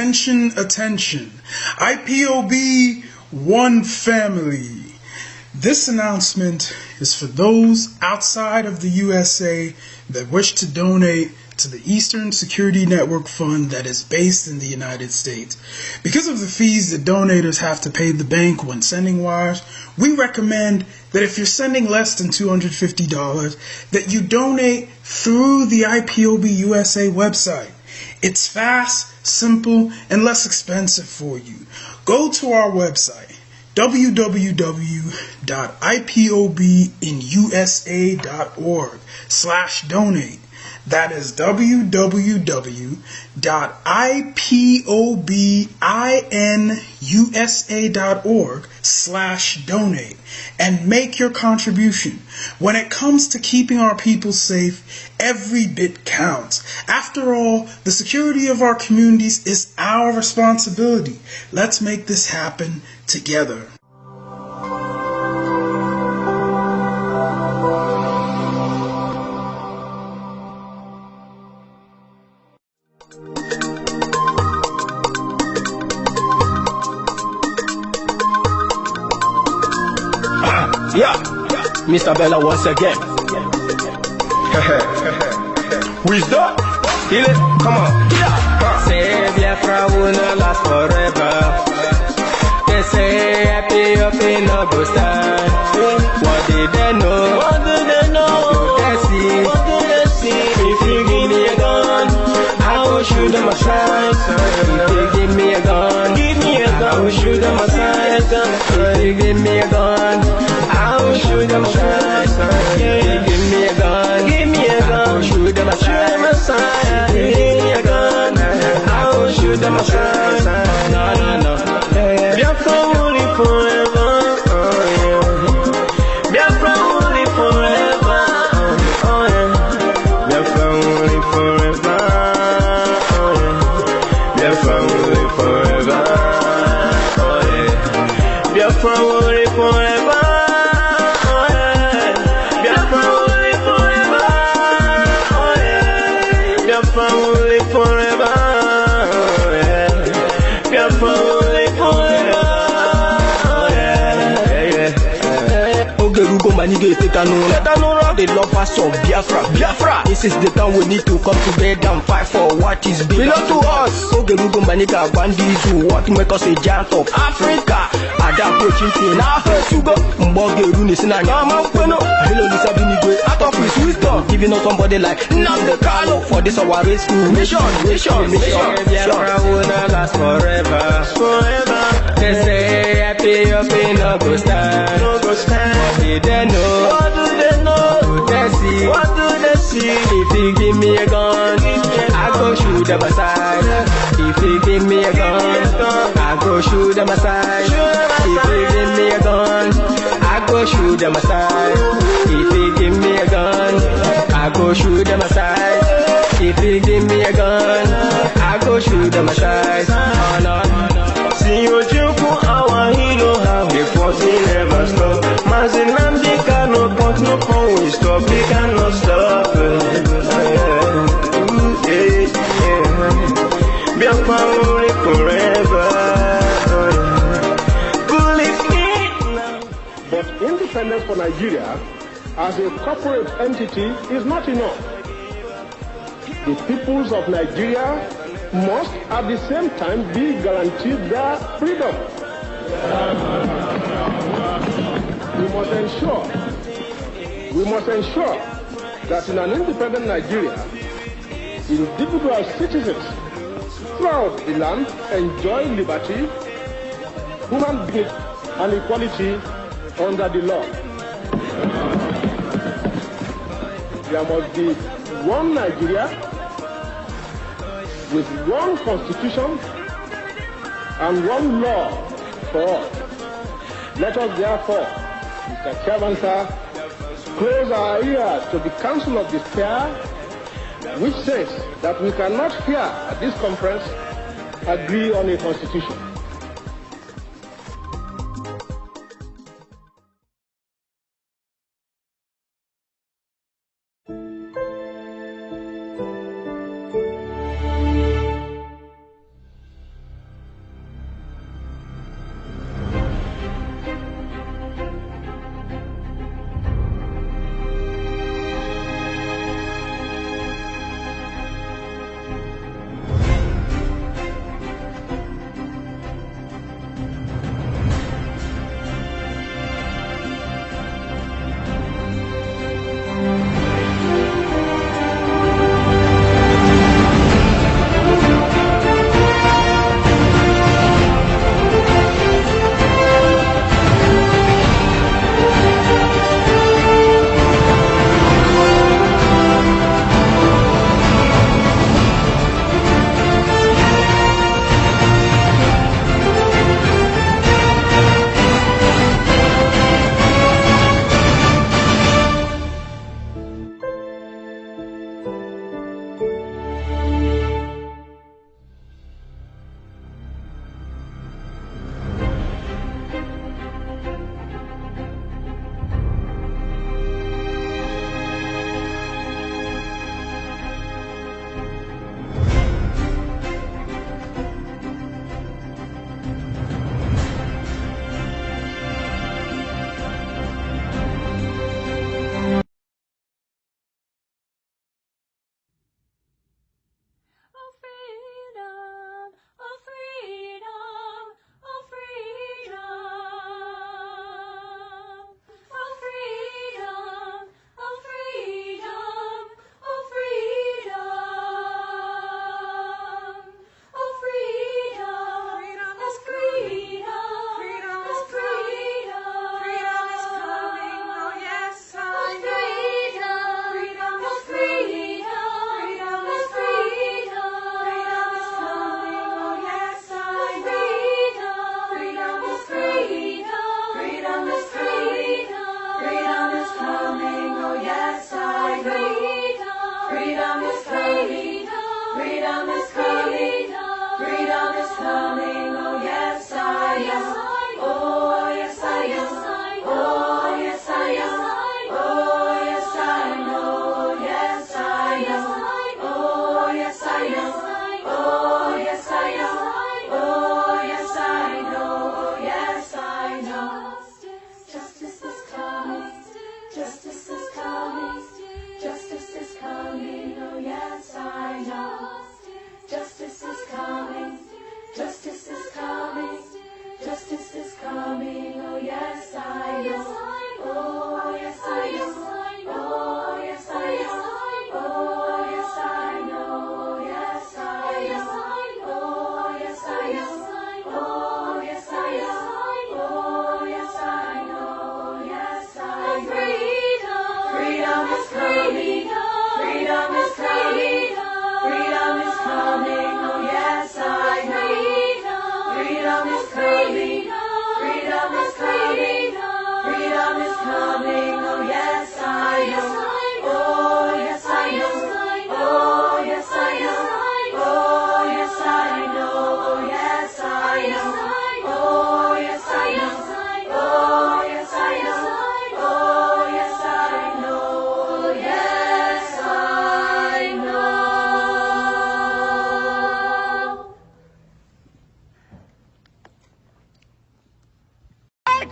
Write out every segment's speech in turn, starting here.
Attention, attention. IPOB One Family. This announcement is for those outside of the USA that wish to donate to the Eastern Security Network Fund that is based in the United States. Because of the fees that donators have to pay the bank when sending wires, we recommend that if you're sending less than $250, that you donate through the IPOB USA website. It's fast, simple, and less expensive for you. Go to our website, www.ipobinusa.org/donate. That is www.ipobinusa.org/donate and make your contribution. When it comes to keeping our people safe, every bit counts. After all, the security of our communities is our responsibility. Let's make this happen together. Yeah, Mr. Bella once again. Wisdom, feel it, come on. Yeah. Say Biafra will not last forever. They say happy up in no go stand. What did they know? What do they know? What do they see? If you give me a gun, I will shoot them aside. If you give me a gun, I will shoot them aside. If you give me a gun, I will shoot them aside. If you give me a gun, I will shoot them aside. If you give me a gun, I will shoot them aside. No. Biafra will live forever. Biafra will live forever. Biafra will live forever. Biafra will live forever. Biafra will live forever. Biafra will live forever. Biafra will live forever. Biafra will live forever. Ogerugo manige tetanura. The lovers of Biafra. This is the time we need to come together and fight for what is belong to us. Ogerugo maniga bandizu. What make us a giant of Africa? Ada approaching now hurt you go. Mbogeru ni sina nyama kweno. Hello Lisa Binigwe out of his wisdom, giving us somebody like Nnamdi Kanu for this our rescue mission. Biafra will not last forever. They say happy up in no go stand. What do they know? What do they see? If you give me a gun, I go shoot them aside. If you give me a gun, I go shoot them aside. If you give me a gun, I go shoot them aside. If you give me a gun, I go shoot them aside. If you give me a gun, I go shoot them aside. No. See you joke, our hero, how he fought, he never stop. Nnamdi Kanu, but no phone will stop, he cannot stop. Biafra will live forever. But independence for Nigeria as a corporate entity is not enough. The peoples of Nigeria must at the same time be guaranteed their freedom. We must ensure that in an independent Nigeria, individual citizens throughout the land enjoy liberty, human dignity, and equality under the law. There must be one Nigeria with one constitution and one law for all. Let us therefore, Mr. Chairman, sir, close our ears to the Council of Despair, which says that we cannot here at this conference agree on a constitution.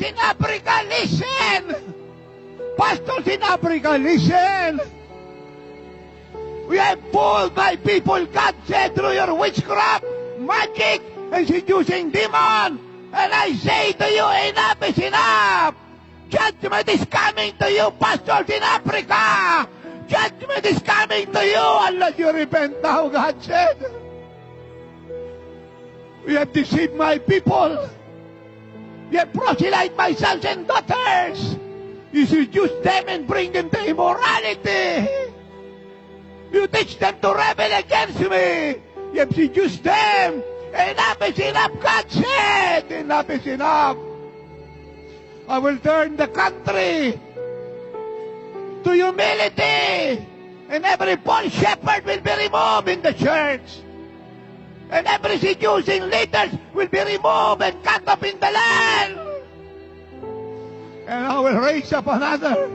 Pastors in Africa, listen! Pastors in Africa, listen! We have fooled my people, God said, through your witchcraft, magic, and seducing demon. And I say to you, enough is enough! Judgment is coming to you, pastors in Africa! Judgment is coming to you unless you repent now, God said. We have deceived my people. You have proselyte my sons and daughters. You seduce them and bring them to immorality. You teach them to rebel against me. You have seduced them. Enough is enough, God said. Enough is enough. I will turn the country to humility. And every false shepherd will be removed in the church. And every seducing leaders will be removed and cut off in the land. And I will raise up another.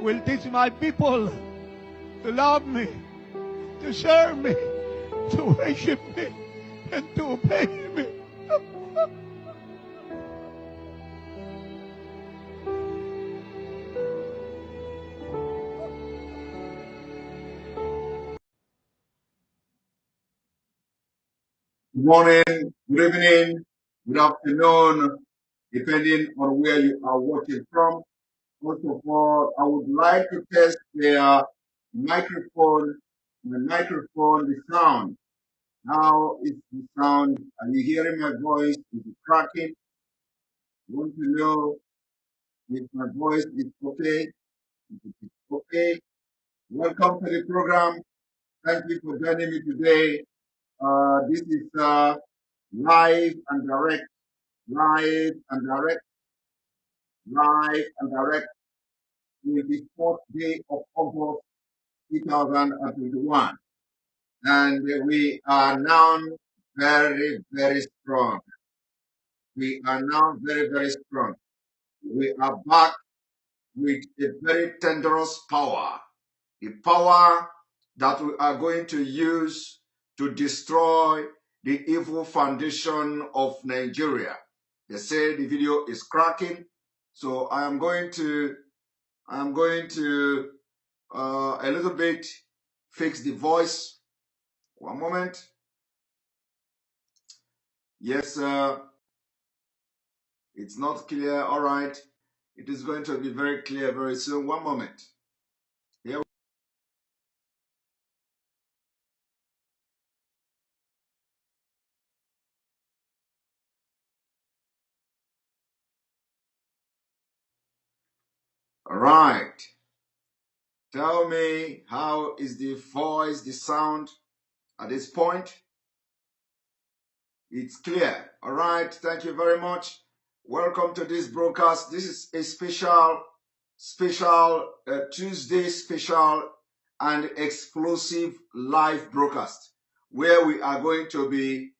Will teach my people to love me, to serve me, to worship me, and to obey me. Good morning, good evening, good afternoon, depending on where you are watching from. First of all, I would like to test the microphone, the sound. How is the sound? Are you hearing my voice? Is it cracking? I want to know if my voice is okay. If it is okay. Welcome to the program. Thank you for joining me today. This is live and direct. Live and direct, 24th day of August 2021. And we are now very, very strong. We are now very, very strong. We are back with a very dangerous power. The power that we are going to use to destroy the evil foundation of Nigeria. They say the video is cracking, so I am going to a little bit fix the voice. One moment. Yes, it's not clear. All right, it is going to be very clear very soon. One moment. Here. All right. Tell me, how is the voice, the sound at this point? It's clear. All right. Thank you very much. Welcome to this broadcast. This is a special Tuesday special and explosive live broadcast where we are going to be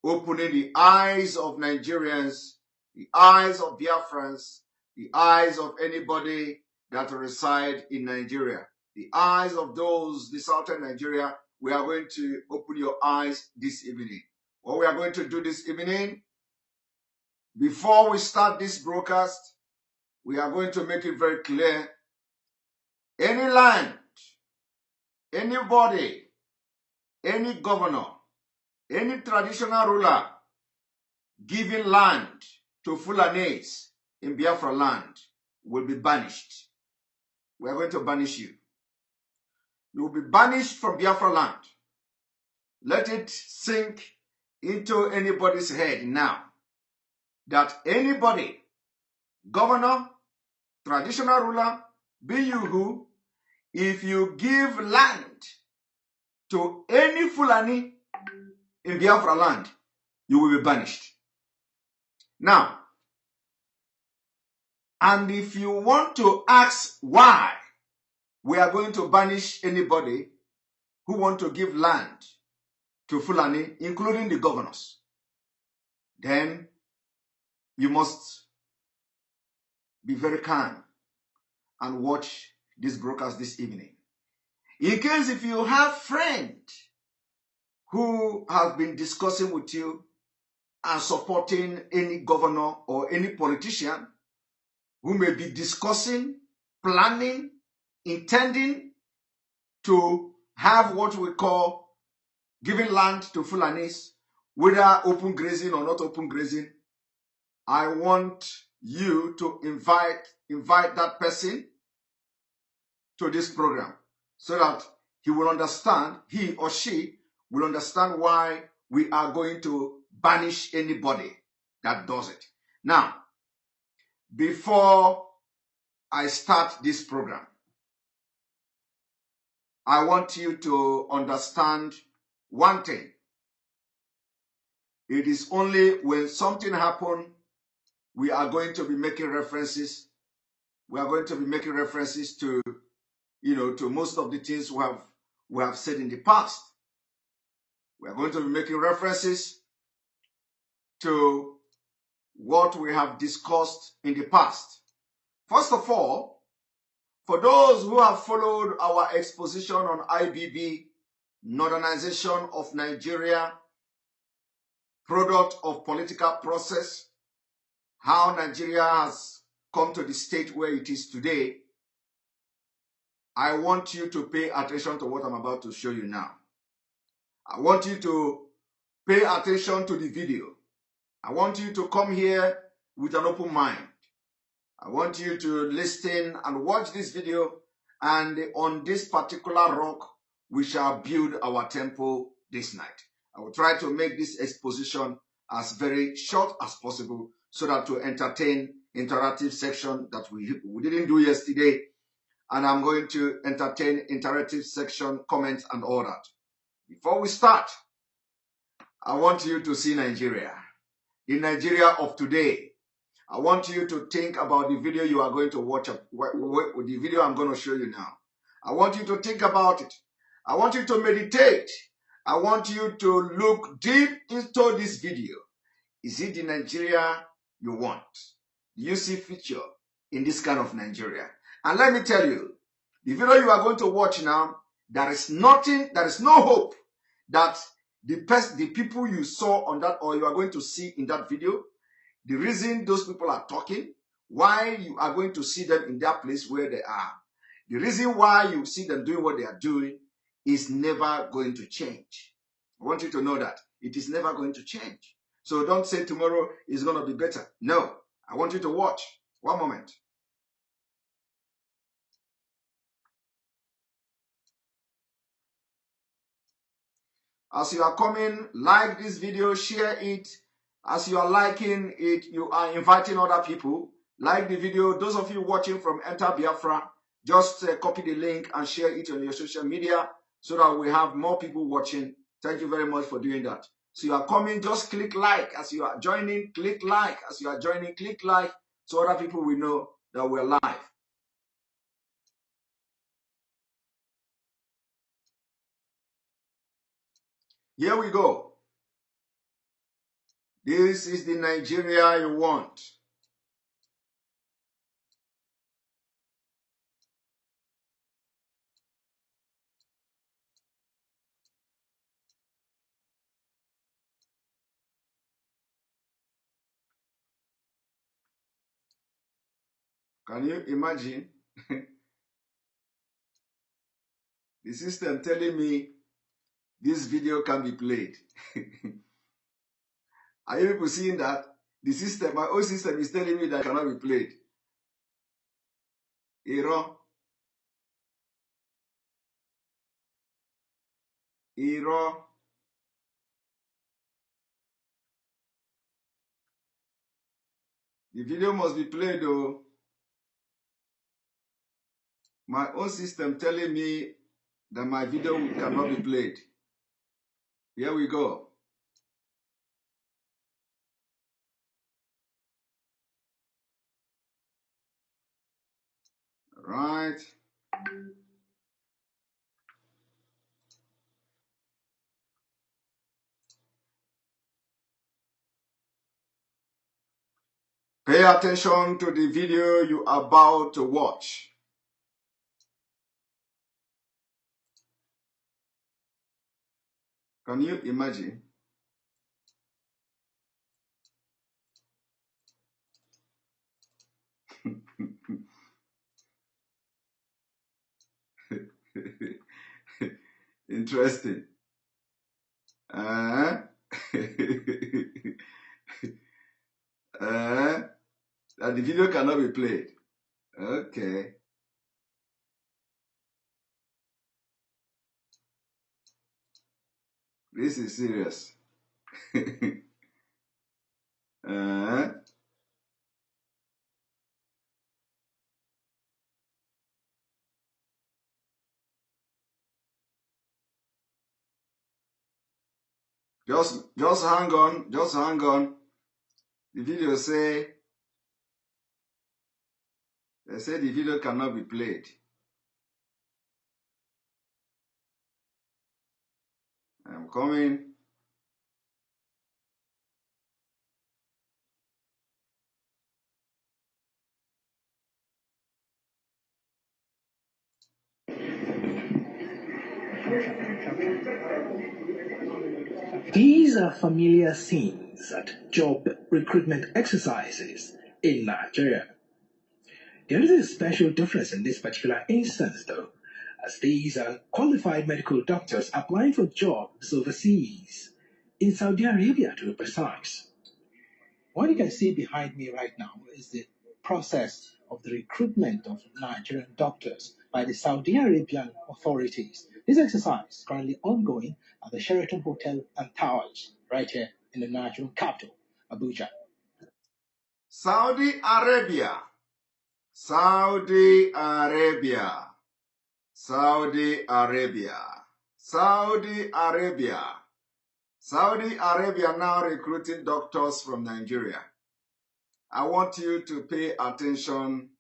opening the eyes of Nigerians, the eyes of Biafrans, the eyes of anybody that reside in Nigeria, the eyes of those, the southern Nigeria. We are going to open your eyes this evening. What we are going to do this evening, before we start this broadcast, we are going to make it very clear. Any land, anybody, any governor, any traditional ruler giving land to Fulanis in Biafra land will be banished. We are going to banish you. You will be banished from Biafra land. Let it sink into anybody's head now that anybody, governor, traditional ruler, be you who, if you give land to any Fulani in Biafra land, you will be banished. Now, and if you want to ask why we are going to banish anybody who want to give land to Fulani, including the governors, then you must be very calm and watch this broadcast this evening. In case if you have friends who have been discussing with you and supporting any governor or any politician who may be discussing, planning, intending to have what we call giving land to Fulanis, whether open grazing or not open grazing. I want you to invite that person to this program so that he will understand, he or she will understand why we are going to banish anybody that does it. Now, before I start this program, I want you to understand one thing. It is only when something happens, we are going to be making references. We are going to be making references to, to most of the things we have said in the past. We are going to be making references to what we have discussed in the past. First of all, for those who have followed our exposition on IBB, Northernization of Nigeria, product of political process, how Nigeria has come to the state where it is today, I want you to pay attention to what I'm about to show you now. I want you to pay attention to the video. I want you to come here with an open mind. I want you to listen and watch this video, and on this particular rock, we shall build our temple this night. I will try to make this exposition as very short as possible so that to entertain interactive section that we didn't do yesterday, and I'm going to entertain interactive section, comments, and all that. Before we start, I want you to see Nigeria. The Nigeria of today. I want you to think about the video you are going to watch, the video I'm going to show you now. I want you to think about it. I want you to meditate. I want you to look deep into this video. Is it the Nigeria you want? Do you see future in this kind of Nigeria? And let me tell you, the video you are going to watch now, there is no hope that the people you saw on that, or you are going to see in that video, the reason those people are talking, why you are going to see them in that place where they are, the reason why you see them doing what they are doing is never going to change. I want you to know that it is never going to change. So don't say tomorrow is going to be better. No, I want you to watch. One moment. As you are coming, like this video, share it. As you are liking it, you are inviting other people. Like the video. Those of you watching from Enter Biafra, just copy the link and share it on your social media so that we have more people watching. Thank you very much for doing that. So you are coming, just click like. As you are joining, click like. As you are joining, click like so other people will know that we're live. Here we go. This is the Nigeria you want. Can you imagine the system telling me this video can be played? Are you people seeing that? The system, my own system is telling me that it cannot be played. Error. Error. The video must be played though. My own system telling me that my video cannot be played. Here we go. Right. Pay attention to the video you are about to watch. Can you imagine? Interesting. That the video cannot be played. Okay. This is serious. Just hang on. Just hang on. The video they say the video cannot be played. I'm coming. These are familiar scenes at job recruitment exercises in Nigeria. There is a special difference in this particular instance, though, as these are qualified medical doctors applying for jobs overseas, in Saudi Arabia to be precise. What you can see behind me right now is the process of the recruitment of Nigerian doctors by the Saudi Arabian authorities. This exercise is currently ongoing at the Sheraton Hotel and Towers, right here in the Nigerian capital, Abuja. Saudi Arabia. Saudi Arabia. Saudi Arabia. Saudi Arabia. Saudi Arabia now recruiting doctors from Nigeria. I want you to pay attention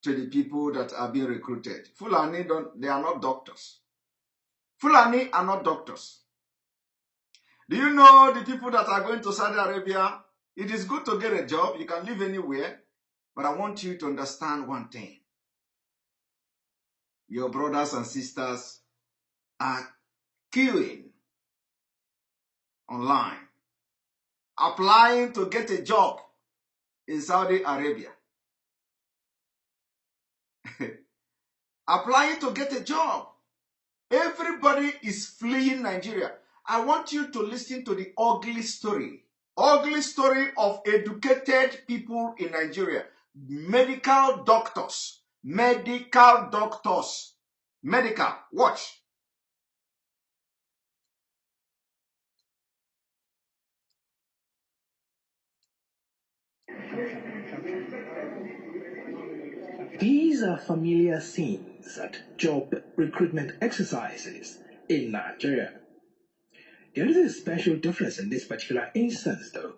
to the people that are being recruited. Fulani, they are not doctors. Fulani are not doctors. Do you know the people that are going to Saudi Arabia? It is good to get a job. You can live anywhere. But I want you to understand one thing. Your brothers and sisters are queuing online, applying to get a job in Saudi Arabia. Applying to get a job. Everybody is fleeing Nigeria. I want you to listen to the ugly story of educated people in Nigeria. Medical doctors. Watch. These are familiar scenes at job recruitment exercises in Nigeria. There is a special difference in this particular instance, though,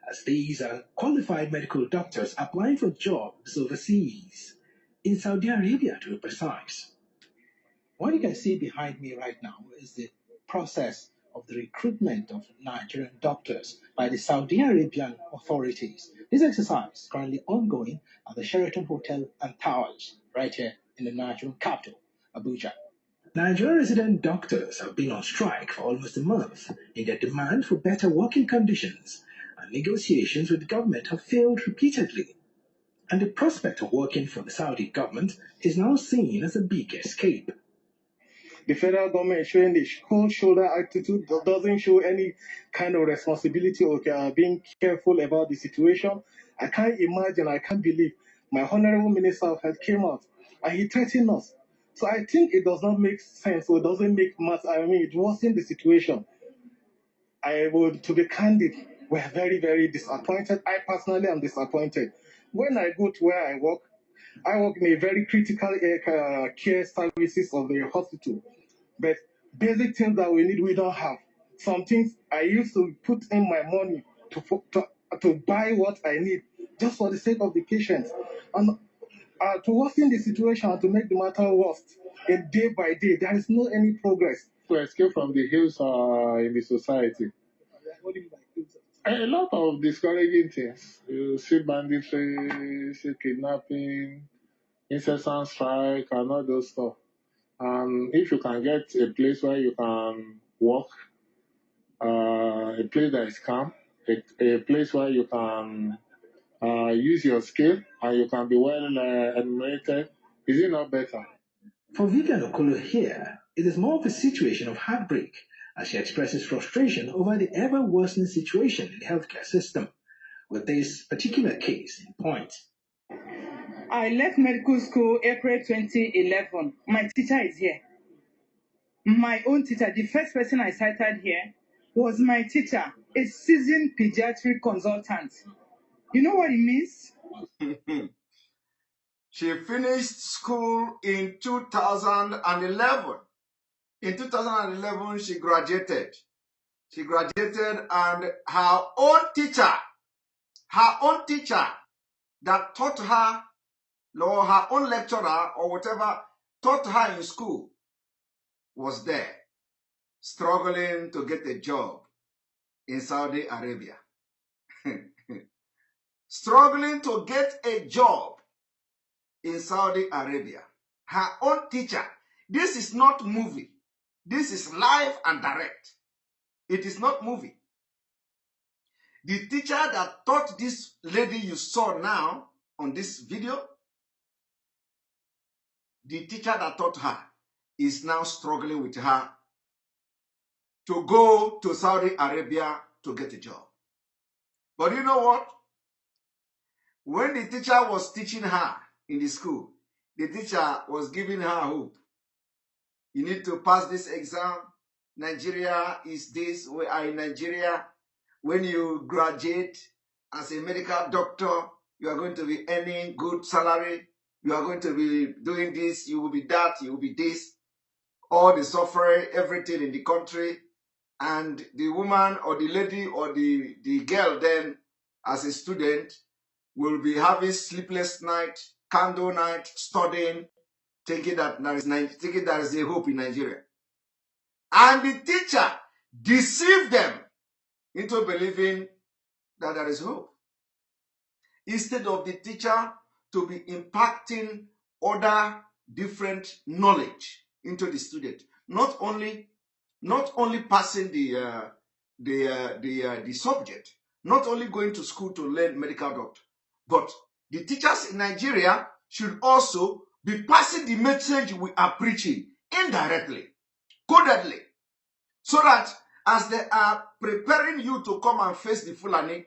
as these are qualified medical doctors applying for jobs overseas, in Saudi Arabia to be precise. What you can see behind me right now is the process of the recruitment of Nigerian doctors by the Saudi Arabian authorities. This exercise is currently ongoing at the Sheraton Hotel and Towers, right here in the Nigerian capital, Abuja. Nigerian resident doctors have been on strike for almost a month in their demand for better working conditions, and negotiations with the government have failed repeatedly. And the prospect of working for the Saudi government is now seen as a big escape. The federal government showing the cold shoulder attitude doesn't show any kind of responsibility or being careful about the situation. I can't imagine, I can't believe my honorable minister of health came out and he threatened us. So I think it does not make sense or it doesn't make much. I mean, it wasn't the situation. To be candid, we're very, very disappointed. I personally am disappointed. When I go to where I work in a very critical care services of the hospital. But basic things that we need, we don't have. Some things I used to put in my money to buy what I need, just for the sake of the patients. And to worsen the situation and to make the matter worse, and day by day, there is no any progress. To escape from the hills in the society. A lot of discouraging things. You see banditry, see kidnapping, incessant strike, and all those stuff. And if you can get a place where you can work, a place that is calm, a place where you can use your skill and you can be well remunerated. Is it not better? For Vivian Okolo here, it is more of a situation of heartbreak as she expresses frustration over the ever-worsening situation in the healthcare system, with this particular case in point. I left medical school April 2011. My teacher is here. My own teacher, the first person I cited here, was my teacher, a seasoned pediatric consultant. You know what it means? She finished school in 2011. In 2011, she graduated. She graduated, and her own teacher that taught her, or her own lecturer or whatever, taught her in school, was there, struggling to get a job in Saudi Arabia. Struggling to get a job in Saudi Arabia. Her own teacher. This is not movie. This is live and direct. It is not movie. The teacher that taught this lady you saw now on this video, the teacher that taught her is now struggling with her to go to Saudi Arabia to get a job. But you know what? When the teacher was teaching her in the school, the teacher was giving her hope. You need to pass this exam. Nigeria is this. We are in Nigeria. When you graduate as a medical doctor, you are going to be earning good salary. You are going to be doing this. You will be that. You will be this. All the suffering, everything in the country. And the woman or the lady or the girl then, as a student, will be having sleepless night, candle night, studying, thinking that there is a hope in Nigeria. And the teacher deceived them into believing that there is hope. Instead of the teacher to be impacting other different knowledge into the student, not only passing the subject, not only going to school to learn medical doctor, but the teachers in Nigeria should also be passing the message we are preaching indirectly, codedly, so that as they are preparing you to come and face the Fulani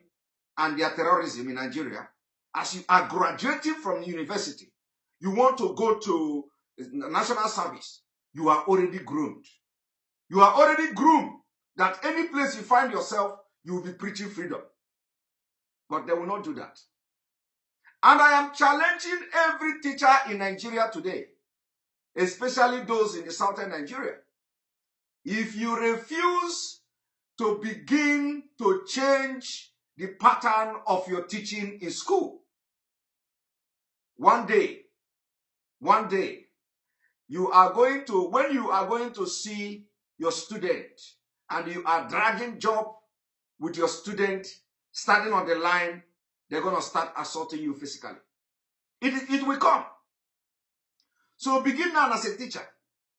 and their terrorism in Nigeria, as you are graduating from university, you want to go to national service, you are already groomed. You are already groomed that any place you find yourself, you will be preaching freedom. But they will not do that. And I am challenging every teacher in Nigeria today, especially those in the southern Nigeria. If you refuse to begin to change the pattern of your teaching in school, one day, you are going to, when you are going to see your student and you are dragging job with your student, standing on the line, they're going to start assaulting you physically. It will come. So begin now as a teacher,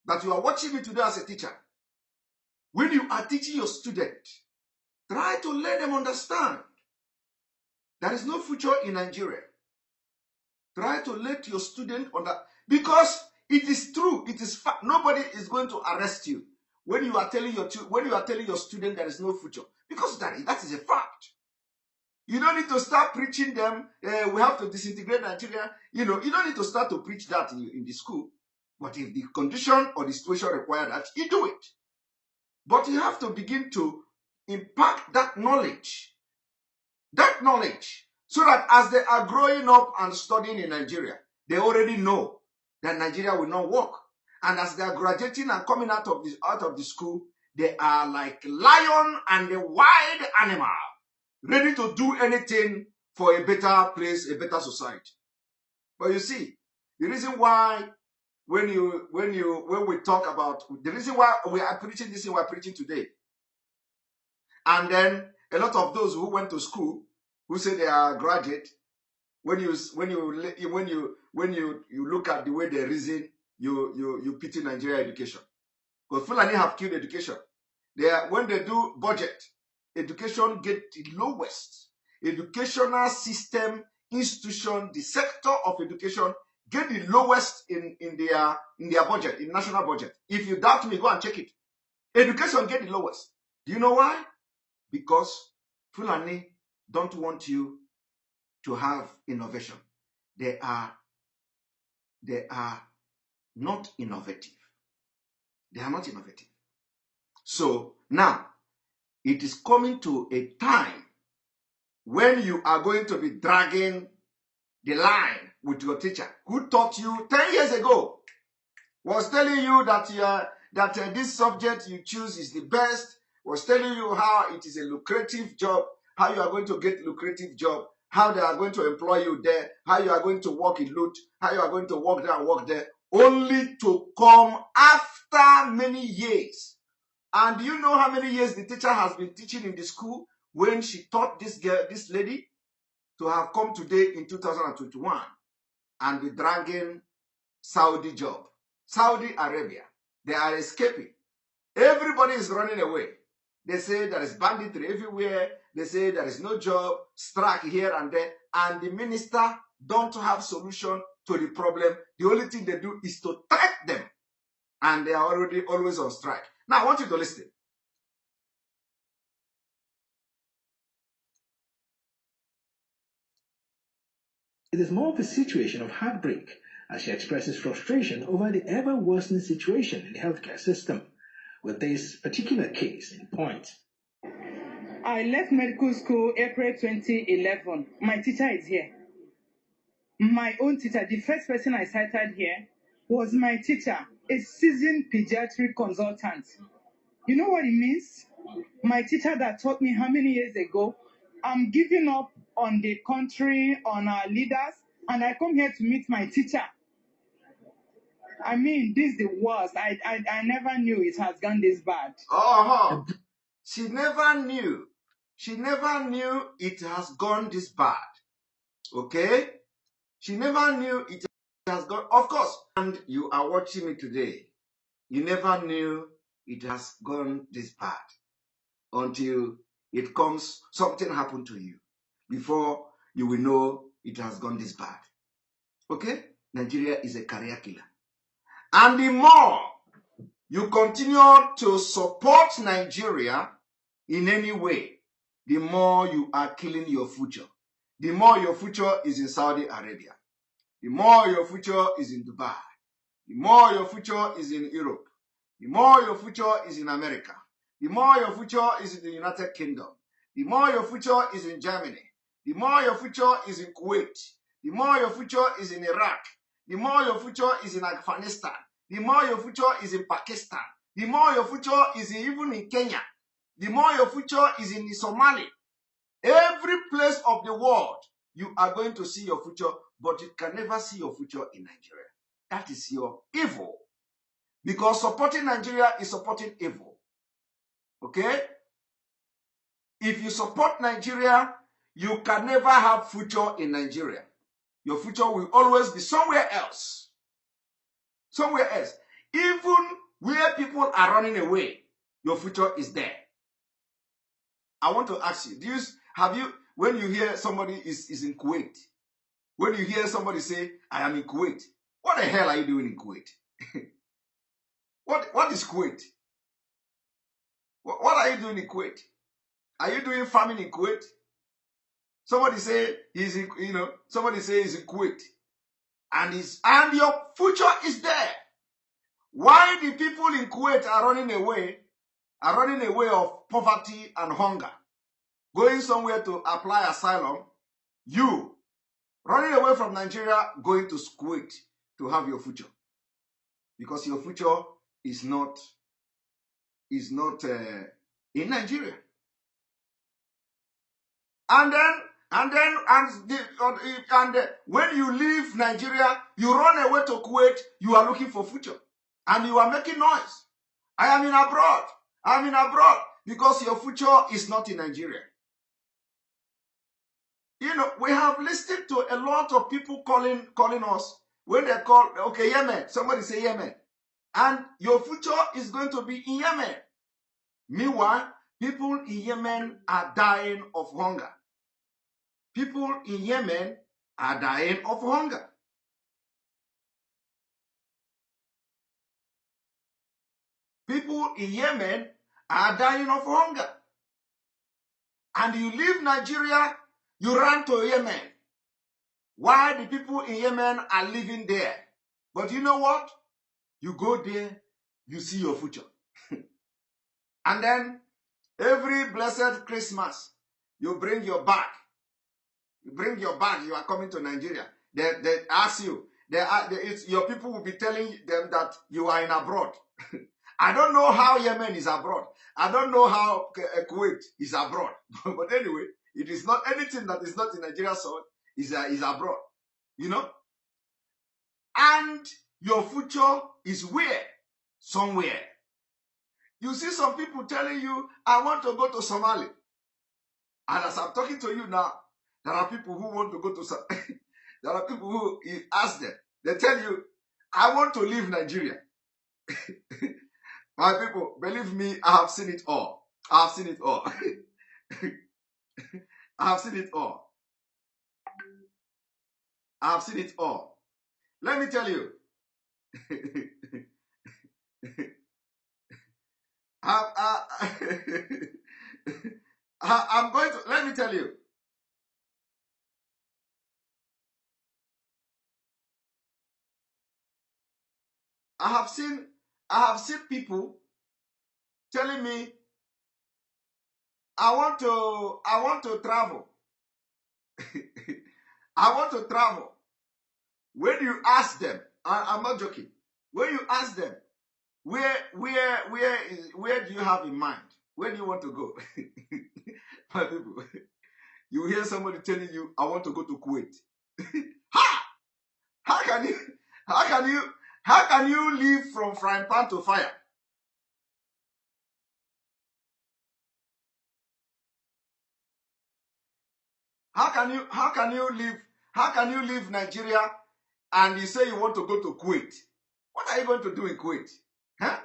that you are watching me today as a teacher. When you are teaching your student, try to let them understand there is no future in Nigeria. Try to let your student understand, because it is true, it is fact. Nobody is going to arrest you when you are telling your student there is no future, because that is a fact. You don't need to start preaching them, we have to disintegrate Nigeria. You don't need to start to preach that in the school. But if the condition or the situation require that, you do it. But you have to begin to impact that knowledge, so that as they are growing up and studying in Nigeria, they already know that Nigeria will not work. And as they are graduating and coming out of the school, they are like lion and a wild animal, ready to do anything for a better place, a better society. But you see, the reason why when we talk about the reason why we are preaching this thing we are preaching today, and then a lot of those who went to school who say they are graduate, when you look at the way they reason, you pity Nigeria education. Because Fulani have killed education. When they do budget, education get the lowest. educational system, institution, the sector of education get the lowest in their budget, in national budget. If you doubt me, go and check it. Education get the lowest. Do you know why? Because Fulani don't want you to have innovation. They are not innovative. They are not innovative. So now, it is coming to a time when you are going to be dragging the line with your teacher who taught you 10 years ago, was telling you that this subject you choose is the best, was telling you how it is a lucrative job, how you are going to get lucrative job, how they are going to employ you there, how you are going to work in Lut, how you are going to work there and work there, only to come after many years. And do you know how many years the teacher has been teaching in the school when she taught this girl, this lady, to have come today in 2021 and be dragging Saudi job, Saudi Arabia? They are escaping. Everybody is running away. They say there is banditry everywhere. They say there is no job, strike here and there. And the minister don't have solution to the problem. The only thing they do is to threat them. And they are already always on strike. Now, I want you to listen. It is more of a situation of heartbreak as she expresses frustration over the ever-worsening situation in the healthcare system, with this particular case in point. I left medical school April 2011. My teacher is here. My own teacher, the first person I cited here, was my teacher, a seasoned pediatric consultant. You know what it means? My teacher that taught me how many years ago, I'm giving up on the country, on our leaders, and I come here to meet my teacher. I mean, this is the worst. I never knew it has gone this bad. Oh, she never knew. She never knew it has gone this bad. Okay? She never knew it has gone. Of course, and you are watching me today. You never knew it has gone this bad until it comes, something happened to you. Before you will know it has gone this bad. Okay? Nigeria is a career killer. And the more you continue to support Nigeria in any way, the more you are killing your future. The more your future is in Saudi Arabia. The more your future is in Dubai. The more your future is in Europe. The more your future is in America. The more your future is in the United Kingdom. The more your future is in Germany. The more your future is in Kuwait. The more your future is in Iraq. The more your future is in Afghanistan. The more your future is in Pakistan. The more your future is even in Kenya. The more your future is in Somalia. Every place of the world, you are going to see your future, but you can never see your future in Nigeria. That is your evil. Because supporting Nigeria is supporting evil. Okay? If you support Nigeria, you can never have future in Nigeria. Your future will always be somewhere else. Somewhere else. Even where people are running away, your future is there. I want to ask you, when you hear somebody is in Kuwait, when you hear somebody say, I am in Kuwait, what the hell are you doing in Kuwait? What is Kuwait? What are you doing in Kuwait? Are you doing farming in Kuwait? Somebody say he's in, somebody say he's in Kuwait. And your future is there. Why the people in Kuwait are running away of poverty and hunger, going somewhere to apply asylum, you running away from Nigeria, going to Kuwait to have your future. Because your future is not in Nigeria. And when you leave Nigeria, you run away to Kuwait, you are looking for future. And you are making noise. I am in abroad. I'm in abroad. Because your future is not in Nigeria. We have listened to a lot of people calling us. When they call, okay, Yemen. Somebody say Yemen. And your future is going to be in Yemen. Meanwhile, people in Yemen are dying of hunger. People in Yemen are dying of hunger. People in Yemen are dying of hunger. And you leave Nigeria, you run to Yemen. Why the people in Yemen are living there? But you know what? You go there, you see your future. And then every blessed Christmas, you bring your bag. You bring your bag, you are coming to Nigeria. They ask you, your people will be telling them that you are in abroad. I don't know how Yemen is abroad. I don't know how Kuwait is abroad. But anyway, it is not anything that is not in Nigeria soil is abroad. You know? And your future is where? Somewhere. You see some people telling you, I want to go to Somalia. And as I'm talking to you now, there are people who want to go to Somalia. There are people who ask them. They tell you, I want to leave Nigeria. My people, believe me, I have seen it all. I have seen it all. I have seen it all. I have seen it all. Let me tell you. I'm going to, let me tell you. I have seen people telling me, I want to travel. I want to travel. When you ask them, I'm not joking. When you ask them, where do you have in mind? Where do you want to go? My people, you hear somebody telling you, I want to go to Kuwait. How can you live from frying pan to fire? How can you leave Nigeria and you say you want to go to Kuwait? What are you going to do in Kuwait? Huh?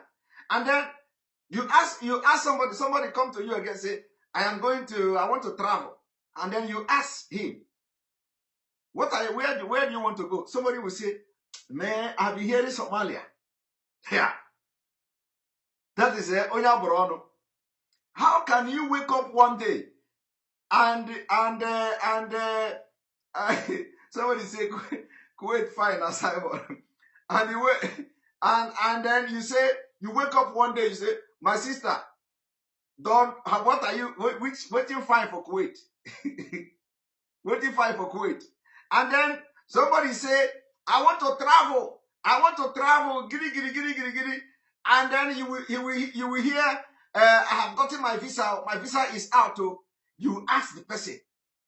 And then you ask somebody come to you again, say, I want to travel. And then you ask him, where do you want to go? Somebody will say, man, I've been hearing Somalia. Yeah. That is Onya Borono. How can you wake up one day and somebody say Kuwait fine as Simon, and then you say you wake up one day, you say, my sister, what are you waiting fine for Kuwait? Waiting fine for Kuwait. And then somebody say, I want to travel, giddy. And then you will hear, I have gotten my visa is out. You ask the person,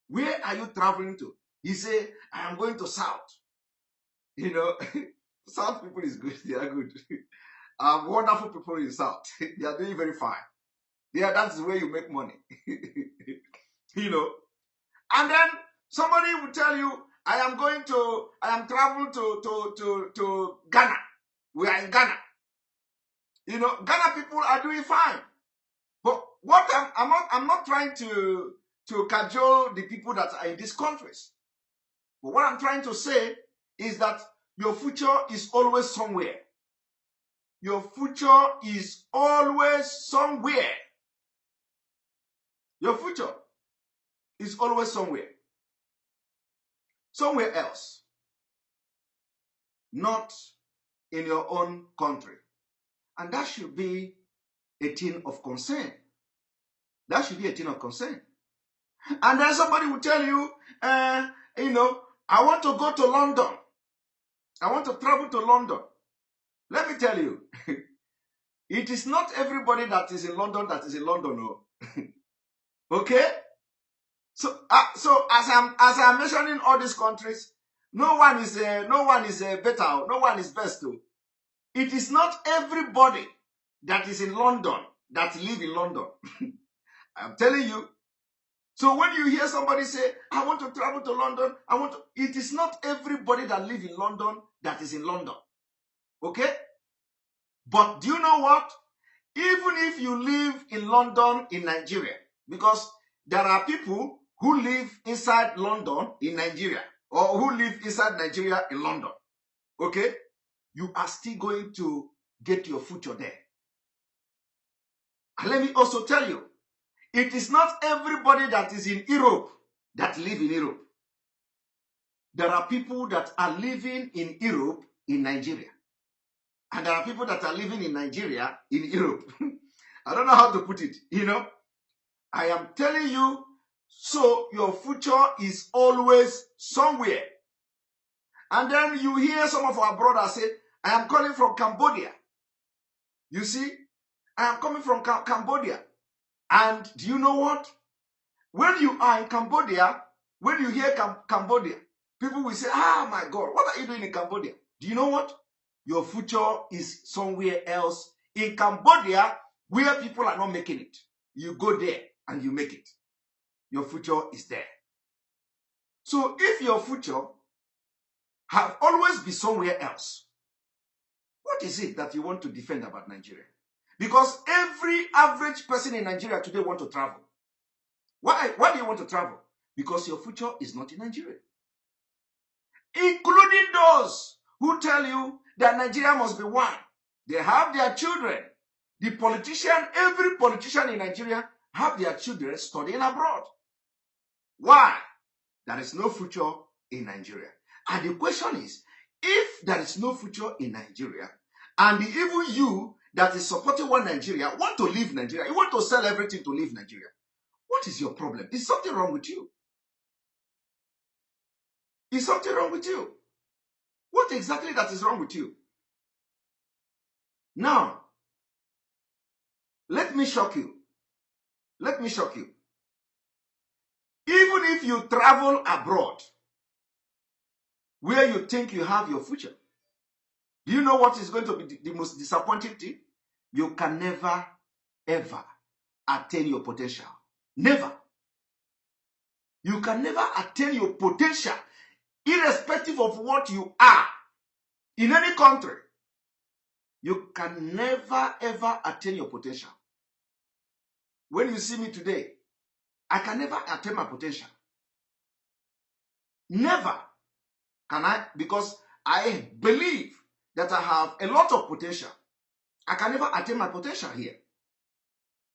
where are you traveling to? He say, I am going to South. You know, South people is good. They are good. Wonderful people in South. They are doing very fine. Yeah, that's where you make money. You know. And then somebody will tell you, I am traveling to Ghana. We are in Ghana. You know, Ghana people are doing fine. But what I'm not trying to cajole the people that are in these countries. But what I'm trying to say is that your future is always somewhere. Your future is always somewhere. Your future is always somewhere. Somewhere else. Not in your own country. And that should be a thing of concern. That should be a thing of concern. And then somebody will tell you, you know, I want to go to London. I want to travel to London. Let me tell you, it is not everybody that is in London that is in London. No. Okay? So as I'm mentioning all these countries, no one is better, no one is best. Though. It is not everybody that is in London that live in London. I'm telling you. So when you hear somebody say, I want to travel to London, it is not everybody that live in London that is in London. Okay? But do you know what? Even if you live in London, in Nigeria, because there are people who live inside London in Nigeria, or who live inside Nigeria in London, okay, you are still going to get your future there. And let me also tell you, it is not everybody that is in Europe that live in Europe. There are people that are living in Europe in Nigeria. And there are people that are living in Nigeria in Europe. I don't know how to put it, you know. I am telling you, so your future is always somewhere. And then you hear some of our brothers say, I am calling from Cambodia. You see, I am coming from Cambodia. And do you know what? When you are in Cambodia, when you hear Cambodia, people will say, ah, my God, what are you doing in Cambodia? Do you know what? Your future is somewhere else. In Cambodia, where people are not making it. You go there and you make it. Your future is there. So if your future have always been somewhere else, what is it that you want to defend about Nigeria? Because every average person in Nigeria today want to travel. Why do you want to travel? Because your future is not in Nigeria. Including those who tell you that Nigeria must be one. They have their children. The politician, every politician in Nigeria have their children studying abroad. Why? There is no future in Nigeria. And the question is, if there is no future in Nigeria, and even you that is supporting one Nigeria want to leave Nigeria, you want to sell everything to leave Nigeria, what is your problem? Is something wrong with you? Is something wrong with you? What exactly that is wrong with you? Now, let me shock you. Let me shock you. Even if you travel abroad, where you think you have your future, do you know what is going to be the most disappointing thing? You can never, ever attain your potential. Never. You can never attain your potential, irrespective of what you are in any country. You can never, ever attain your potential. When you see me today, I can never attain my potential. Never can I, because I believe that I have a lot of potential. I can never attain my potential here.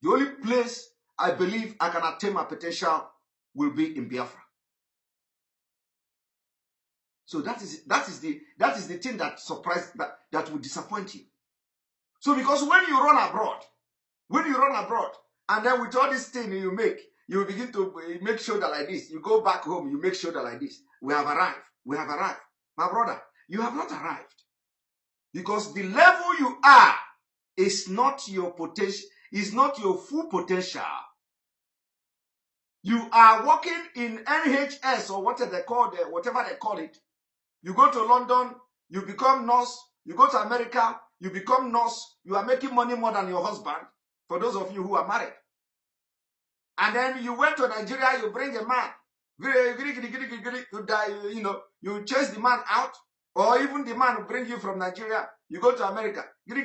The only place I believe I can attain my potential will be in Biafra. So that is the thing that surprised, that will disappoint you. So because when you run abroad, and then with all this thing you make, you begin to make shoulder like this. You go back home, you make shoulder like this. We have arrived. We have arrived. My brother, you have not arrived. Because the level you are is not your potential, is not your full potential. You are working in NHS or whatever they call it. You go to London, you become nurse. You go to America, you become nurse. You are making money more than your husband, for those of you who are married. And then you went to Nigeria, you bring a man. You chase the man out. Or even the man will bring you from Nigeria. You go to America. You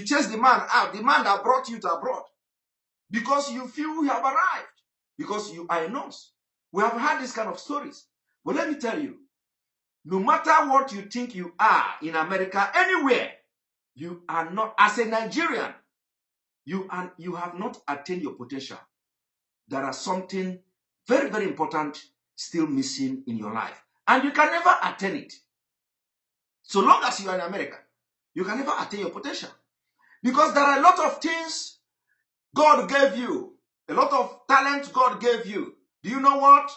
chase the man out. The man that brought you to abroad. Because you feel you have arrived. Because you are a nurse. We have had this kind of stories. But let me tell you, no matter what you think you are in America, anywhere, you are not, as a Nigerian, you have not attained your potential. There is something very, very important still missing in your life. And you can never attain it. So long as you are in America, you can never attain your potential. Because there are a lot of things God gave you. A lot of talent God gave you. Do you know what?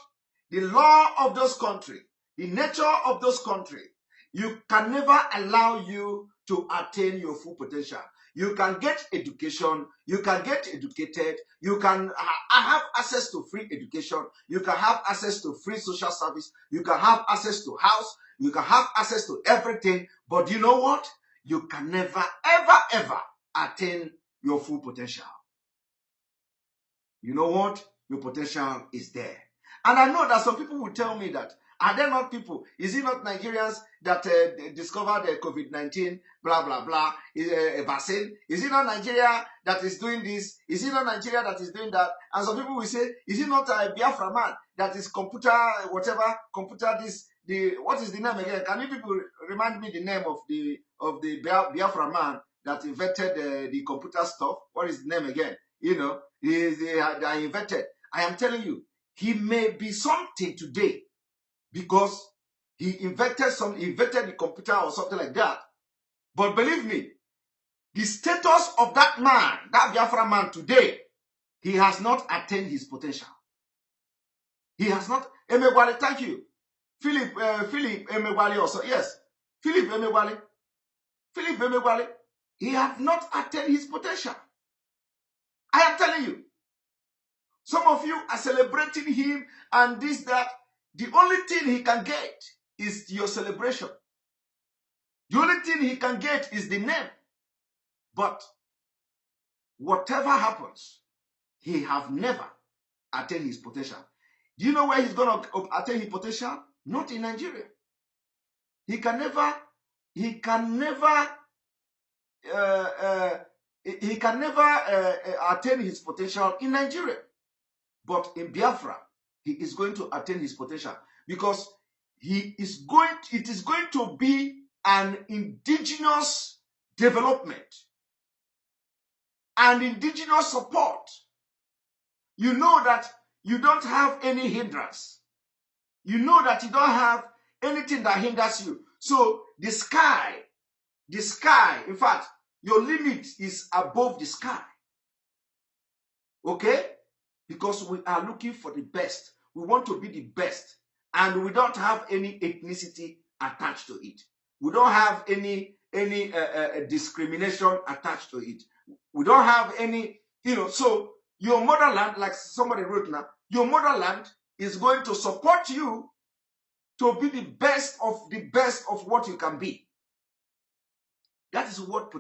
The law of those countries, the nature of those countries, you can never allow you to attain your full potential. You can get education, you can get educated, you can have access to free education, you can have access to free social service, you can have access to house, you can have access to everything, but you know what? You can never, ever, ever attain your full potential. You know what? Your potential is there. And I know that some people will tell me that Are there not people? Is it not Nigerians that discovered the COVID-19, blah, blah, blah, a vaccine? Is it not Nigeria that is doing this? Is it not Nigeria that is doing that? And some people will say, is it not a Biafra man that is computer, whatever, computer this, what is the name again? Can you people remind me the name of the Biafra man that invented the computer stuff? What is the name again? You know, they invented. I am telling you, he may be something today because he invented the computer or something like that. But believe me, the status of that man, that Biafra man today, he has not attained his potential. He has not. Emegwale, thank you. Philip Emegwale also. Yes. Philip Emegwale. He has not attained his potential. I am telling you. Some of you are celebrating him and this, that. The only thing he can get is your celebration. The only thing he can get is the name. But whatever happens, he have never attained his potential. Do you know where he's going to attain his potential? Not in Nigeria. He can never attain his potential in Nigeria. But in Biafra, he is going to attain his potential because it is going to be an indigenous development and indigenous support. You know that you don't have any hindrance. You know that you don't have anything that hinders you. So the sky, in fact, your limit is above the sky. Okay? Because we are looking for the best. We want to be the best. And we don't have any ethnicity attached to it. We don't have any discrimination attached to it. We don't have any, so your motherland, like somebody wrote now, your motherland is going to support you to be the best of what you can be. That is what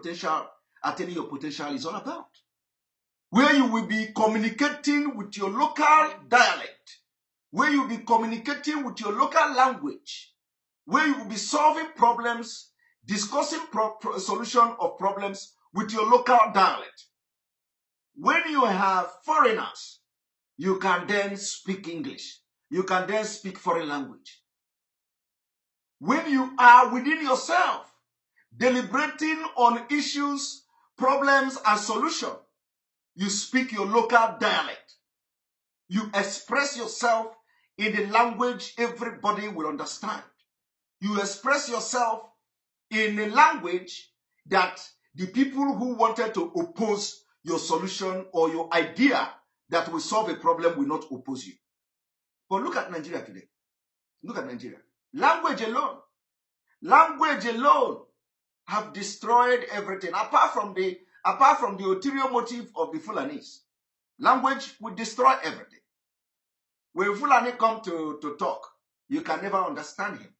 attaining your potential is all about. Where you will be communicating with your local dialect, where you will be communicating with your local language, where you will be solving problems, discussing solution of problems with your local dialect. When you have foreigners, you can then speak English. You can then speak foreign language. When you are within yourself, deliberating on issues, problems, and solutions, you speak your local dialect. You express yourself in the language everybody will understand. You express yourself in a language that the people who wanted to oppose your solution or your idea that will solve a problem will not oppose you. But look at Nigeria today. Look at Nigeria. Language alone have destroyed everything. Apart from the ulterior motive of the Fulanis, language will destroy everything. When Fulani come to talk, you can never understand him.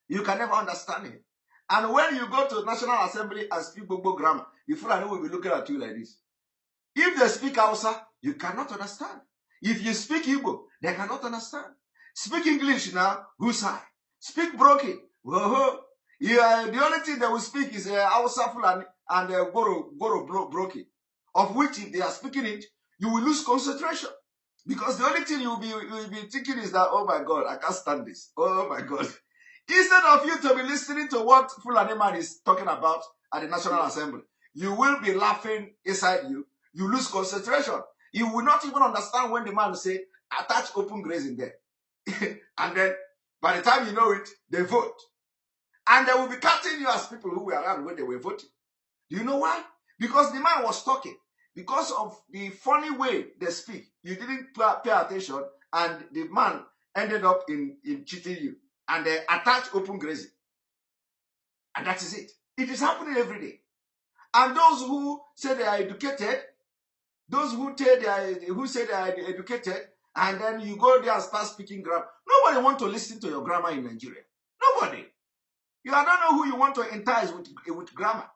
You can never understand him. And when you go to National Assembly and speak Gbogbo grammar, the Fulani will be looking at you like this. If they speak Hausa, you cannot understand. If you speak Igbo, they cannot understand. Speak English now, who's high? Speak broken. Whoa. Yeah, the only thing they will speak is Hausa Fulani and Goro broken. Of which, if they are speaking it, you will lose concentration. Because the only thing you will be thinking is that, oh my God, I can't stand this. Oh my God. Instead of you to be listening to what Fulani man is talking about at the National Assembly, you will be laughing inside you. You lose concentration. You will not even understand when the man will say, attach open grazing there. And then, by the time you know it, they vote. And they will be counting you as people who were around when they were voting. Do you know why? Because the man was talking. Because of the funny way they speak, you didn't pay attention, and the man ended up in cheating you. And they attach open grazing. And that is it. It is happening every day. And those who say they are educated, those who say they are educated, and then you go there and start speaking grammar. Nobody wants to listen to your grammar in Nigeria. Nobody. You don't know who you want to entice with grammar.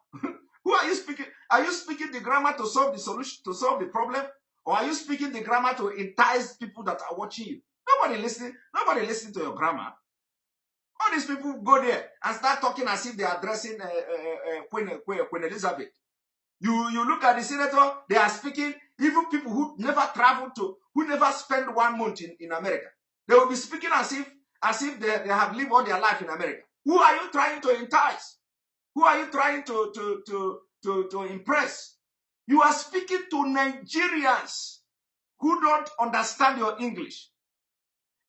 Who are you speaking? Are you speaking the grammar to solve the solution, to solve the problem? Or are you speaking the grammar to entice people that are watching you? Nobody listening to your grammar. All these people go there and start talking as if they are addressing Queen Elizabeth. You look at the senator, they are speaking, even people who never traveled to, who never spent 1 month in America. They will be speaking as if they have lived all their life in America. Who are you trying to entice? Who are you trying to impress? You are speaking to Nigerians who don't understand your English.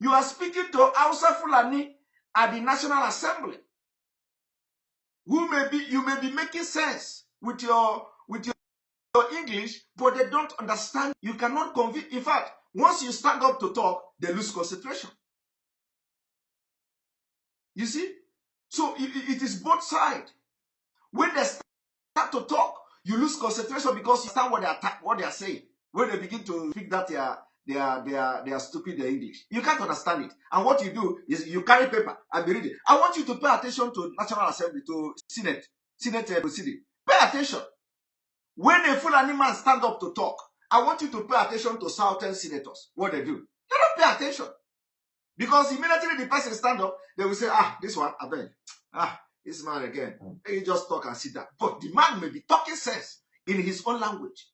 You are speaking to Hausa Fulani at the National Assembly. You may be making sense with your English, but they don't understand. You cannot convince. In fact, once you stand up to talk, they lose concentration. You see? So it is both sides. When they start to talk, you lose concentration because you understand what they are saying. When they begin to speak that they are stupid English, you can't understand it. And what you do is you carry paper and be reading. I want you to pay attention to National Assembly, to Senate proceeding. Pay attention. When a Fulani man stand up to talk, I want you to pay attention to Southern senators. What they do. They don't pay attention. Because immediately the person stand up, they will say, this one, I beg. This man again. He just talk and sit down. But the man may be talking sense in his own language.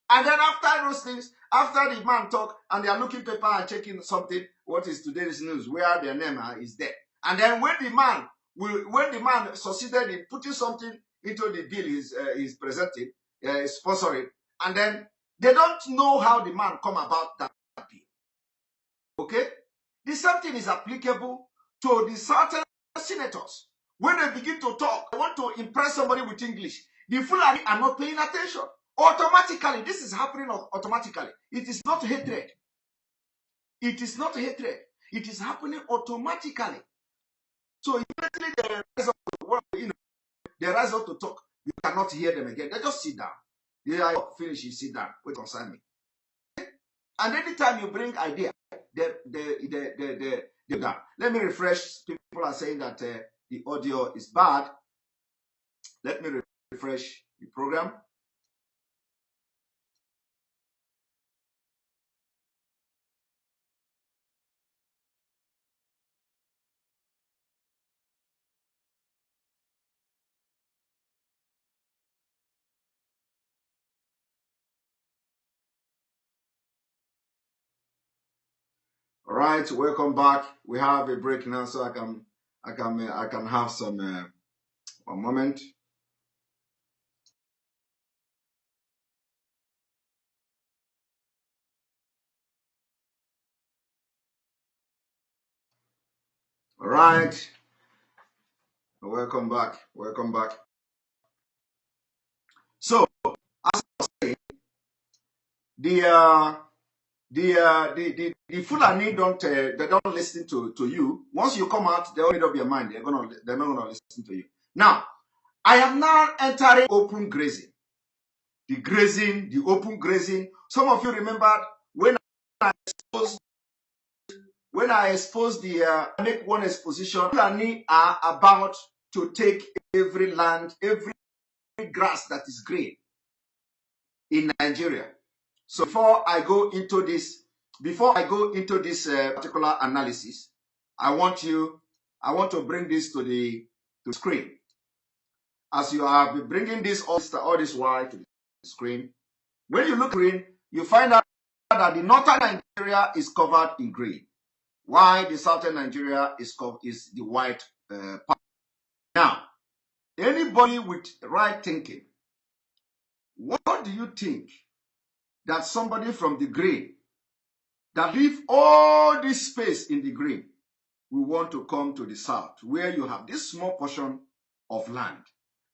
And then after those things, after the man talk, and they are looking paper and checking something, what is today's news, where their name is there. And then when the man succeeded in putting something into the bill he's presenting, sponsoring, and then they don't know how the man come about that bill. Okay? The same thing is applicable to the Southern senators. When they begin to talk, they want to impress somebody with English. The Fulani are not paying attention. Automatically, this is happening automatically. It is not hatred. It is not hatred. It is happening automatically. So immediately they rise up to talk. You cannot hear them again. They just sit down. They are finished, you sit down. Wait, concern me. And anytime you bring idea, they down. Let me refresh. People are saying that the audio is bad. Let me refresh the program. All right, welcome back. We have a break now, so I can have some one moment. All right, welcome back. Welcome back. So, as I was saying, the Fulani they don't listen to you. Once you come out, they already up your mind. They're not gonna listen to you. Now, I am now entering open grazing. The open grazing. Some of you remember when I exposed make one exposition. Fulani are about to take every land, every grass that is green in Nigeria. So before I go into this particular analysis, I want to bring this to the screen. As you have been bringing this all this while to the screen, when you look green, you find out that the northern Nigeria is covered in green, while the southern Nigeria is the white part. Now, anybody with right thinking, what do you think that somebody from the green that leave all this space in the green will want to come to the south, where you have this small portion of land,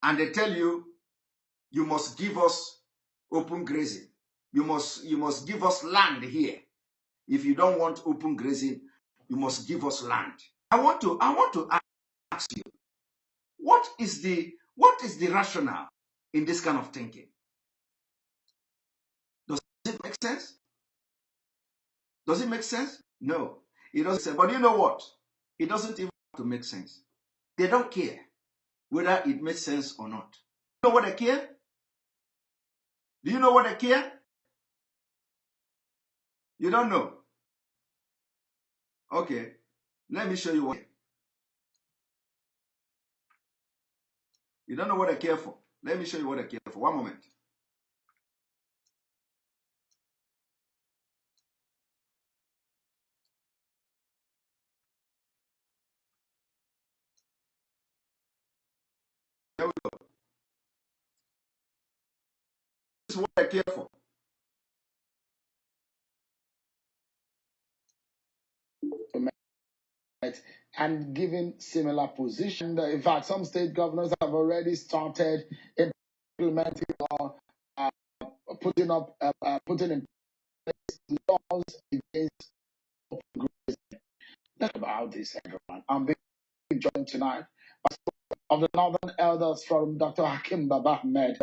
and they tell you, you must give us open grazing. You must give us land here. If you don't want open grazing, you must give us land. I want to ask you, what is the rationale in this kind of thinking? Does it make sense? Does it make sense? No, it doesn't. Sense. But you know what? It doesn't even have to make sense. They don't care whether it makes sense or not. You know what they care? Do you know what they care? You don't know. Okay, let me show you what. You don't know what I care for. Let me show you what I care for. One moment. Here we go. This is what I care for. And given similar position. In fact, some state governors have already started implementing or putting in place laws against open grazing. Think about this, everyone. I'm being joined tonight of the Northern Elders Forum, Dr. Hakim Baba Ahmed.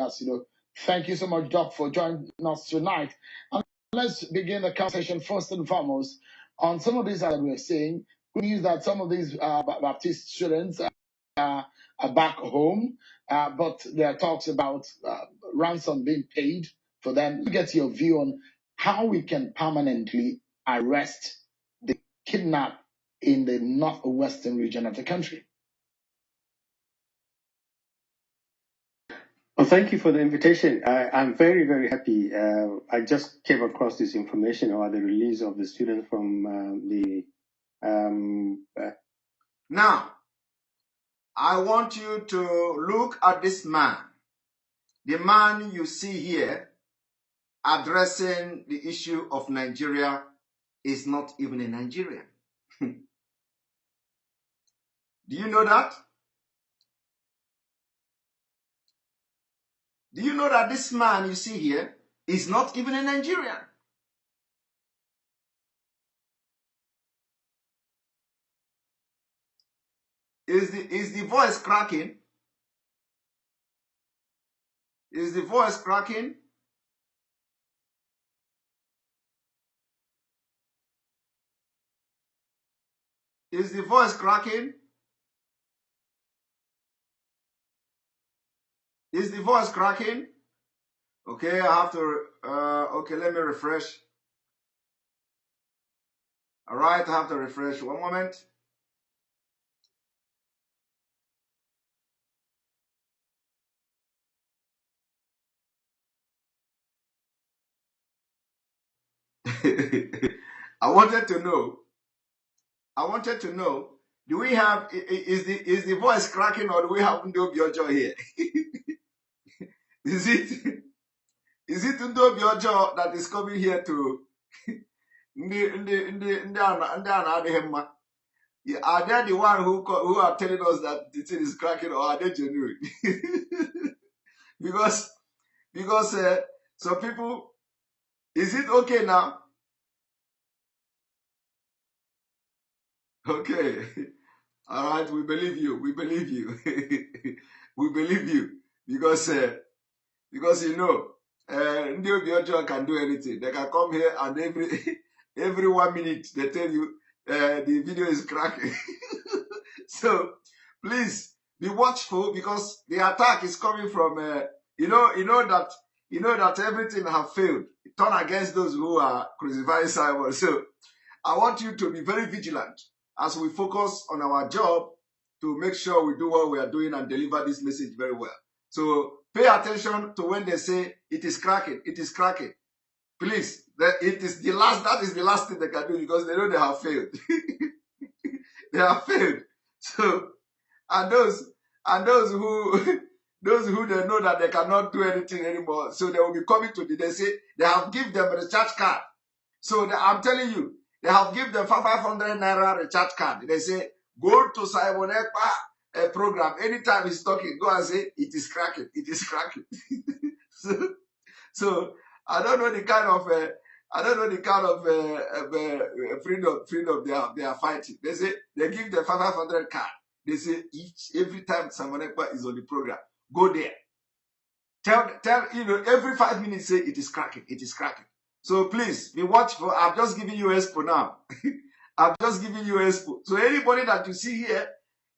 Thank you so much, Doc, for joining us tonight. And let's begin the conversation first and foremost on some of these that we're seeing. Good news that some of these Baptist students are back home, but there are talks about ransom being paid for them. Let me get your view on how we can permanently arrest the kidnap in the northwestern region of the country. Well, thank you for the invitation. I'm very, very happy. I just came across this information about the release of the students from Now, I want you to look at this man. The man you see here addressing the issue of Nigeria is not even a Nigerian. Do you know that? Do you know that this man you see here is not even a Nigerian? Is the voice cracking? Is the voice cracking? Is the voice cracking? Is the voice cracking? Okay, I have to, okay, let me refresh. All right, I have to refresh. One moment. I wanted to know, do we have, is the voice cracking, or do we have Ndobiojo here? Is it Ndobiojo that is coming here to Are they the one who are telling us that the thing is cracking, or are they genuine? because some people, is it okay now? Okay. All right, we believe you. We believe you. We believe you because you know, Ndobiojo can do anything. They can come here and every 1 minute they tell you the video is cracking. So please be watchful, because the attack is coming from you know that everything have failed. Turn against those who are crucifying Simon. So I want you to be very vigilant as we focus on our job to make sure we do what we are doing and deliver this message very well. So pay attention to when they say it is cracking, it is cracking. Please, that is the last thing they can do, because they know they have failed. They have failed. So, and those who they know that they cannot do anything anymore, so they will be coming to they say they have given them a recharge card. So I'm telling you, they have given them 500 naira recharge card. They say, go to Simon Ekpa program. Anytime he's talking, go and say, it is cracking, it is cracking. So I don't know the kind of freedom they are fighting. They say they give them 500 card. They say every time Simon Ekpa is on the program, go there. Tell every 5 minutes, say it is cracking, it is cracking. So please be watchful. I've just given you expo now. I've just given you expo. So anybody that you see here,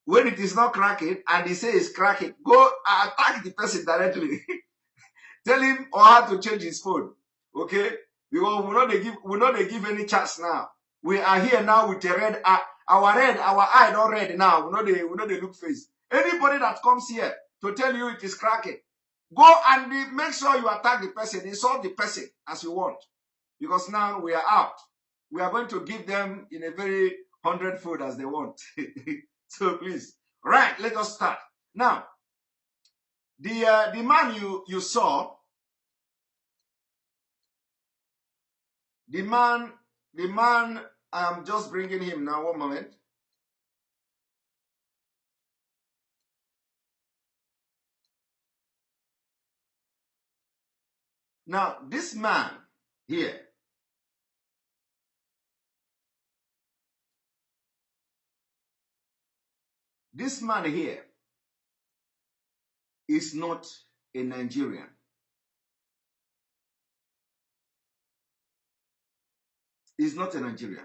when it is not cracking and they say it's cracking, go attack the person directly. Tell him or her to change his phone. Okay? Because we not give any chance now. We are here now with a red eye. Our eye not red now. We know they look face. Anybody that comes here, to tell you it is cracking. Go and make sure you attack the person, insult the person as you want. Because now we are out. We are going to give them in a very 100-fold as they want. So please. Right, let us start. Now, the man you saw, the man, I'm just bringing him now, one moment. Now, this man here, is not a Nigerian. He's not a Nigerian.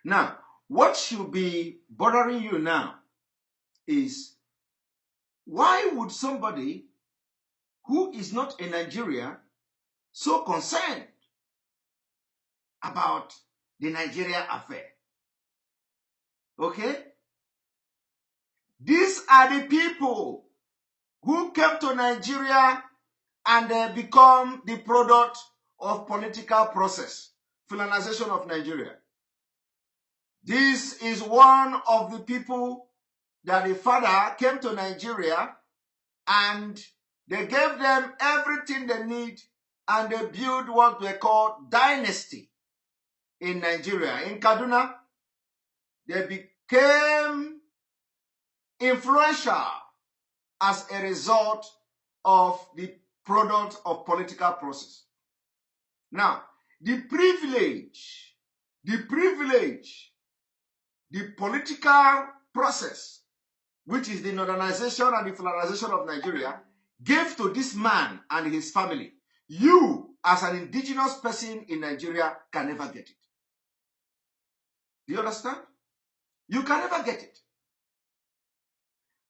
Now, what should be bothering you now is, why would somebody who is not a Nigerian so concerned about the Nigeria affair? Okay? These are the people who came to Nigeria and become the product of political process, Fulanization of Nigeria. This is one of the people that the father came to Nigeria and they gave them everything they need and they built what they call dynasty in Nigeria. In Kaduna, they became influential as a result of the product of political process. Now, the political process, which is the modernization and the federalization of Nigeria, gave to this man and his family, you as an indigenous person in Nigeria can never get it. Do you understand? You can never get it.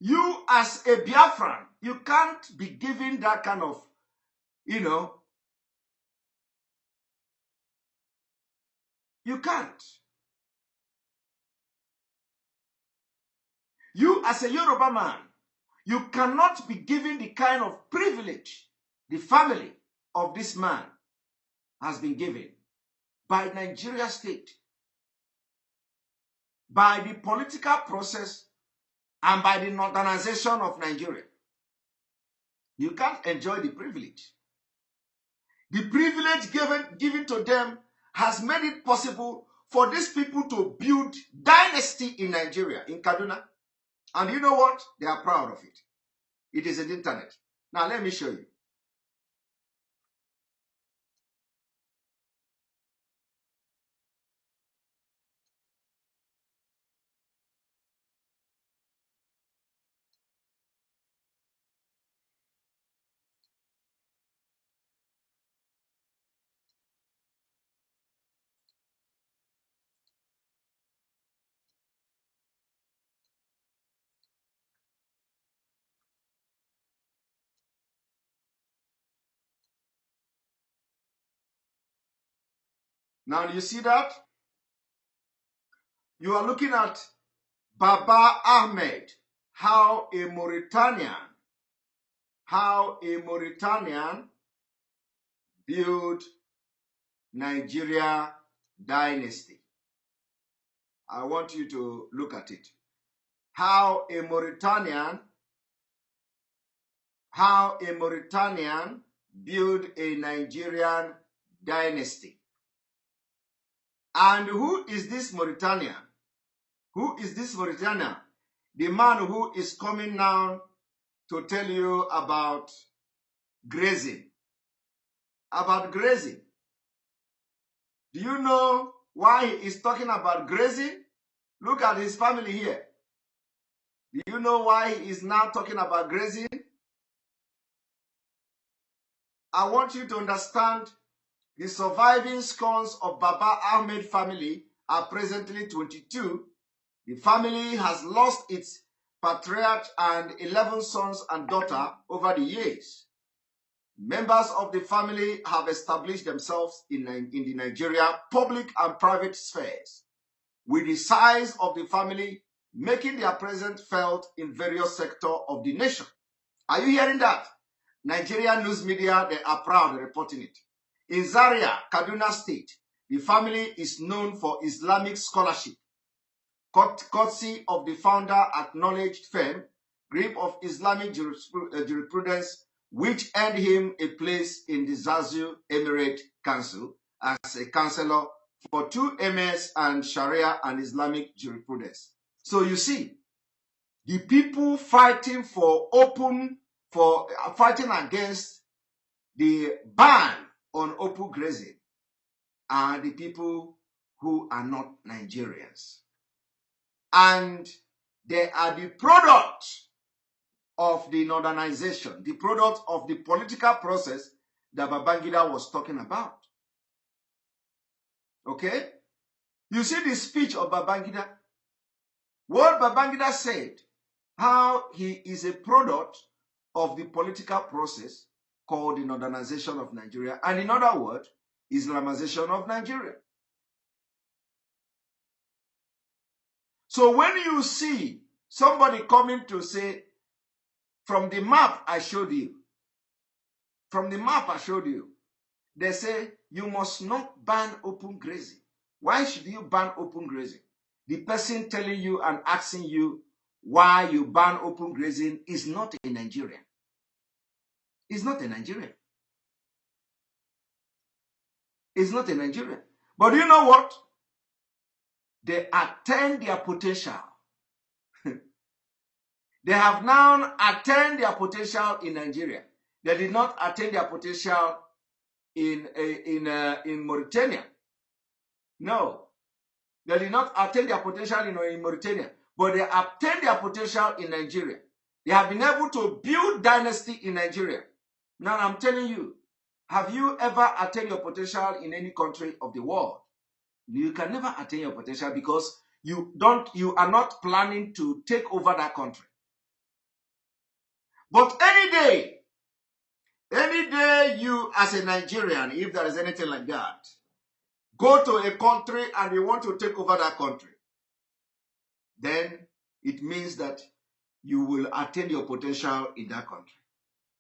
You as a Biafran, you can't be given that kind of, you can't. You as a Yoruba man, you cannot be given the kind of privilege the family of this man has been given by Nigeria state, by the political process, and by the modernization of Nigeria. You can't enjoy the privilege. The privilege given to them has made it possible for these people to build dynasty in Nigeria, in Kaduna. And you know what? They are proud of it. It is in the internet. Now let me show you. Now you see that? You are looking at Baba Ahmed, how a Mauritanian built Nigeria dynasty. I want you to look at it. How a Mauritanian built a Nigerian dynasty. And who is this Mauritanian? Who is this Mauritanian? The man who is coming now to tell you about grazing. About grazing. Do you know why he is talking about grazing? Look at his family here. Do you know why he is now talking about grazing? I want you to understand the surviving sons of Baba Ahmed family are presently 22. The family has lost its patriarch and 11 sons and daughter over the years. Members of the family have established themselves in the Nigeria public and private spheres. With the size of the family, making their presence felt in various sectors of the nation. Are you hearing that? Nigerian news media, they are proud reporting it. In Zaria, Kaduna State, the family is known for Islamic scholarship, courtesy of the founder acknowledged firm, Grip of Islamic Jurisprudence, which earned him a place in the Zazu Emirate Council as a counselor for 2 emirs and Sharia and Islamic jurisprudence. So you see, the people fighting fighting against the ban on open grazing are the people who are not Nigerians. And they are the product of the northernization, the product of the political process that Babangida was talking about. Okay? You see the speech of Babangida? What Babangida said, how he is a product of the political process called the northernization of Nigeria, and in other words, Islamization of Nigeria. So when you see somebody coming to say, from the map I showed you, they say you must not ban open grazing. Why should you ban open grazing? The person telling you and asking you why you ban open grazing is not a Nigerian. It's not a Nigerian. It's not a Nigerian. But you know what? They attained their potential. They have now attained their potential in Nigeria. They did not attain their potential in Mauritania. No. They did not attain their potential in Mauritania. But they attained their potential in Nigeria. They have been able to build dynasty in Nigeria. Now I'm telling you, have you ever attained your potential in any country of the world? You can never attain your potential because you are not planning to take over that country. But any day you as a Nigerian, if there is anything like that, go to a country and you want to take over that country, then it means that you will attain your potential in that country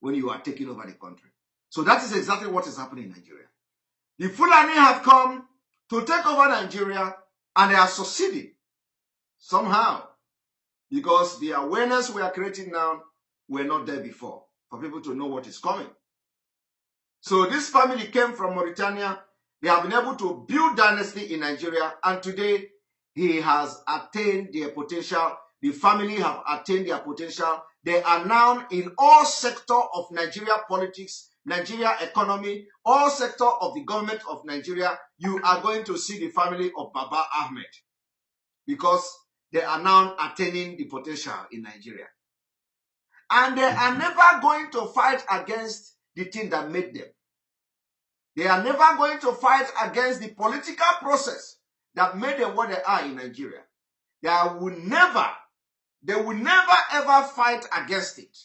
when you are taking over the country. So that is exactly what is happening in Nigeria. The Fulani have come to take over Nigeria and they are succeeding somehow because the awareness we are creating now were not there before for people to know what is coming. So this family came from Mauritania. They have been able to build dynasty in Nigeria, and today he has attained their potential. The family have attained their potential. They are now in all sectors of Nigeria politics, Nigeria economy, all sectors of the government of Nigeria. You are going to see the family of Baba Ahmed because they are now attaining the potential in Nigeria. And they are never going to fight against the thing that made them. They are never going to fight against the political process that made them what they are in Nigeria. They will never ever fight against it.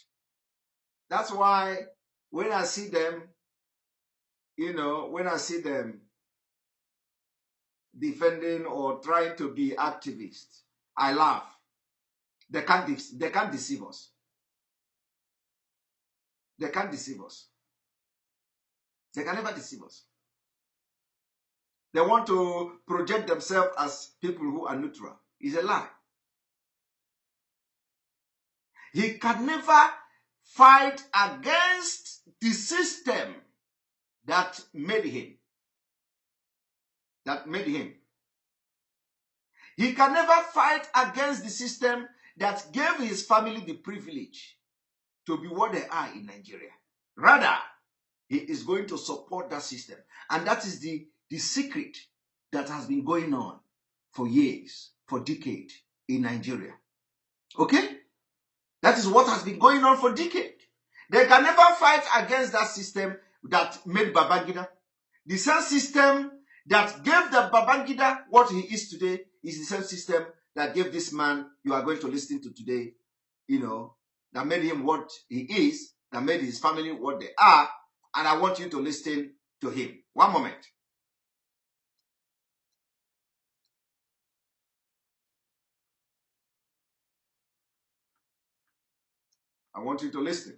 That's why when I see them, when I see them defending or trying to be activists, I laugh. They can't deceive us. They can't deceive us. They can never deceive us. They want to project themselves as people who are neutral. It's a lie. He can never fight against the system that made him. He can never fight against the system that gave his family the privilege to be what they are in Nigeria. Rather, he is going to support that system. And that is the secret that has been going on for years, for decades in Nigeria. Okay? That is what has been going on for decades. They can never fight against that system that made Babangida. The same system that gave the Babangida what he is today is the same system that gave this man you are going to listen to today, that made him what he is, that made his family what they are, and I want you to listen to him. One moment. I want you to listen.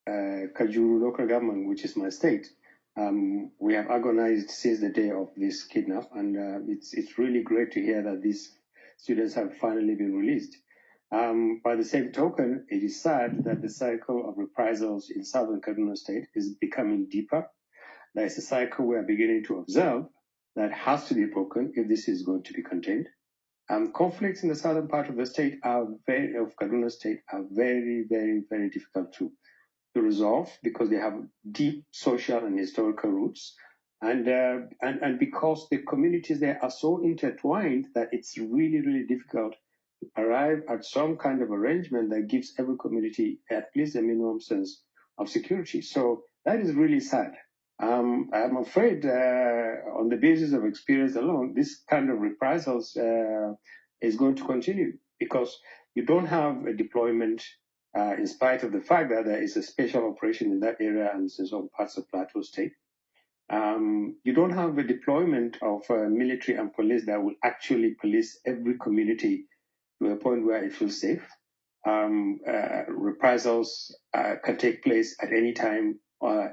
Kajuru local government, which is my state, we have agonized since the day of this kidnap, and it's really great to hear that these students have finally been released. By the same token, it is sad that the cycle of reprisals in southern Kaduna State is becoming deeper. There is a cycle we are beginning to observe that has to be broken if this is going to be contained. Conflicts in the southern part of the state of Kaduna State are very, very, very difficult to resolve because they have deep social and historical roots, and because the communities there are so intertwined that it's really, really difficult to arrive at some kind of arrangement that gives every community at least a minimum sense of security. So that is really sad. I'm afraid, on the basis of experience alone, this kind of reprisals is going to continue because you don't have a deployment. In spite of the fact that there is a special operation in that area and in some parts of Plateau State. You don't have a deployment of military and police that will actually police every community to a point where it feels safe. Reprisals can take place at any time,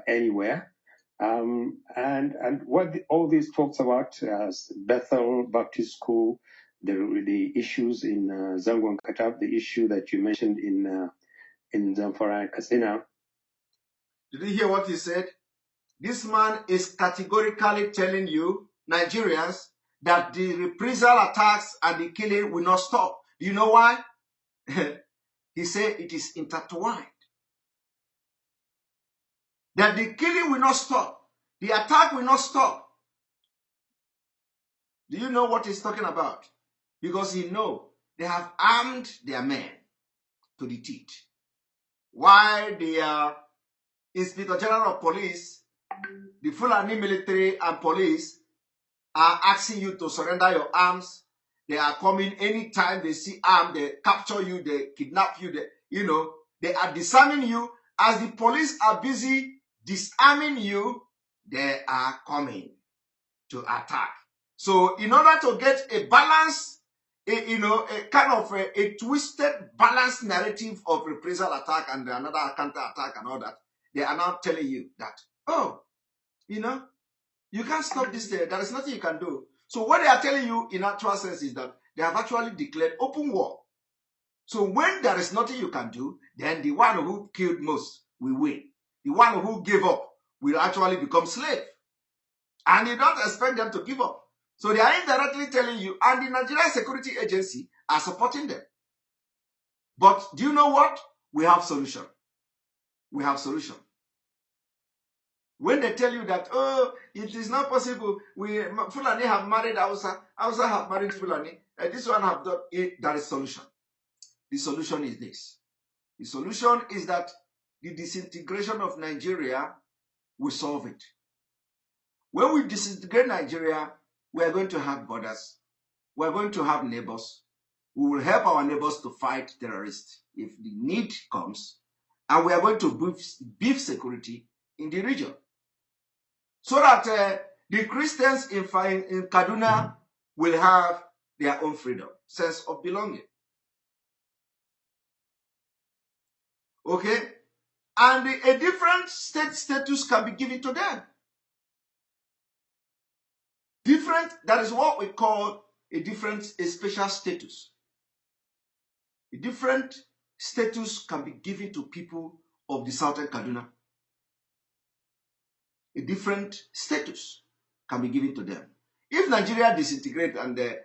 anywhere. And what all these talks about, Bethel Baptist School, the issues in Zangon Katab, the issue that you mentioned in Zamfara and Katsina. Did you hear what he said? This man is categorically telling you, Nigerians, that the reprisal attacks and the killing will not stop. Do you know why? He said it is intertwined. That the killing will not stop. The attack will not stop. Do you know what he's talking about? Because he knows they have armed their men to the teeth. Why the Inspector General of Police, the Fulani military and police are asking you to surrender your arms. They are coming anytime they see arms, they capture you, they kidnap you, they are disarming you. As the police are busy disarming you, they are coming to attack. So in order to get a balance, a kind of a twisted, balanced narrative of reprisal attack and another counter attack and all that, they are now telling you that, oh, you can't stop this there. There is nothing you can do. So what they are telling you in actual sense is that they have actually declared open war. So when there is nothing you can do, then the one who killed most will win. The one who gave up will actually become slave. And you don't expect them to give up. So they are indirectly telling you, and the Nigerian Security Agency are supporting them. But do you know what? We have solution. We have solution. When they tell you that, oh, it is not possible, Fulani have married Hausa, Hausa have married Fulani, this one have done it, there is solution. The solution is this. The solution is that the disintegration of Nigeria will solve it. When we disintegrate Nigeria, we are going to have borders. We are going to have neighbors. We will help our neighbors to fight terrorists if the need comes. And we are going to beef security in the region. So that the Christians in Kaduna will have their own freedom, sense of belonging. Okay? And a different state status can be given to them. That is what we call a special status. A different status can be given to people of the southern Kaduna. A different status can be given to them. If Nigeria disintegrates and the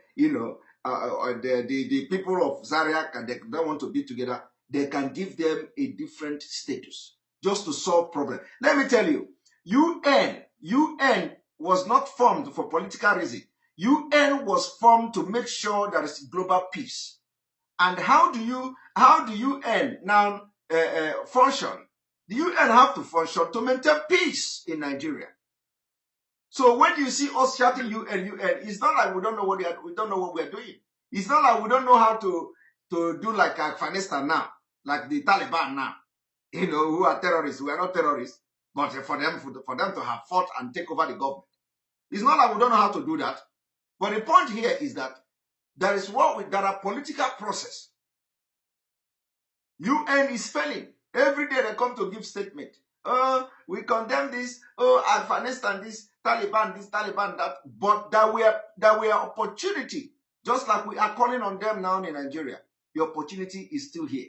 people of Zaria they don't want to be together, they can give them a different status just to solve problems. Let me tell you, UN was not formed for political reason. UN was formed to make sure there is global peace. And how do UN now function? The UN have to function to maintain peace in Nigeria. So when you see us shouting UN, it's not like we don't know what we are doing. It's not like we don't know how to do like Afghanistan now, like the Taliban now, who are terrorists. We are not terrorists, but for them to have fought and take over the government. It's not like we don't know how to do that, But the point here is that there are political process. UN is failing. Every day they come to give statement. Oh, we condemn this. Oh, Afghanistan, this, Taliban, that. But there were opportunity, just like we are calling on them now in Nigeria. The opportunity is still here.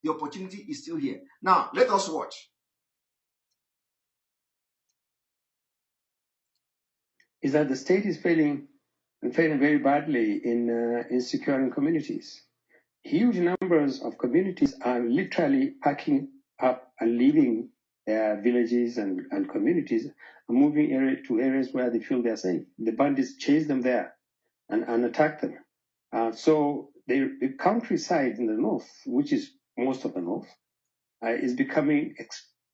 The opportunity is still here. Now, let us watch. Is that the state is failing very badly in securing communities. Huge numbers of communities are literally packing up and leaving their villages and communities and moving to areas where they feel they're safe. The bandits chase them there and attack them. So the countryside in the north, which is most of the north, is becoming...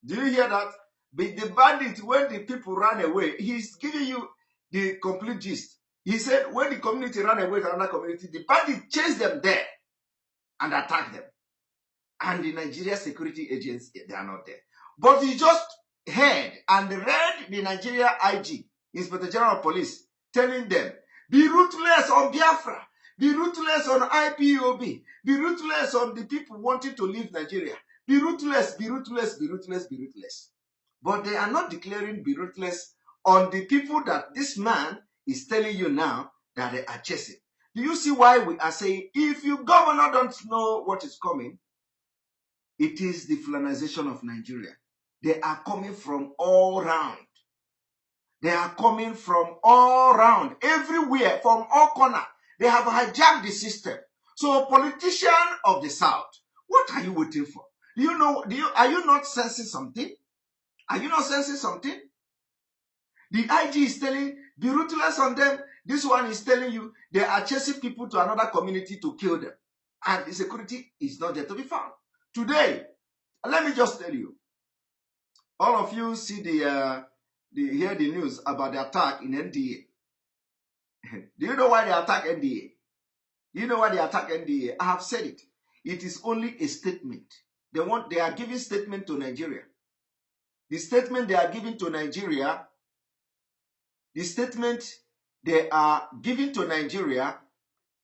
Do you hear that? The bandit, when the people ran away, he's giving you the complete gist. He said when the community ran away to another community, the bandit chased them there and attacked them. And the Nigeria security agents, they are not there. But he just heard and read the Nigeria IG, Inspector General of Police, telling them, be ruthless on Biafra, be ruthless on IPOB, be ruthless on the people wanting to leave Nigeria. Be ruthless, be ruthless, be ruthless, be ruthless. But they are not declaring be ruthless on the people that this man is telling you now that they are chasing. Do you see why we are saying, if you governor don't know what is coming, it is the Fulanization of Nigeria. They are coming from all round. They are coming from all round, everywhere, from all corners. They have hijacked the system. So, politician of the South, what are you waiting for? Are you not sensing something? Are you not sensing something? The IG is telling, be ruthless on them. This one is telling you they are chasing people to another community to kill them. And the security is not there to be found. Today, let me just tell you, all of you see hear the news about the attack in NDA. Do you know why they attack NDA? Do you know why they attack NDA? I have said it. It is only a statement. They are giving statement to Nigeria. The statement they are giving to Nigeria,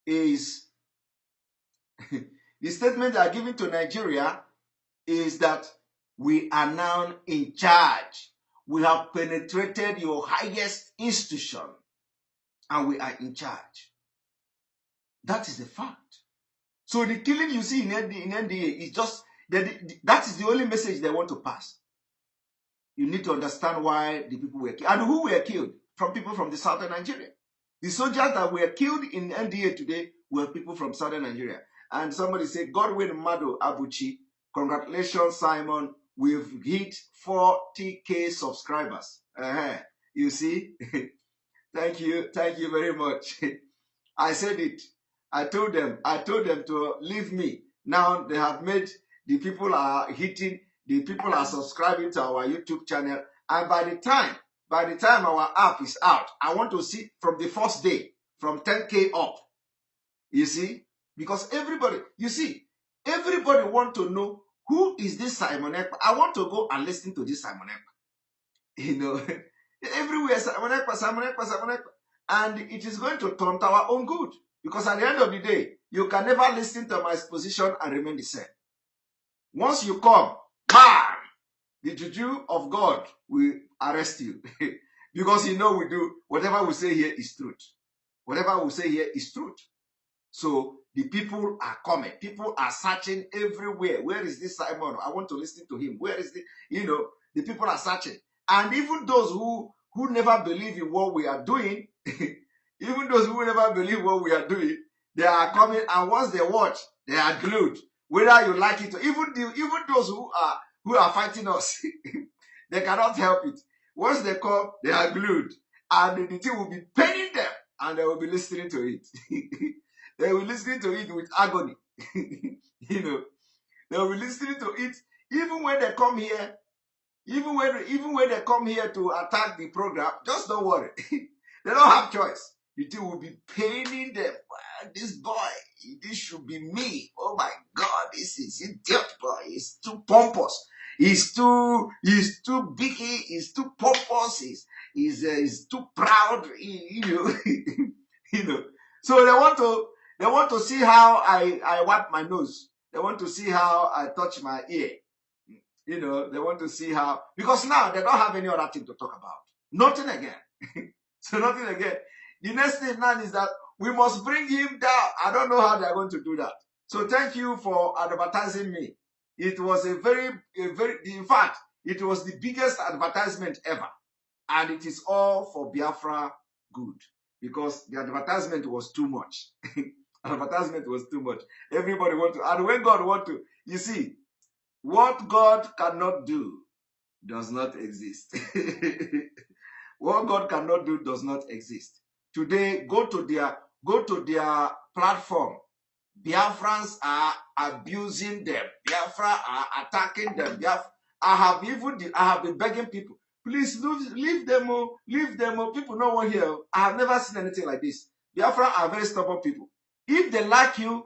is the statement they are giving to Nigeria is that we are now in charge. We have penetrated your highest institution and we are in charge. That is the fact. So the killing you see in NDA is just, that is the only message they want to pass. You need to understand why the people were killed. And who were killed? From people from the southern Nigeria. The soldiers that were killed in NDA today were people from southern Nigeria. And somebody said, Godwin Mado Abuchi, congratulations, Simon. We've hit 40K subscribers. You see? Thank you very much. I said it. I told them to leave me. Now they have made, the people are subscribing to our YouTube channel. And by the time our app is out, I want to see from the first day, from 10K up. You see? Because everybody want to know, who is this Simon Ekpa? I want to go and listen to this Simon Ekpa. You know, everywhere Simon Ekpa. And it is going to turn to our own good. Because at the end of the day, you can never listen to my exposition and remain the same. Once you come, bam! The juju of God will arrest you. Because we do, whatever we say here is truth. Whatever we say here is truth. So the people are coming. People are searching everywhere. Where is this Simon? I want to listen to him. Where is the people are searching. And even those who never believe in what we are doing, even those who never believe what we are doing, they are coming, and once they watch, they are glued. Whether you like it or even those who are fighting us, they cannot help it. Once they come, they are glued. And the thing will be paining them, and they will be listening to it. They will be listening to it with agony. They will be listening to it even when they come here. Even when they come here to attack the program, just don't worry. They don't have choice. The thing will be paining them. This boy, this should be me. Oh my God, this is idiot boy. He's too pompous. He's too big, he's too pompous, he's too proud, you know. So they want to see how I wipe my nose. They want to see how I touch my ear. You know, they want to see how, because now they don't have any other thing to talk about. Nothing again. So nothing again. The next thing now is that we must bring him down. I don't know how they're going to do that. So thank you for advertising me. It was a very, in fact, it was the biggest advertisement ever. And it is all for Biafra good. Because the advertisement was too much. Advertisement was too much. Everybody want to, and when God want to, you see, what God cannot do does not exist. What God cannot do does not exist. Today, go to their platform. Biafrans are abusing them. Biafra are attacking them. I have been begging people, please leave them. Leave them. People no one here. I have never seen anything like this. Biafra are very stubborn people. If they like you,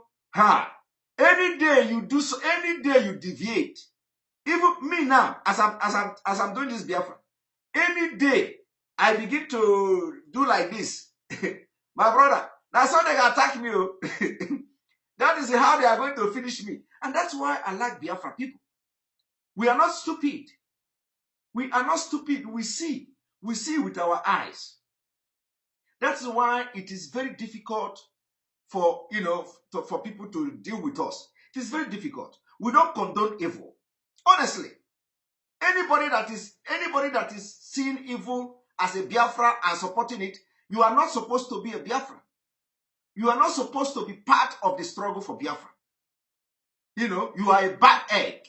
any day you do so, any day you deviate. Even me now, as I'm doing this Biafra, any day I begin to do like this, my brother, that's how they attack me. That is how they are going to finish me. And that's why I like Biafra people. We are not stupid. We are not stupid. We see with our eyes. That's why it is very difficult for, for people to deal with us. It is very difficult. We don't condone evil. Honestly, anybody that is seeing evil as a Biafra and supporting it, you are not supposed to be a Biafra. You are not supposed to be part of the struggle for Biafra. You are a bad egg.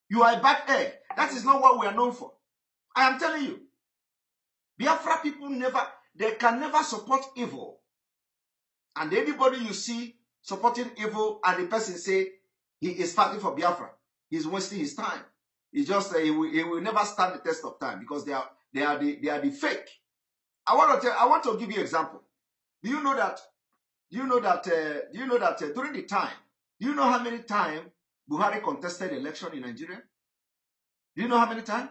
You are a bad egg. That is not what we are known for. I am telling you. Biafra people they can never support evil. And anybody you see supporting evil and the person say he is fighting for Biafra, he's wasting his time. It's just he will never stand the test of time because they are the fake. I want to give you an example. Do you know that during the time, do you know how many times Buhari contested election in Nigeria? Do you know how many times?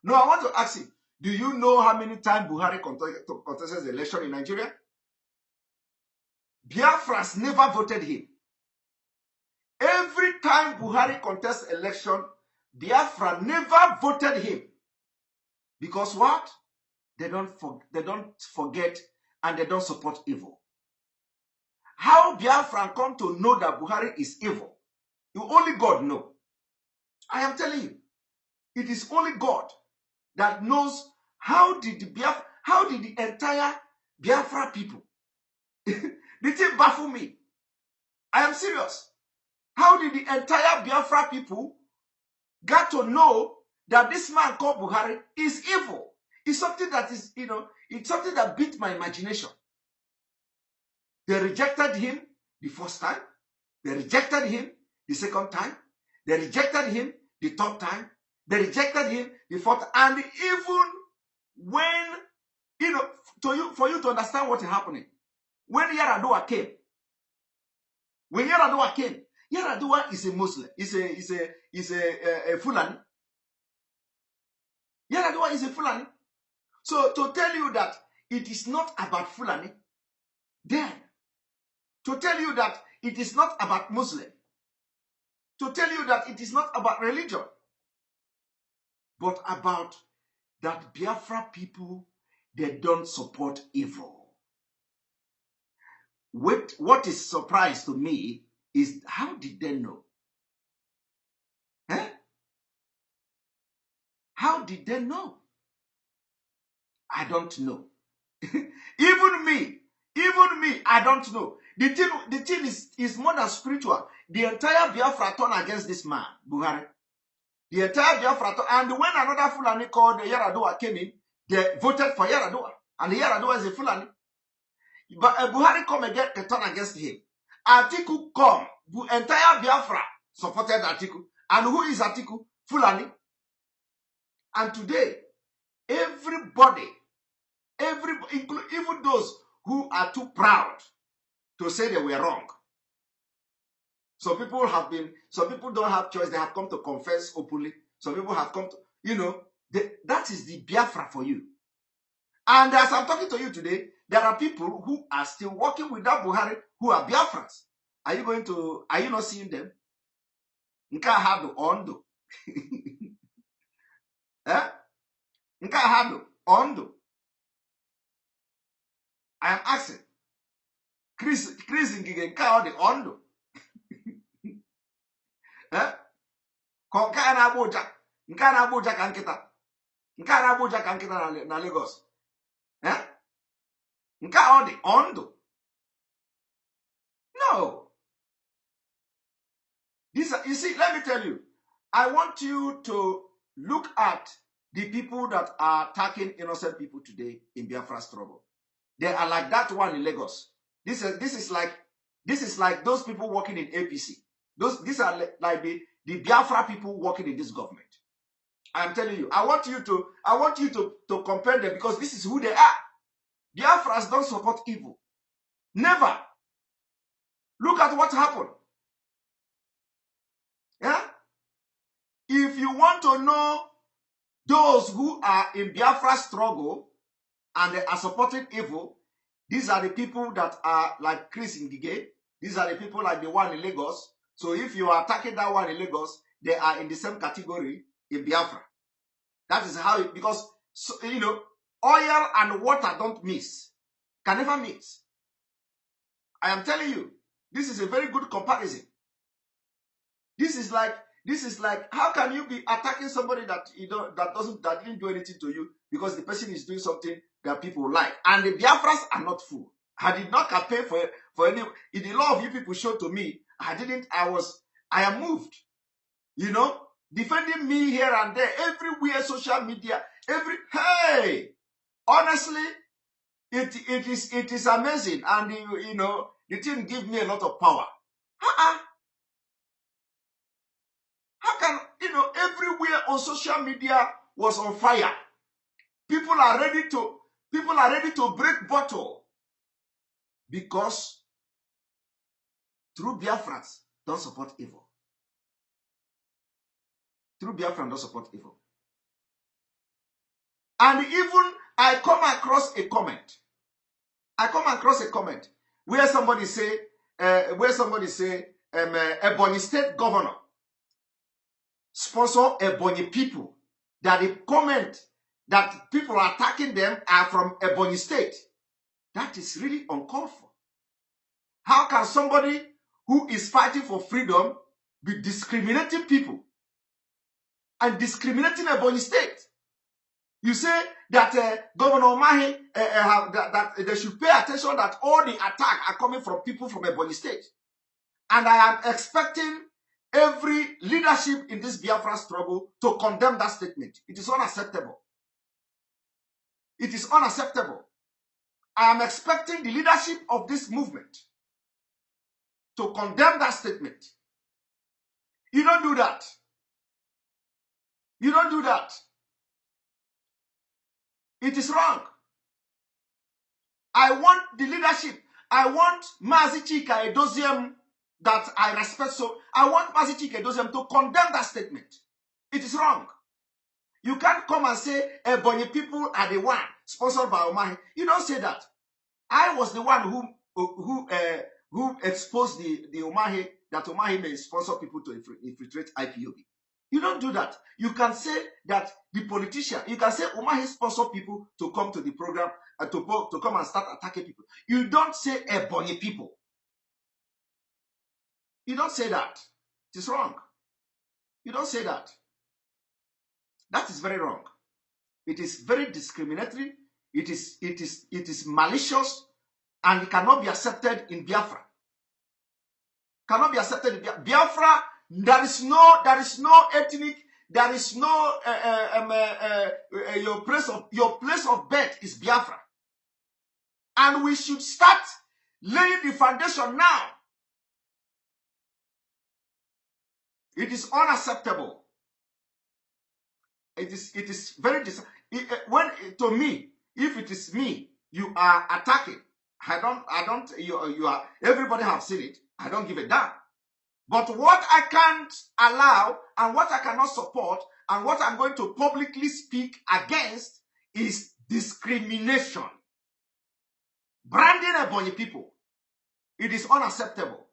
No, I want to ask you, do you know how many times Buhari contested the election in Nigeria? Biafras never voted him. Every time Buhari contests election, Biafra never voted him. Because what? They don't forget and they don't support evil. How Biafra come to know that Buhari is evil? Only God knows. I am telling you, it is only God that knows how did the entire Biafra people, the thing baffle me. I am serious. How did the entire Biafra people got to know that this man called Buhari is evil? It's something that is, it's something that beat my imagination. They rejected him the first time. They rejected him the second time. They rejected him the third time. They rejected him the fourth. And even when, for you to understand what is happening, when Yaradua came, Yaradua is a Muslim. Is a Fulani. Yaradua is a Fulani. So to tell you that it is not about Fulani, then to tell you that it is not about Muslim, to tell you that it is not about religion, but about that Biafra people, they don't support evil. What is surprise to me is how did they know? How did they know? I don't know. Even me, I don't know. The thing is more than spiritual. The entire Biafra turned against this man, Buhari. The entire Biafra turned, and when another Fulani called Yaradua came in, they voted for Yaradua. And Yaradua is a Fulani. But Buhari come again, they turn against him. Atiku come. The entire Biafra supported Atiku. And who is Atiku? Fulani. And today, everybody, even those who are too proud to say they were wrong. Some people don't have choice. They have come to confess openly. Some people have come to, that is the Biafra for you. And as I'm talking to you today, there are people who are still working with that Buhari who are Biafrans. Are you not seeing them? Nke ha bụ ọndụ. Nke ha bụ ọndụ. I am asking. Chris ngige nke ọ dị ọndụ. Ka nke a na-agba ụja. Nke a na-agba ụja ka nkịta. Nke a na-agba ụja ka nkịta na Lagos. Nke a ọ dị ọndụ. No. You see, let me tell you, I want you to look at the people that are attacking innocent people today in Biafra struggle. They are like that one in Lagos. This is like those people working in APC. These are like the Biafra people working in this government. I'm telling you, I want you to compare them because this is who they are. Biafras don't support evil. Never. Look at what happened. Yeah? If you want to know those who are in Biafra struggle and they are supporting evil, these are the people that are like Chris Ngige. These are the people like the one in Lagos. So if you are attacking that one in Lagos, they are in the same category in Biafra. That is how because oil and water don't mix. Can never mix. I am telling you, this is a very good comparison. This is like how can you be attacking somebody that that didn't do anything to you because the person is doing something that people like, and the Biafras are not fool. I did not campaign for any. In the law of you people showed to me, I am moved. Defending me here and there, everywhere, social media, hey, honestly, it is amazing, and the thing gives me a lot of power. How can, everywhere on social media was on fire. People are ready to break bottle because true Biafrans don't support evil. True Biafrans don't support evil. And even I come across a comment. Where somebody say, Ebonyi State Governor sponsor Ebonyi people, that the comment that people are attacking them are from Ebonyi State. That is really uncalled for. How can somebody who is fighting for freedom be discriminating people and discriminating Ebonyi State? You say that Governor Umahi, that they should pay attention that all the attacks are coming from people from Ebonyi State. And I am expecting every leadership in this Biafra struggle to condemn that statement. It is unacceptable. It is unacceptable. I am expecting the leadership of this movement to condemn that statement. You don't do that. You don't do that. It is wrong. I want the leadership. I want Mazi Chika Edoziem that I respect. So I want Mazi Chika Edoziem to condemn that statement. It is wrong. You can't come and say Ebonyi people are the one sponsored by Umahi. You don't say that. I was the one who exposed the Umahi, that Umahi may sponsor people to infiltrate IPOB. You don't do that. You can say that the politician, you can say Umahi sponsor people to come to the program and to come and start attacking people. You don't say Ebonyi people. You don't say that. It is wrong. You don't say that. That is very wrong. It is very discriminatory. It is malicious, and it cannot be accepted in Biafra. Cannot be accepted in Biafra. There is no ethnic. There is no your place of birth is Biafra, and we should start laying the foundation now. It is unacceptable. It is very to me. If it is me, you are attacking. You are. Everybody have seen it. I don't give a damn. But what I can't allow and what I cannot support and what I'm going to publicly speak against is discrimination. Branding Ebonyi people. It is unacceptable.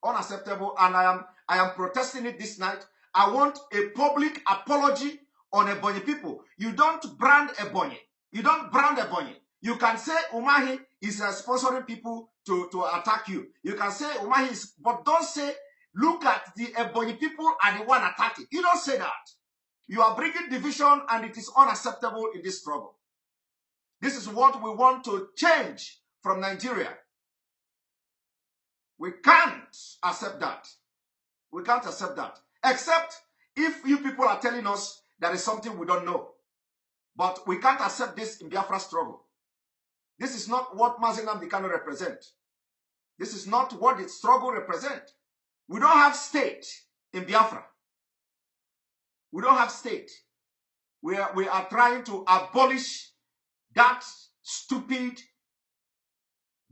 Unacceptable, and I am protesting it this night. I want a public apology on Ebonyi people. You don't brand Ebonyi. You don't brand Ebonyi. You can say Umahi is sponsoring people to attack you. You can say Umahi is, but don't say, look at the Ebonyi people are the one attacking. You don't say that. You are bringing division, and it is unacceptable in this struggle. This is what we want to change from Nigeria. We can't accept that. We can't accept that. Except if you people are telling us there is something we don't know. But we can't accept this in Biafra struggle. This is not what Mazi Nnamdi Kanu represent. This is not what the struggle represent. We don't have state in Biafra. We don't have state. We are trying to abolish that stupid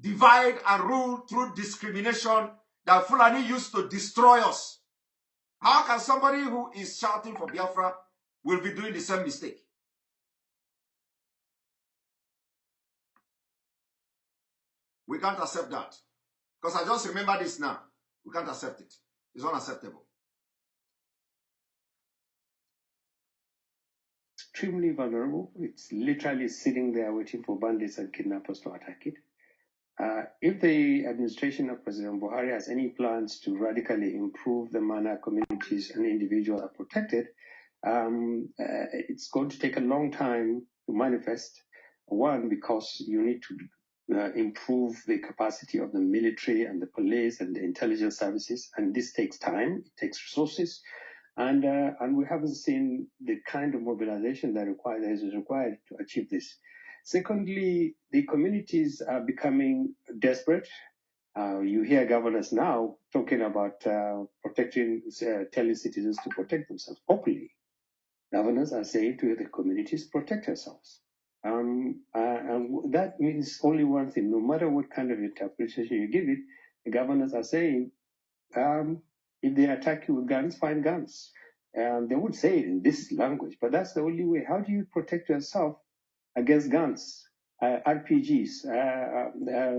divide and rule through discrimination that Fulani used to destroy us. How can somebody who is shouting for Biafra will be doing the same mistake? We can't accept that. Because I just remember this now. We can't accept it. It's unacceptable. Extremely vulnerable. It's literally sitting there waiting for bandits and kidnappers to attack it. If the administration of President Buhari has any plans to radically improve the manner communities and individuals are protected, it's going to take a long time to manifest. One, because you need to improve the capacity of the military and the police and the intelligence services, and this takes time, it takes resources, and we haven't seen the kind of mobilization that is required to achieve this. Secondly, the communities are becoming desperate. You hear governors now talking about telling citizens to protect themselves openly. Governors are saying to the communities, protect yourselves. And that means only one thing. No matter what kind of interpretation you give it, the governors are saying, if they attack you with guns, find guns. They would say it in this language, but that's the only way. How do you protect yourself against guns, RPGs,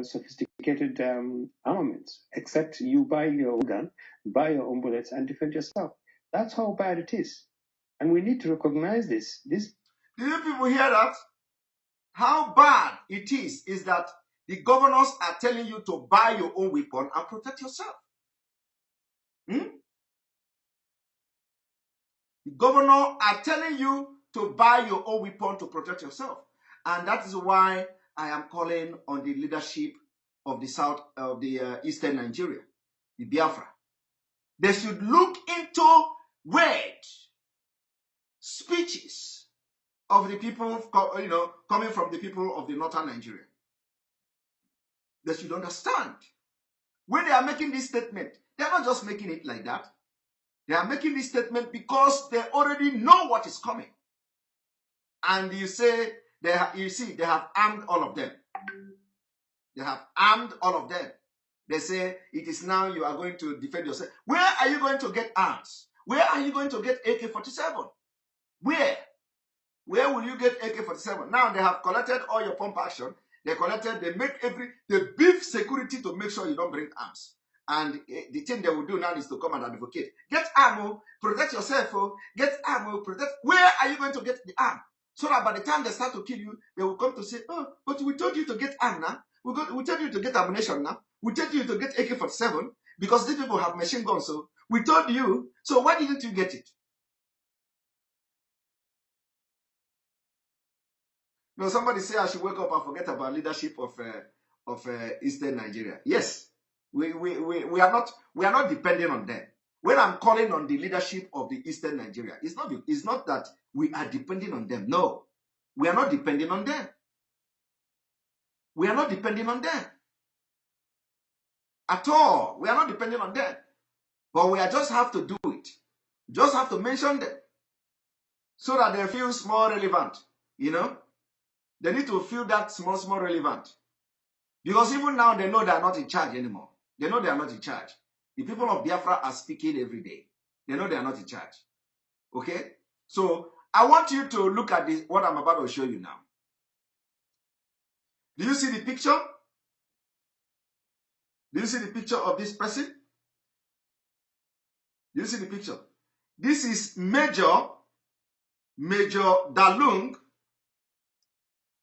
sophisticated armaments, except you buy your own gun, buy your own bullets, and defend yourself? That's how bad it is. And we need to recognize this. Do you people hear that? How bad it is that the governors are telling you to buy your own weapon and protect yourself. The governor are telling you to buy your own weapon to protect yourself. And that is why I am calling on the leadership of the south of the eastern Nigeria, the Biafra. They should look into speeches of the people, coming from the people of the northern Nigeria. They should understand. When they are making this statement, they are not just making it like that. They are making this statement because they already know what is coming. And you say, they have armed all of them. They have armed all of them. They say, it is now you are going to defend yourself. Where are you going to get arms? Where are you going to get AK-47? Where? Where will you get AK-47? Now they have collected all your pump action. They beef security to make sure you don't bring arms. And the thing they will do now is to come and advocate. Get ammo, protect yourself. Get ammo, protect. Where are you going to get the arm? So that by the time they start to kill you, they will come to say, oh, but we told you to get arm now. We told you to get ammunition now. We told you to get AK-47 because these people have machine guns. So we told you. So why didn't you get it? No, somebody say I should wake up and forget about leadership of Eastern Nigeria. Yes, we are not depending on them. When I'm calling on the leadership of the Eastern Nigeria, it's not that we are depending on them. No, we are not depending on them. We are not depending on them at all. We are not depending on them, but we just have to do it. Just have to mention them so that they feel more relevant. They need to feel that more relevant. Because even now, they know they are not in charge anymore. They know they are not in charge. The people of Biafra are speaking every day. They know they are not in charge. Okay? So I want you to look at this, what I'm about to show you now. Do you see the picture? Do you see the picture of this person? Do you see the picture? This is Major Dalung.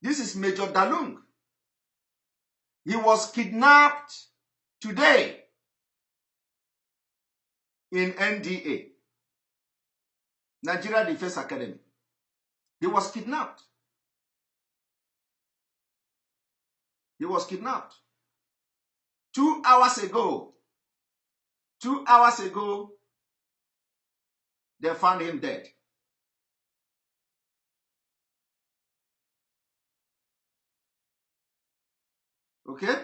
This is Major Dalung. He was kidnapped today in NDA, Nigeria Defense Academy. He was kidnapped. He was kidnapped. 2 hours ago. 2 hours ago, they found him dead. Okay?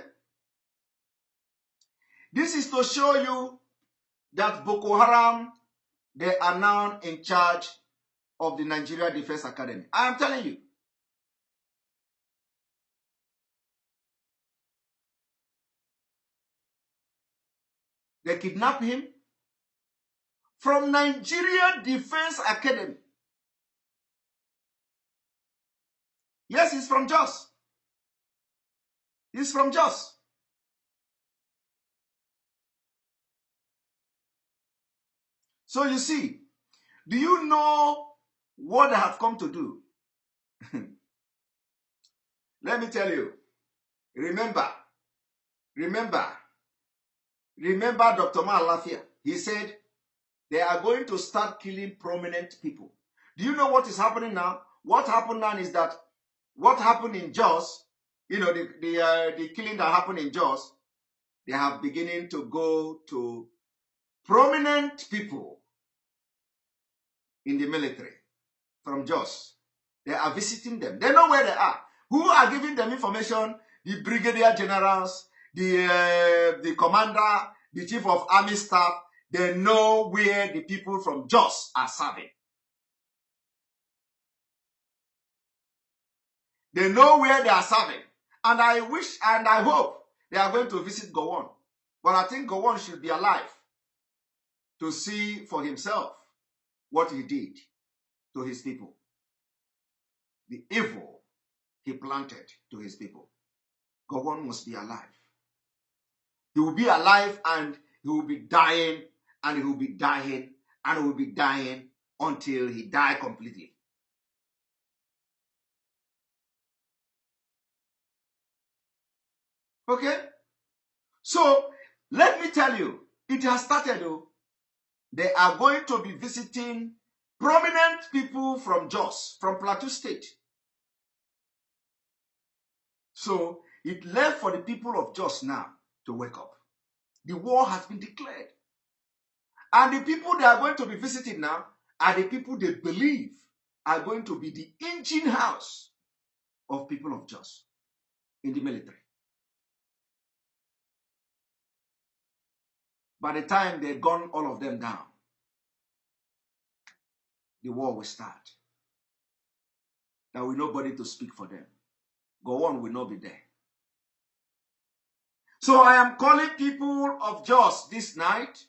This is to show you that Boko Haram, they are now in charge of the Nigeria Defense Academy. I am telling you. They kidnapped him from Nigeria Defense Academy. Yes, he's from Jos. He's from Jos. So you see, do you know what they have come to do? Let me tell you. Remember Dr. Malafia. He said they are going to start killing prominent people. Do you know what is happening now? What happened now is that what happened in Jos, you know, the killing that happened in Jos, they have beginning to go to prominent people in the military from Jos. They are visiting them. They know where they are. Who are giving them information? The brigadier generals, the commander, the chief of army staff. They know where the people from Jos are serving. They know where they are serving. And I wish and I hope they are going to visit Gowon. But I think Gowon should be alive to see for himself what he did to his people. The evil he planted to his people. Gowon must be alive. He will be alive and he will be dying and he will be dying and he will be dying until he dies completely. Okay? So, let me tell you, it has started though. They are going to be visiting prominent people from Jos, from Plateau State. So, it left for the people of Jos now to wake up. The war has been declared. And the people they are going to be visiting now are the people they believe are going to be the engine house of people of Jos in the military. By the time they gun all of them down, the war will start. There will be nobody to speak for them. Gowon will not be there. So I am calling people of Jos this night.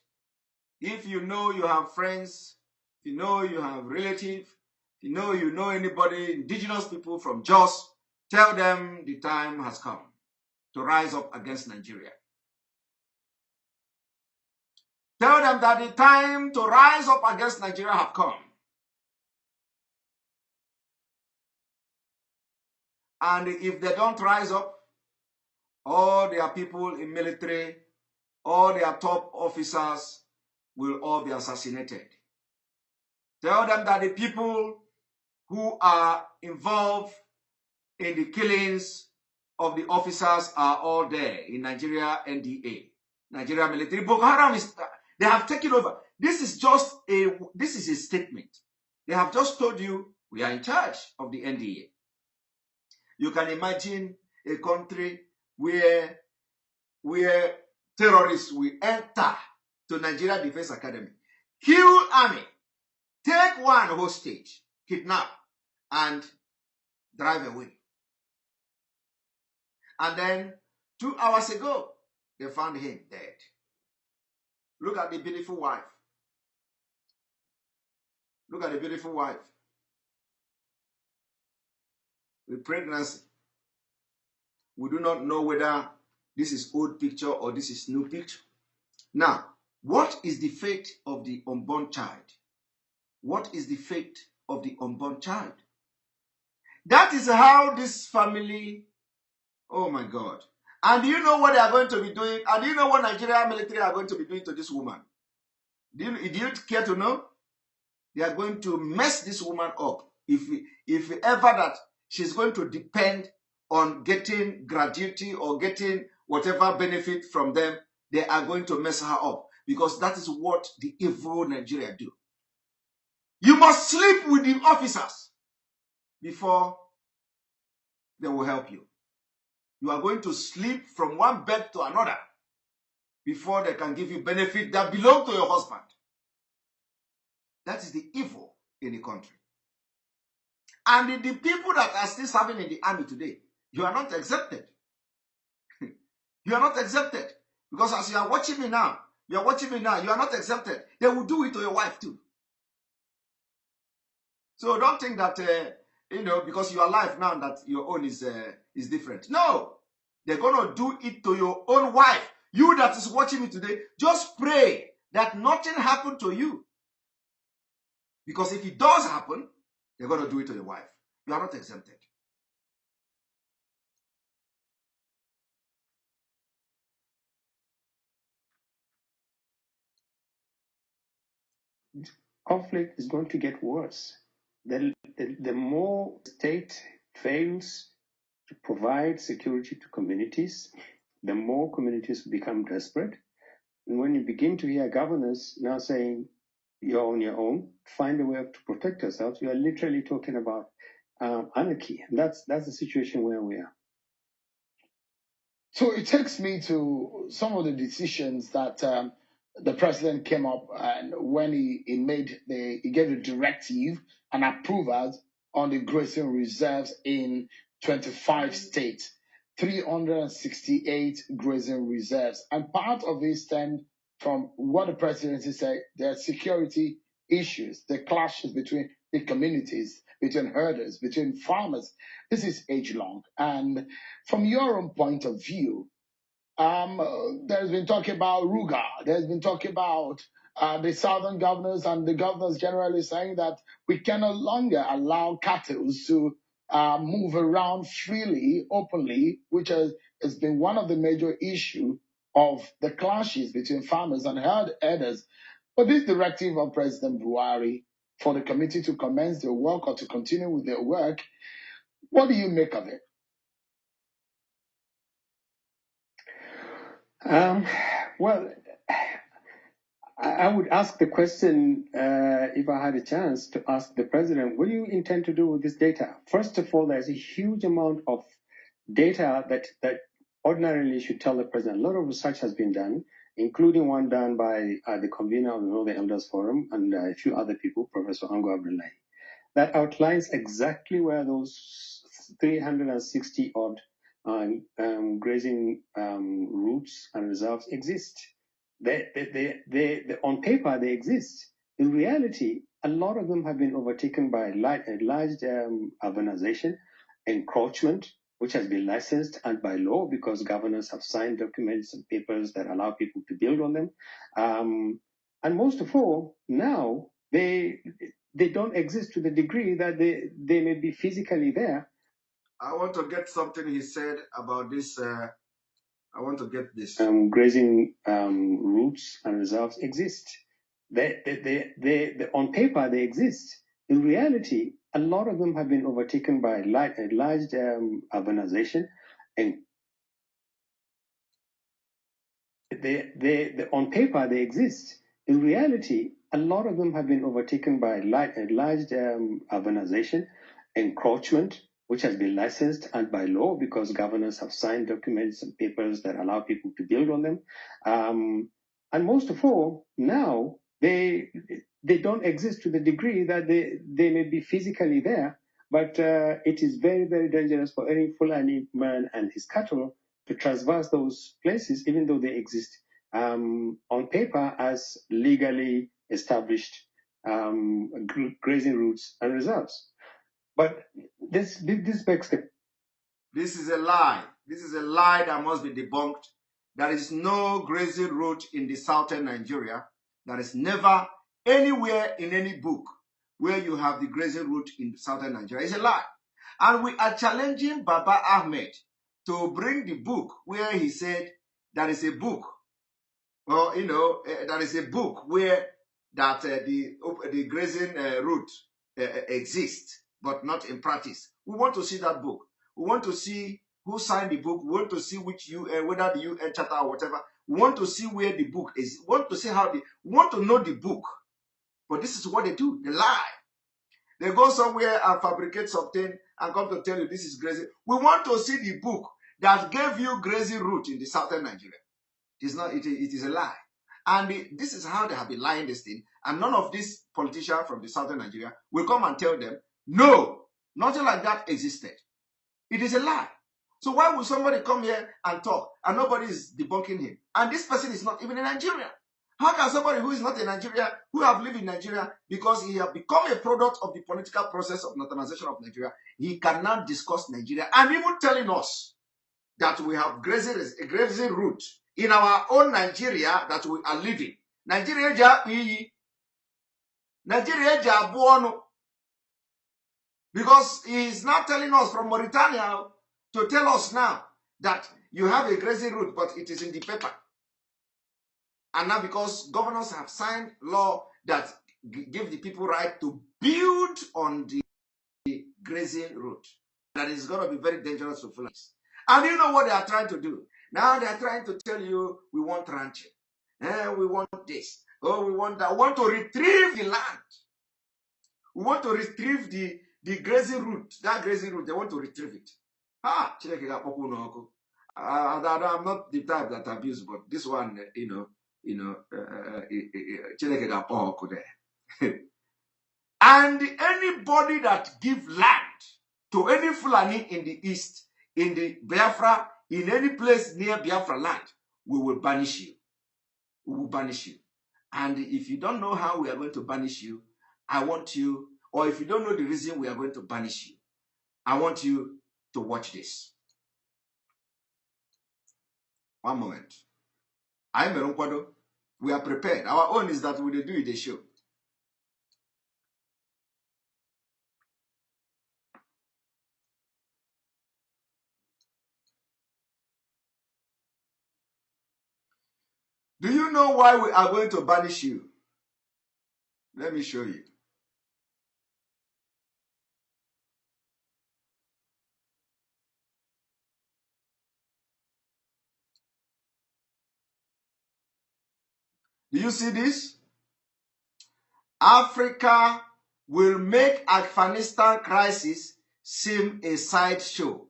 If you know you have friends, if you know you have relatives, if you know anybody, indigenous people from Jos, tell them the time has come to rise up against Nigeria. Tell them that the time to rise up against Nigeria have come. And if they don't rise up, all their people in military, all their top officers will all be assassinated. Tell them that the people who are involved in the killings of the officers are all there in Nigeria NDA, Nigeria military. Boko Haram they have taken over. This is a statement. They have just told you we are in charge of the NDA. You can imagine a country where terrorists will enter to Nigeria Defense Academy, kill army, take one hostage, kidnap, and drive away. And then 2 hours ago, they found him dead. Look at the beautiful wife. Look at the beautiful wife with pregnancy. We do not know whether this is old picture or this is new picture. Now, what is the fate of the unborn child? What is the fate of the unborn child? That is how this family, oh my God. And do you know what they are going to be doing? And do you know what Nigerian military are going to be doing to this woman? Do you care to know? They are going to mess this woman up. If ever that she's going to depend on getting gratuity or getting whatever benefit from them, they are going to mess her up. Because that is what the evil Nigeria do. You must sleep with the officers before they will help you. You are going to sleep from one bed to another before they can give you benefit that belong to your husband. That is the evil in the country. And the people that are still serving in the army today, you are not exempted. You are not exempted. Because as you are watching me now, you are not exempted. They will do it to your wife too. So don't think that, because you are alive now that your own is different. No. They're going to do it to your own wife. You that is watching me today, just pray that nothing happened to you. Because if it does happen, they're going to do it to your wife. You are not exempted. Conflict is going to get worse. The more the state fails to provide security to communities, the more communities become desperate. And when you begin to hear governors now saying, you're on your own, find a way to protect yourselves, you are literally talking about anarchy. And that's the situation where we are. So it takes me to some of the decisions that the president came up and when he gave a directive and approvals on the grazing reserves in 25 states, 368 grazing reserves. And part of it stemmed from what the presidency said, there are security issues, the clashes between the communities, between herders, between farmers. This is age-long. And from your own point of view, there's been talking about Ruga. There's been talking about the southern governors and the governors generally saying that we can no longer allow cattle to move around freely, openly, which has been one of the major issues of the clashes between farmers and herders. But this directive of President Buhari for the committee to commence their work or to continue with their work, what do you make of it? Well, I would ask the question, if I had a chance to ask the president, what do you intend to do with this data? First of all, there's a huge amount of data that ordinarily should tell the president. A lot of research has been done, including one done by the convener of the Northern Elders Forum and a few other people, Professor Ango Abdullahi, that outlines exactly where those 360 odd grazing routes and reserves exist. On paper, they exist. In reality, a lot of them have been overtaken by large urbanization, encroachment, which has been licensed and by law because governors have signed documents and papers that allow people to build on them. And most of all, now they don't exist to the degree that they may be physically there. I want to get something he said about this. I want to get this. Grazing routes and reserves exist. On paper, they exist. In reality, a lot of them have been overtaken by large urbanization, and on paper they exist. In reality, a lot of them have been overtaken by large urbanization, encroachment, which has been licensed and by law because governors have signed documents and papers that allow people to build on them. And most of all, now they don't exist to the degree that they may be physically there, but it is very, very dangerous for any Fulani man and his cattle to traverse those places, even though they exist on paper as legally established grazing routes and reserves. But this begs the... This is a lie. This is a lie that must be debunked. There is no grazing route in the southern Nigeria. There is never anywhere in any book where you have the grazing route in southern Nigeria. It's a lie. And we are challenging Baba Ahmed to bring the book where he said there is a book, or there is a book where that the grazing route exists, but not in practice. We want to see that book. We want to see who signed the book. We want to see which UN, whether the UN charter or whatever. We want to see where the book is. We want to see how we want to know the book. But this is what they do. They lie. They go somewhere and fabricate something and come to tell you this is grazing. We want to see the book that gave you grazing route in the southern Nigeria. It is not. It is a lie. And this is how they have been lying this thing. And none of these politicians from the southern Nigeria will come and tell them, no, nothing like that existed. It is a lie. So why would somebody come here and talk and nobody is debunking him? And this person is not even in Nigeria. How can somebody who is not in Nigeria, who have lived in Nigeria, because he has become a product of the political process of nationalization of Nigeria, he cannot discuss Nigeria and even telling us that we have a grazing route in our own Nigeria that we are living. Nigeria Buono. Because he is now telling us from Mauritania to tell us now that you have a grazing route, but it is in the paper. And now because governors have signed law that give the people right to build on the grazing route, that is going to be very dangerous for Fulanis. And you know what they are trying to do? Now they are trying to tell you, we want ranching. We want this. Oh, we want that. We want to retrieve the land. We want to retrieve the grazing route. That grazing route, they want to retrieve it. I'm not the type that abuse, but this one, and anybody that give land to any Fulani in the east, in the Biafra, in any place near Biafra land, we will banish you. We will banish you. And if you don't know how we are going to banish you, I want you, or if you don't know the reason we are going to banish you, I want you to watch this. One moment. I'm Meronkwado. We are prepared. Our own is that we do it the show. Do you know why we are going to banish you? Let me show you. Do you see this? Africa will make Afghanistan crisis seem a sideshow.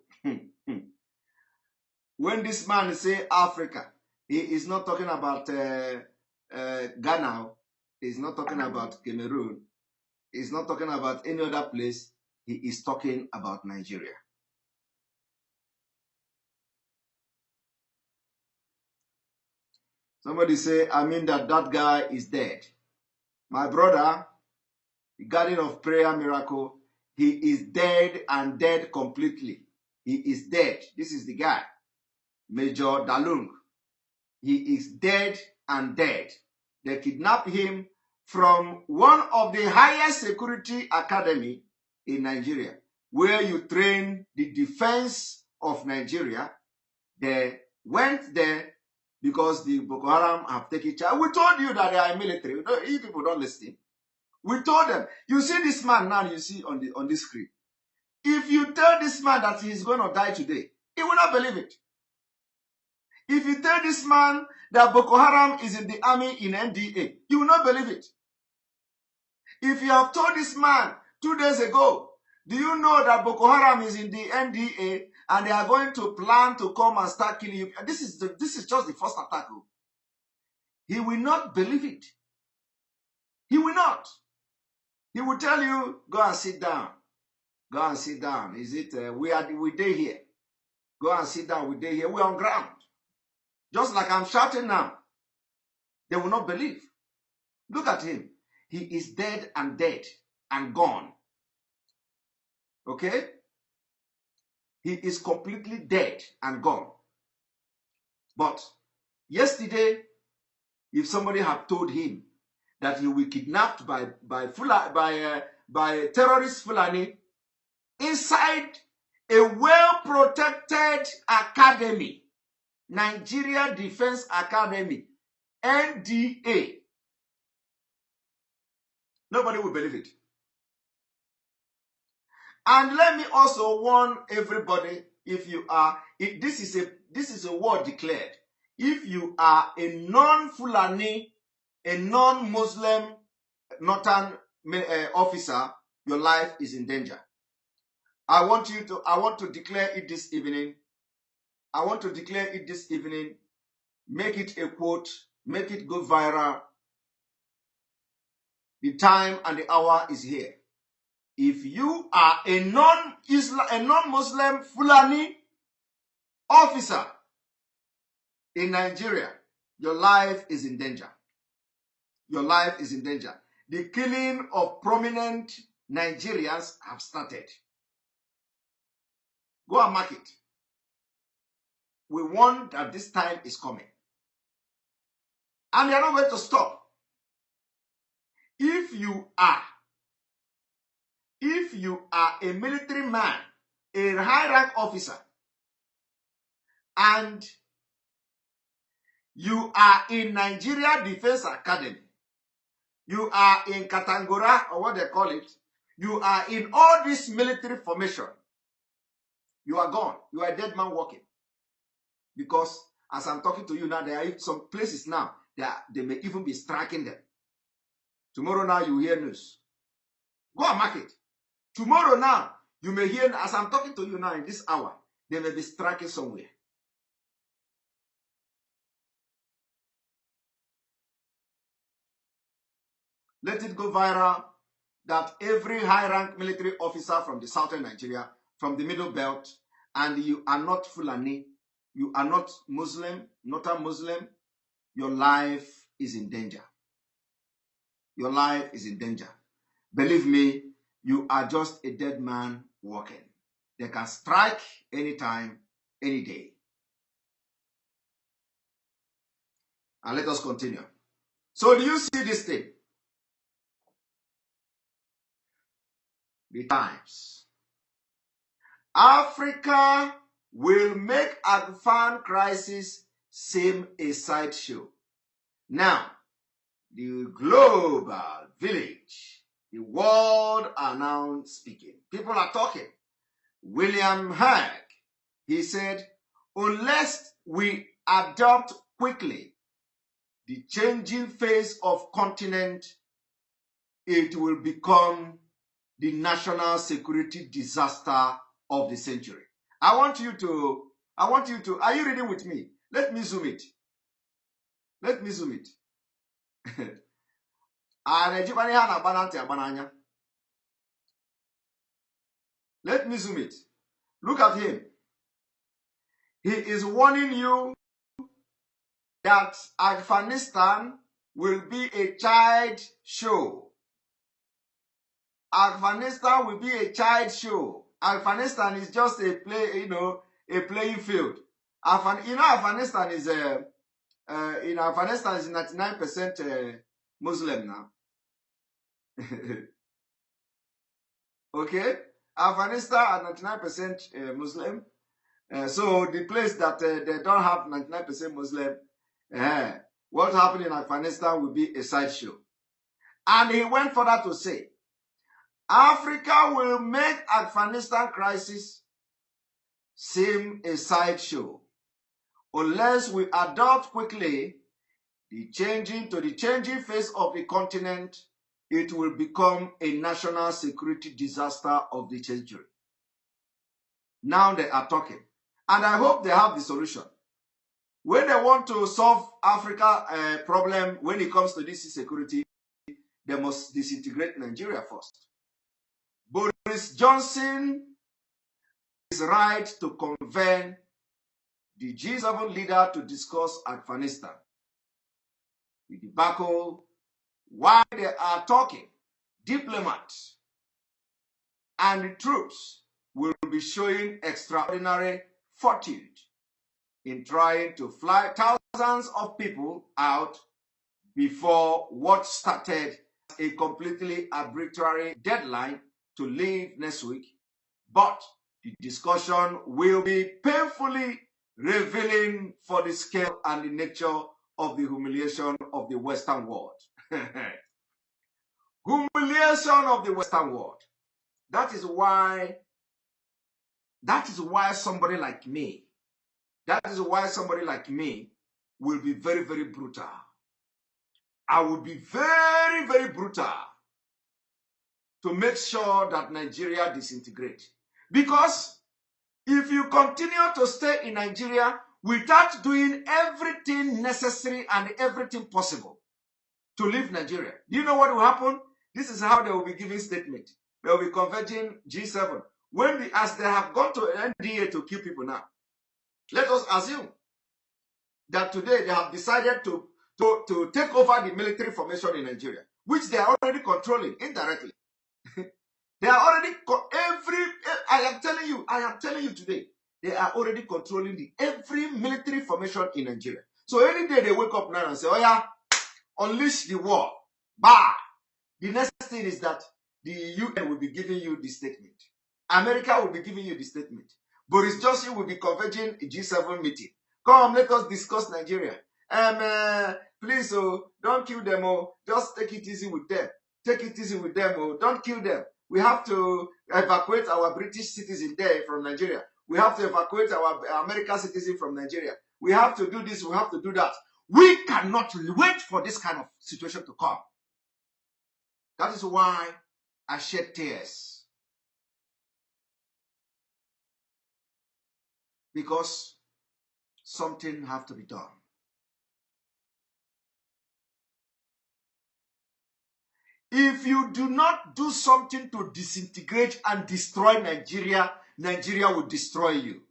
When this man say Africa, he is not talking about Ghana. He's not talking about Cameroon. He's not talking about any other place. He is talking about Nigeria. Somebody say, I mean that guy is dead. My brother, the Garden of Prayer Miracle, he is dead and dead completely. He is dead. This is the guy, Major Dalung. He is dead and dead. They kidnapped him from one of the highest security academy in Nigeria, where you train the defense of Nigeria. They went there because the Boko Haram have taken charge. We told you that they are military. You people don't listen. We told them. You see this man now, you see on the screen. If you tell this man that he is going to die today, he will not believe it. If you tell this man that Boko Haram is in the army in NDA, you will not believe it. If you have told this man 2 days ago, do you know that Boko Haram is in the NDA and they are going to plan to come and start killing you? This is just the first attack. He will not believe it. He will not. He will tell you, go and sit down. Go and sit down. Is it, we day here. Go and sit down, we day here. We're on ground. Just like I'm shouting now. They will not believe. Look at him. He is dead and gone. Okay? He is completely dead and gone. But yesterday, if somebody had told him that he will be kidnapped by terrorist Fulani inside a well-protected academy, Nigeria Defense Academy, NDA, nobody will believe it. And let me also warn everybody, if you are, this is a word declared. If you are a non-Fulani, a non-Muslim northern officer, your life is in danger. I want to declare it this evening. I want to declare it this evening. Make it a quote. Make it go viral. The time and the hour is here. If you are a non-Muslim Fulani officer in Nigeria, your life is in danger. Your life is in danger. The killing of prominent Nigerians have started. Go and mark it. We want that this time is coming. And they are not going to stop. If you are a military man, a high rank officer, and you are in Nigeria Defense Academy, you are in Katangora, or what they call it, you are in all this military formation, you are gone. You are a dead man walking. Because as I'm talking to you now, there are some places now that they may even be striking them. Tomorrow now you hear news. Go and mark it. Tomorrow now, you may hear, as I'm talking to you now in this hour, they may be striking somewhere. Let it go viral that every high-rank military officer from the southern Nigeria, from the middle belt, and you are not Fulani, you are not Muslim, not a Muslim, your life is in danger. Your life is in danger. Believe me, you are just a dead man walking. They can strike anytime, any day. And let us continue. So do you see this thing? The times. Africa will make Afghan crisis seem a sideshow. Now, the global village, the world are now speaking. People are talking. William Hague, he said, unless we adopt quickly the changing face of continent, it will become the national security disaster of the century. I want you to, are you reading with me? Let me zoom it. Let me zoom it. Let me zoom it. Look at him. He is warning you that Afghanistan will be a child show. Afghanistan will be a child show. Afghanistan is just a playing field. Afghanistan is in Afghanistan is 99% Muslim now. Okay, Afghanistan are 99% Muslim. So the place that they don't have 99% Muslim, what happened in Afghanistan will be a sideshow. And he went further to say, Africa will make Afghanistan crisis seem a sideshow unless we adopt quickly the changing face of the continent. It will become a national security disaster of the century. Now they are talking, and I hope they have the solution. When they want to solve Africa problem when it comes to this security, they must disintegrate Nigeria first. Boris Johnson is right to convene the G7 leader to discuss Afghanistan. the debacle, while they are talking, diplomats and the troops will be showing extraordinary fortitude in trying to fly thousands of people out before what started a completely arbitrary deadline to leave next week. But the discussion will be painfully revealing for the scale and the nature of the humiliation of the Western world. Humiliation of the Western world. That is why somebody like me, will be very, very brutal. I will be very, very brutal to make sure that Nigeria disintegrates. Because if you continue to stay in Nigeria without doing everything necessary and everything possible to leave Nigeria, do you know what will happen? This is how they will be giving statement. They will be converging G7. As they have gone to NDA to kill people now, let us assume that today they have decided to take over the military formation in Nigeria, which they are already controlling indirectly. They are already I am telling you today, they are already controlling every military formation in Nigeria. So any day they wake up now and say, oh yeah, unleash the war. Bah! The next thing is that the UN will be giving you the statement. America will be giving you the statement. Boris Johnson will be converging a G7 meeting. Come, let us discuss Nigeria. Please, don't kill them. Just take it easy with them. Take it easy with them. Don't kill them. We have to evacuate our British citizens there from Nigeria. We have to evacuate our American citizens from Nigeria. We have to do this. We have to do that. We cannot wait for this kind of situation to come. That is why I shed tears. Because something has to be done. If you do not do something to disintegrate and destroy Nigeria, Nigeria will destroy you.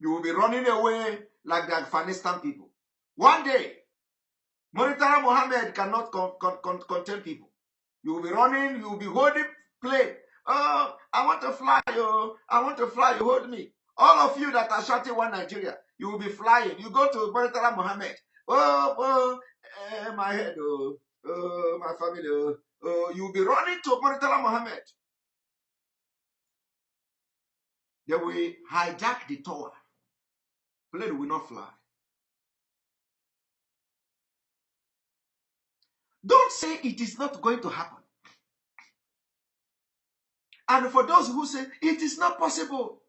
You will be running away like the Afghanistan people. One day, Murtala Mohammed cannot contain people. You will be running, you will be holding plane. Oh, I want to fly, I want to fly, you hold me. All of you that are shouting one Nigeria, you will be flying. You go to Murtala Mohammed. My head, my family, you will be running to Murtala Mohammed. They will hijack the tower. Plane will not fly. Don't say it is not going to happen. And for those who say it is not possible,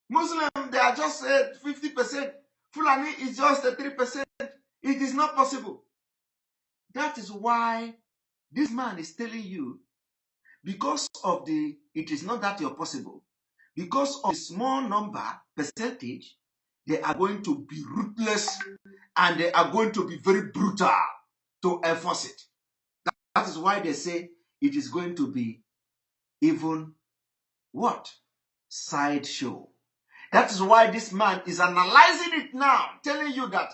Muslim, they are just 50%. Fulani is just 3%. It is not possible. That is why this man is telling you, because of it is not that you're possible, because of the small number, percentage, they are going to be ruthless and they are going to be very brutal to enforce it. That is why they say it is going to be even what? Sideshow. That is why this man is analyzing it now, telling you that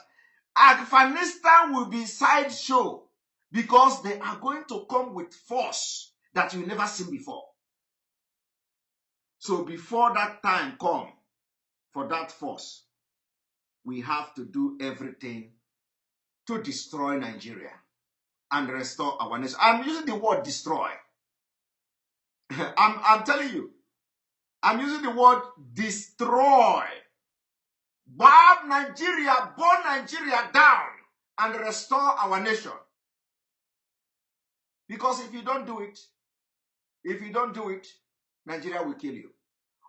Afghanistan will be sideshow because they are going to come with force that you've never seen before. So before that time comes for that force, we have to do everything to destroy Nigeria and restore our nation. I'm using the word destroy. I'm telling you, I'm using the word destroy. Burn Nigeria down and restore our nation. Because if you don't do it, Nigeria will kill you.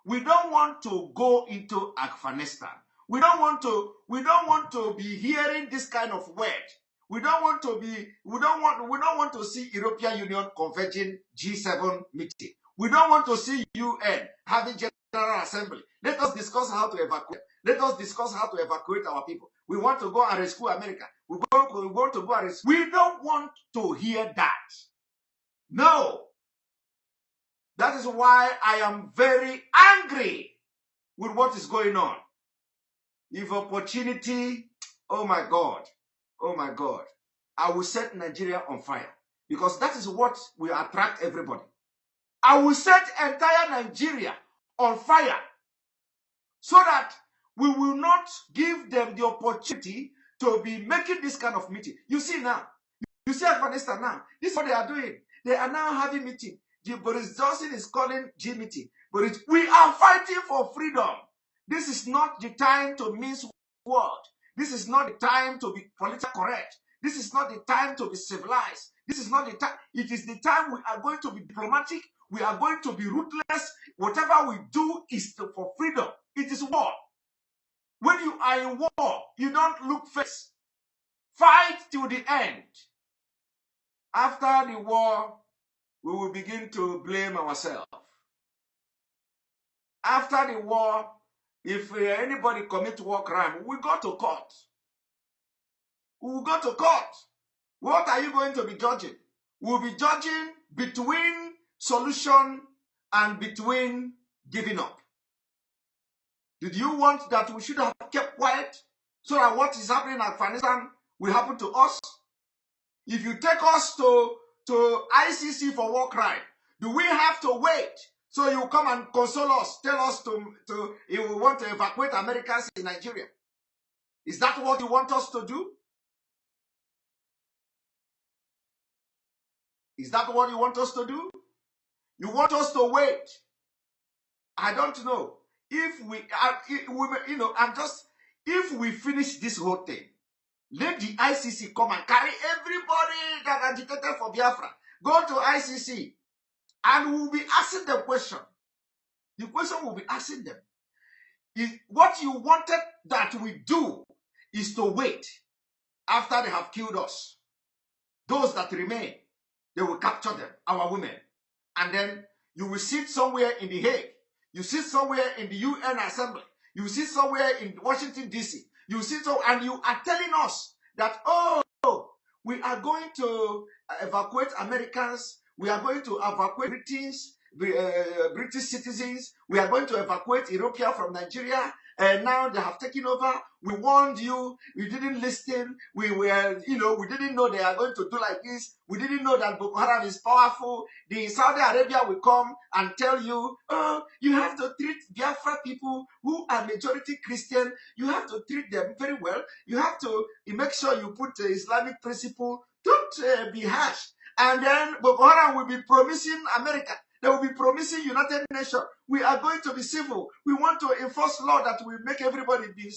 We don't want to go into Afghanistan. We don't want to be hearing this kind of word. We don't want to see European Union converging G7 meeting. We don't want to see UN having General Assembly. Let us discuss how to evacuate. Let us discuss how to evacuate our people. We want to go and rescue America. We want to go and rescue. We don't want to hear that. No. That is why I am very angry with what is going on. If opportunity, oh my God, I will set Nigeria on fire, because that is what will attract everybody. I will set entire Nigeria on fire so that we will not give them the opportunity to be making this kind of meeting. You see now, you see Afghanistan now, this is what they are doing. They are now having meeting. Boris Johnson is calling G meeting. But we are fighting for freedom. This is not the time to mince words. This is not the time to be politically correct. This is not the time to be civilized. This is not the time. It is the time we are going to be diplomatic. We are going to be ruthless. Whatever we do is for freedom. It is war. When you are in war, you don't look face. Fight till the end. After the war, we will begin to blame ourselves. After the war, if anybody commit war crime, we go to court. We will go to court. What are you going to be judging? We'll be judging between solution and between giving up. Did you want that we should have kept quiet so that what is happening in Afghanistan will happen to us? If you take us to ICC for war crime, do we have to wait so you come and console us, tell us if we want to evacuate Americans in Nigeria? Is that what you want us to do? Is that what you want us to do? You want us to wait? I don't know. If if we finish this whole thing, let the ICC come and carry everybody that agitated for Biafra, go to ICC, and we'll be asking them question. The question we'll be asking them is, what you wanted that we do is to wait after they have killed us. Those that remain, they will capture them, our women. And then you will sit somewhere in The Hague. You sit somewhere in the UN Assembly. You sit somewhere in Washington, D.C. You sit and you are telling us that, oh, we are going to evacuate Americans. We are going to evacuate British citizens. We are going to evacuate Ethiopia from Nigeria. And now they have taken over. We warned you. You didn't listen. We didn't know they are going to do like this. We didn't know that Boko Haram is powerful. The Saudi Arabia will come and tell you, oh, you have to treat Biafra people who are majority Christian. You have to treat them very well. You have to make sure you put Islamic principle. Don't be harsh. And then Boko Haram will be promising America. They will be promising United Nations. We are going to be civil. We want to enforce law that will make everybody be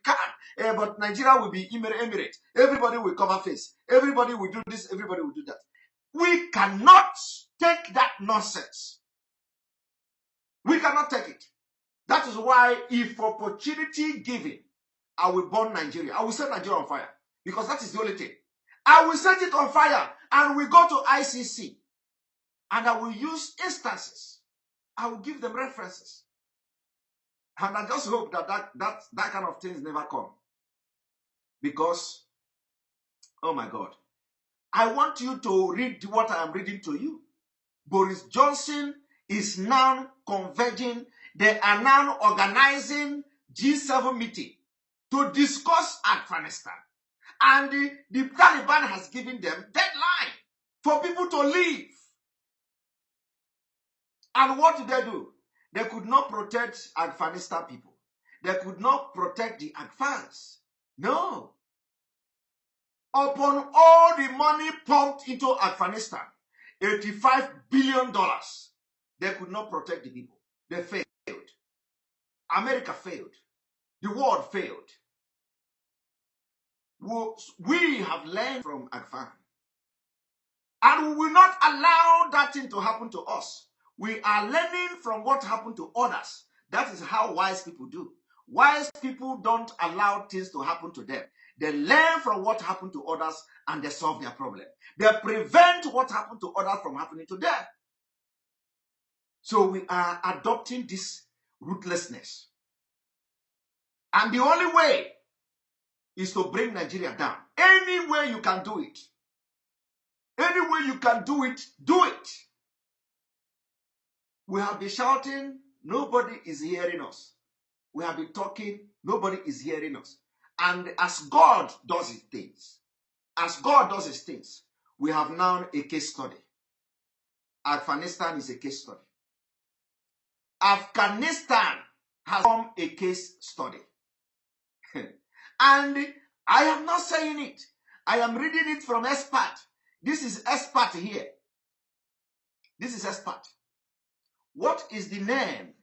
calm. But Nigeria will be emirate. Everybody will cover face. Everybody will do this. Everybody will do that. We cannot take that nonsense. We cannot take it. That is why, if opportunity given, I will burn Nigeria. I will set Nigeria on fire. Because that is the only thing. I will set it on fire and we go to ICC. And I will use instances. I will give them references. And I just hope that kind of things never come. Because, oh my God, I want you to read what I am reading to you. Boris Johnson is now converging. They are now organizing G7 meeting to discuss Afghanistan. And the Taliban has given them deadline for people to leave. And what did they do? They could not protect Afghanistan people. They could not protect the Afghans. No. Upon all the money pumped into Afghanistan, $85 billion, they could not protect the people. They failed. America failed. The world failed. We have learned from Afghan. And we will not allow that thing to happen to us. We are learning from what happened to others. That is how wise people do. Wise people don't allow things to happen to them. They learn from what happened to others and they solve their problem. They prevent what happened to others from happening to them. So we are adopting this ruthlessness. And the only way is to bring Nigeria down. Any way you can do it. Any way you can do it, do it. We have been shouting, nobody is hearing us. We have been talking, nobody is hearing us. And as God does his things, as God does his things, we have now a case study. Afghanistan is a case study. Afghanistan has become a case study. And I am not saying it. I am reading it from expert. This is expert here. This is expert. What is the name?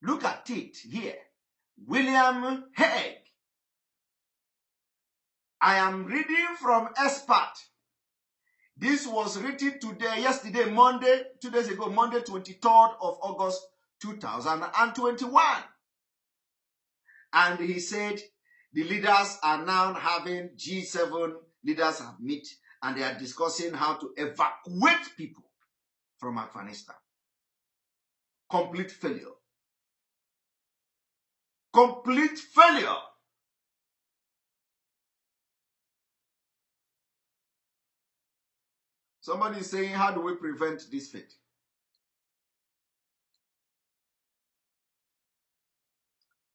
Look at it here. William Hague. I am reading from expert. This was written yesterday, Monday, 2 days ago, Monday, 23rd of August, 2021. And he said the leaders are now having G7 leaders have met and they are discussing how to evacuate people from Afghanistan. Complete failure. Complete failure. Somebody is saying, how do we prevent this fate?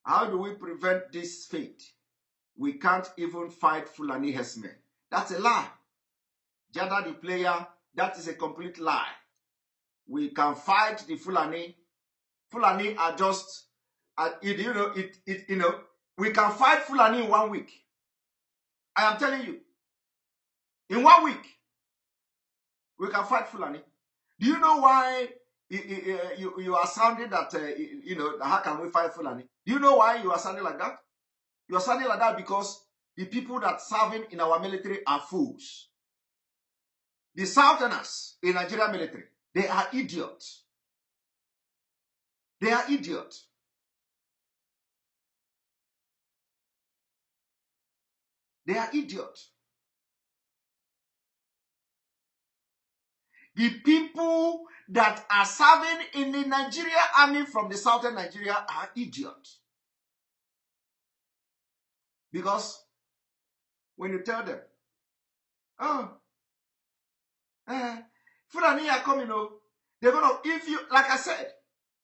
How do we prevent this fate? We can't even fight Fulani herdsmen. That's a lie. Jada the player, that is a complete lie. We can fight the Fulani. Fulani are just, we can fight Fulani in 1 week. I am telling you. In 1 week, we can fight Fulani. Do you know why you are sounding that, how can we fight Fulani? Do you know why you are sounding like that? You are sounding like that because the people that serving in our military are fools. The Southerners in Nigeria military, they are idiots. They are idiots. They are idiots. The people that are serving in the Nigeria army from the southern Nigeria are idiots. Because when you tell them, Fulani are coming, they're going to, like I said,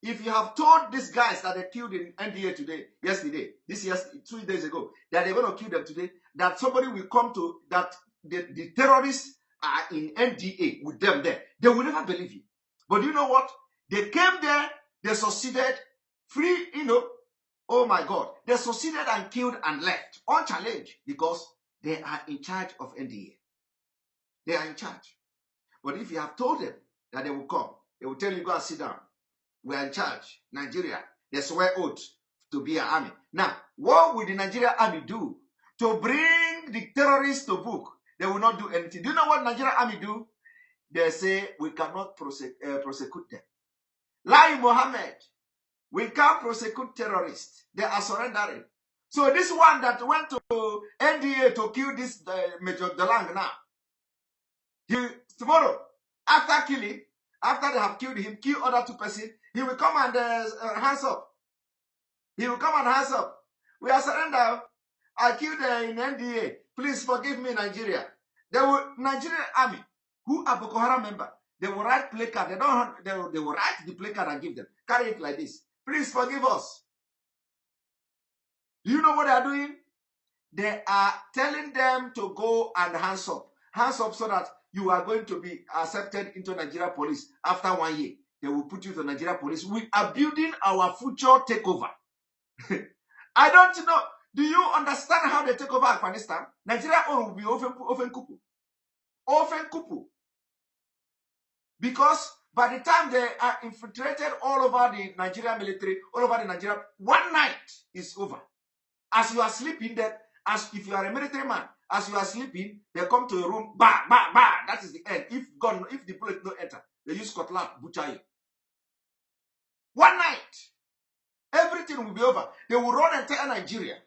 if you have told these guys that they killed in NDA yesterday, 2 days ago, that they're going to kill them today, that somebody will come to, that the terrorists are in NDA with them there, they will never believe you. But you know what? They came there, they succeeded, oh my God, they succeeded and killed and left, unchallenged, because they are in charge of NDA. They are in charge. But if you have told them that they will come, they will tell you, go and sit down. We are in charge. Nigeria, they swear oath to be an army. Now, what will the Nigerian army do to bring the terrorists to book? They will not do anything. Do you know what Nigerian army do? They say, we cannot prosecute them. Lai Mohammed, we can't prosecute terrorists. They are surrendering. So this one that went to NDA to kill this Major Delang now, tomorrow, after killing, after they have killed him, kill other 2 persons, he will come and hands up. He will come and hands up. We are surrender. I killed in NDA. Please forgive me, Nigeria. Nigerian army, who are Boko Haram member, they will write placard. They will write the placard and give them. Carry it like this. Please forgive us. Do you know what they are doing? They are telling them to go and hands up. Hands up so that you are going to be accepted into Nigeria police after 1 year. They will put you to Nigeria police. We are building our future takeover. I don't know. Do you understand how they take over Afghanistan? Nigeria will be often kupu. Often kupu. Because by the time they are infiltrated all over the Nigerian military, all over the Nigeria, 1 night is over. As you are sleeping, if you are a military man, as you are sleeping, they come to your room, bah, bah, bah. That is the end. If the bullet don't enter, they use cutlass, butcher you. 1 night, everything will be over. They will run entire Nigeria.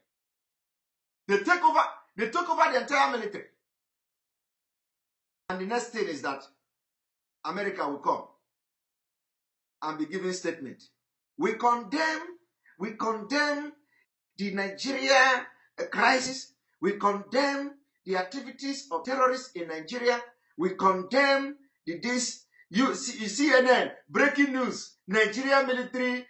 They took over the entire military. And the next thing is that America will come and be giving statement. We condemn the Nigeria crisis. We condemn the activities of terrorists in Nigeria. We condemn this. You see CNN, breaking news, Nigeria military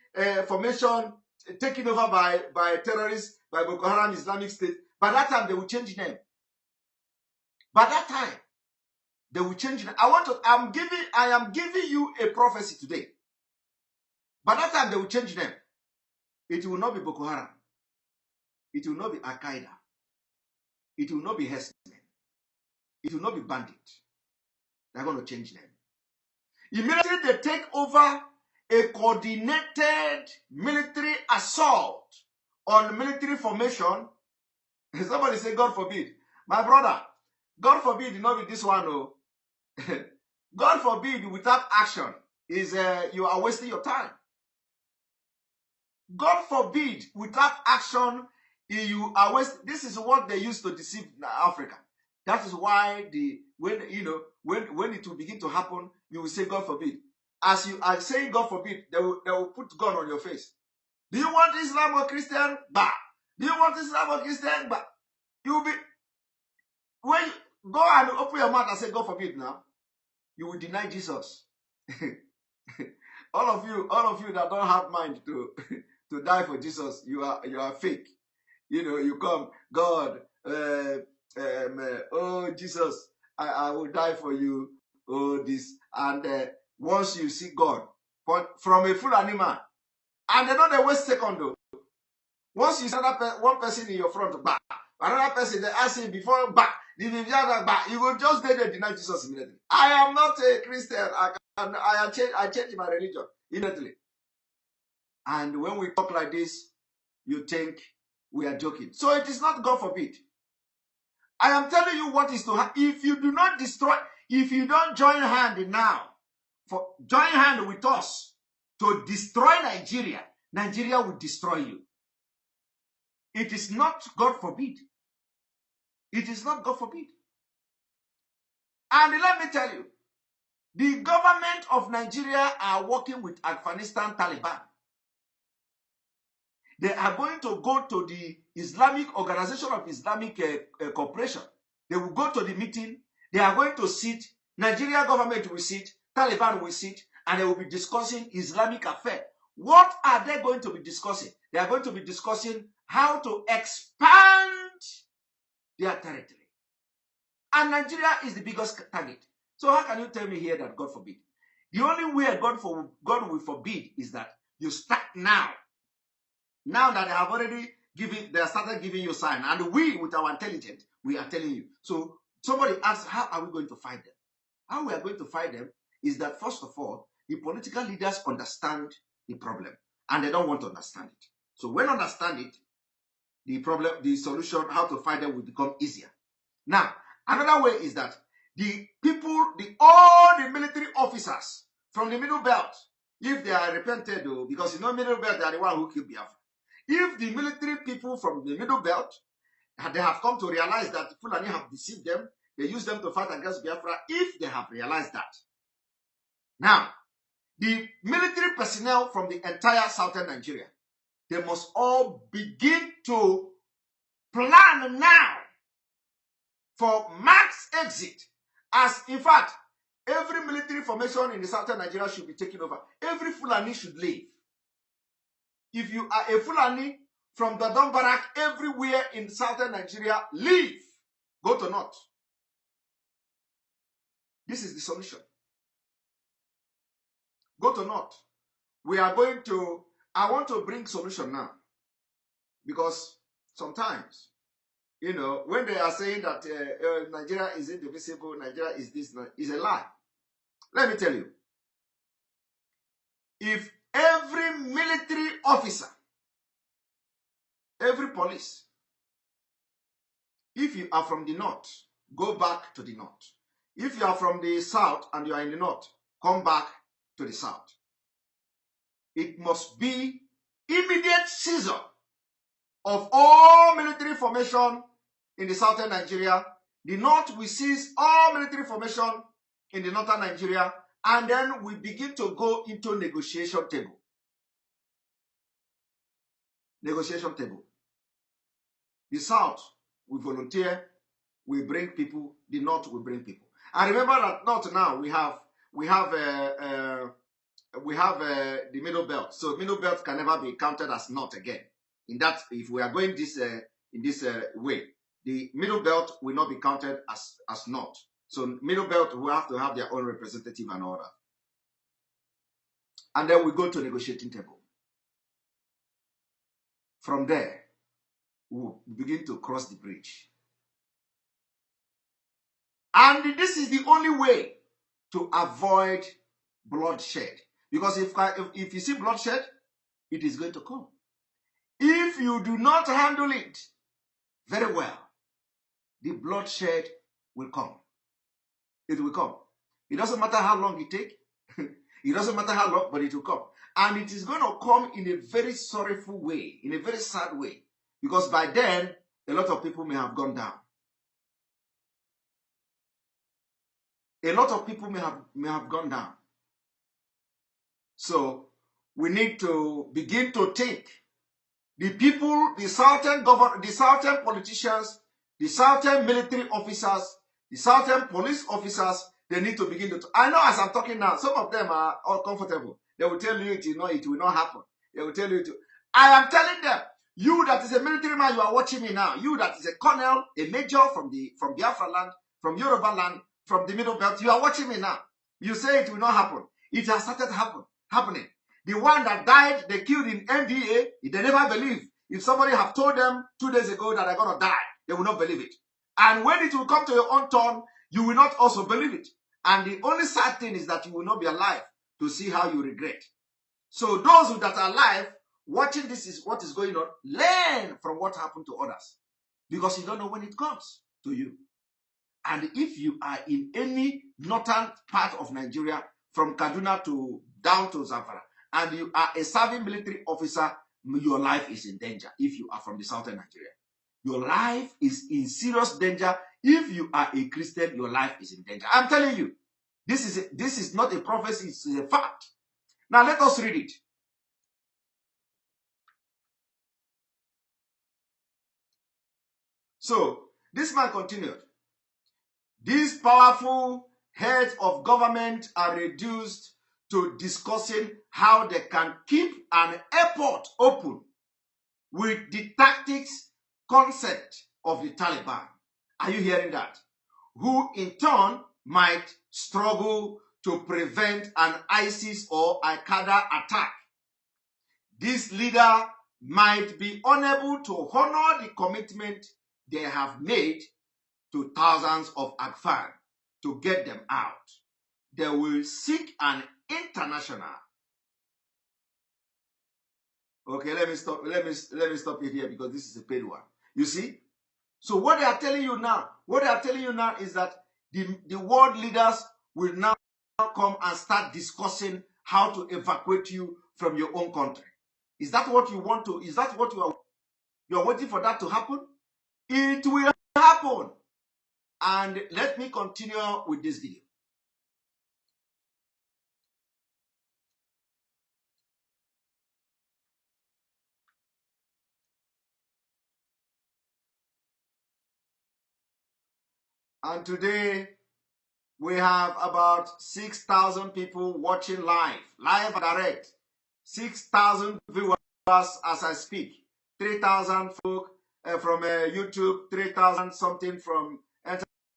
formation taken over by terrorists, by Boko Haram Islamic State. By that time, they will change name. By that time, they will change it. I am giving you a prophecy today. By that time, they will change them. It will not be Boko Haram. It will not be Al Qaeda. It will not be herdsmen. It will not be bandits. They're going to change them. Immediately they take over a coordinated military assault on military formation. Somebody say, God forbid. My brother, God forbid it not be this one. No. God forbid without action is you are wasting your time. God forbid without action you are wasting. This is what they used to deceive Africa. That is why when it will begin to happen, you will say God forbid. As you are saying God forbid, they will put gun on your face. Do you want Islam or Christian? Bah. Do you want Islam or Christian? Bah. You will be when you go and open your mouth and say God forbid now, you will deny Jesus. all of you that don't have mind to to die for Jesus, you are fake. You come, God, oh Jesus, I will die for you. Oh this, and once you see God from a full animal, and they don't waste second though. Once you see one person in your front, back, another person, they ask him before back, you will just deny Jesus immediately. I am not a Christian. I change my religion immediately. And when we talk like this, you think we are joking. So it is not God forbid. I am telling you what is to happen. If you do not destroy, if you don't join hand now, join hand with us to destroy Nigeria, Nigeria will destroy you. It is not God forbid. It is not God forbid. And let me tell you, the government of Nigeria are working with Afghanistan Taliban. They are going to go to the Islamic Organization of Islamic Cooperation. They will go to the meeting. They are going to sit. Nigeria government will sit. Taliban will sit. And they will be discussing Islamic affairs. What are they going to be discussing? They are going to be discussing how to expand their territory. And Nigeria is the biggest target. So how can you tell me here that God forbid? The only way God will forbid is that you start now. Now that they have already they have started giving you a sign. And we, with our intelligence, we are telling you. So somebody asks, how are we going to fight them? How we are going to fight them is that, first of all, the political leaders understand the problem. And they don't want to understand it. So when understand it, the solution, how to fight them will become easier. Now, another way is that all the military officers from the Middle Belt, if they are repented, though, because Middle Belt, they are the one who killed Biafra. If the military people from the Middle Belt, they have come to realize that Fulani have deceived them, they use them to fight against Biafra, if they have realized that. Now, the military personnel from the entire southern Nigeria, they must all begin to plan now for mass exit. As in fact, every military formation in the southern Nigeria should be taken over. Every Fulani should leave. If you are a Fulani from the Don Barak, everywhere in southern Nigeria, leave. Go to north. This is the solution. Go to north. I want to bring solution now. Because sometimes, when they are saying that Nigeria is indivisible, Nigeria is this, is a lie. Let me tell you. If every military officer, every police, if you are from the north, go back to the north. If you are from the south and you are in the north, come back to the south. It must be immediate seizure of all military formation in the southern Nigeria. The north will seize all military formation in the northern Nigeria, and then we begin to go into negotiation table. Negotiation table. The south will volunteer, will bring people. The north will bring people. And remember that north now we have the middle belt. So middle belt can never be counted as north again. In that, if we are going this in this way, the middle belt will not be counted as North. So middle belt will have to have their own representative and all that. And then we go to negotiating table. From there, we'll begin to cross the bridge. And this is the only way to avoid bloodshed. Because if you see bloodshed, it is going to come. If you do not handle it very well, the bloodshed will come. It will come. It doesn't matter how long it takes. It doesn't matter how long, but it will come. And it is going to come in a very sorrowful way, in a very sad way. Because by then, a lot of people may have gone down. A lot of people may have gone down. So we need to begin to think. The people, the Southern government, the Southern politicians, the Southern military officers, the Southern police officers, they need to begin to. I know as I'm talking now, some of them are all comfortable. They will tell you it will not happen. They will tell you it. I am telling them, you that is a military man, you are watching me now. You that is a colonel, a major from Biafra land, from Yoruba land, from the Middle Belt, you are watching me now. You say it will not happen. It has started happening. The one that died, they killed in NDA, they never believe. If somebody have told them 2 days ago that they're going to die, they will not believe it. And when it will come to your own turn, you will not also believe it. And the only sad thing is that you will not be alive to see how you regret. So those that are alive, watching this is what is going on, learn from what happened to others. Because you don't know when it comes to you. And if you are in any northern part of Nigeria, from Kaduna to down to Zamfara, and you are a serving military officer, your life is in danger if you are from the southern Nigeria. Your life is in serious danger. If you are a Christian, your life is in danger. I'm telling you, this is not a prophecy, it's a fact. Now let us read it. So, this man continued. These powerful heads of government are reduced to discussing how they can keep an airport open with the tactics concept of the Taliban. Are you hearing that? Who in turn might struggle to prevent an ISIS or Al-Qaeda attack. This leader might be unable to honor the commitment they have made to thousands of Afghans to get them out. They will seek an international. Okay, let me stop it here because this is a paid one. You see? So what they are telling you now, is that the world leaders will now come and start discussing how to evacuate you from your own country. Is that what you want to? Is that what you are waiting for that to happen? It will happen. And let me continue with this video. And today, we have about 6,000 people watching live and direct. 6,000 viewers as I speak. 3,000 folk from YouTube, 3,000 something from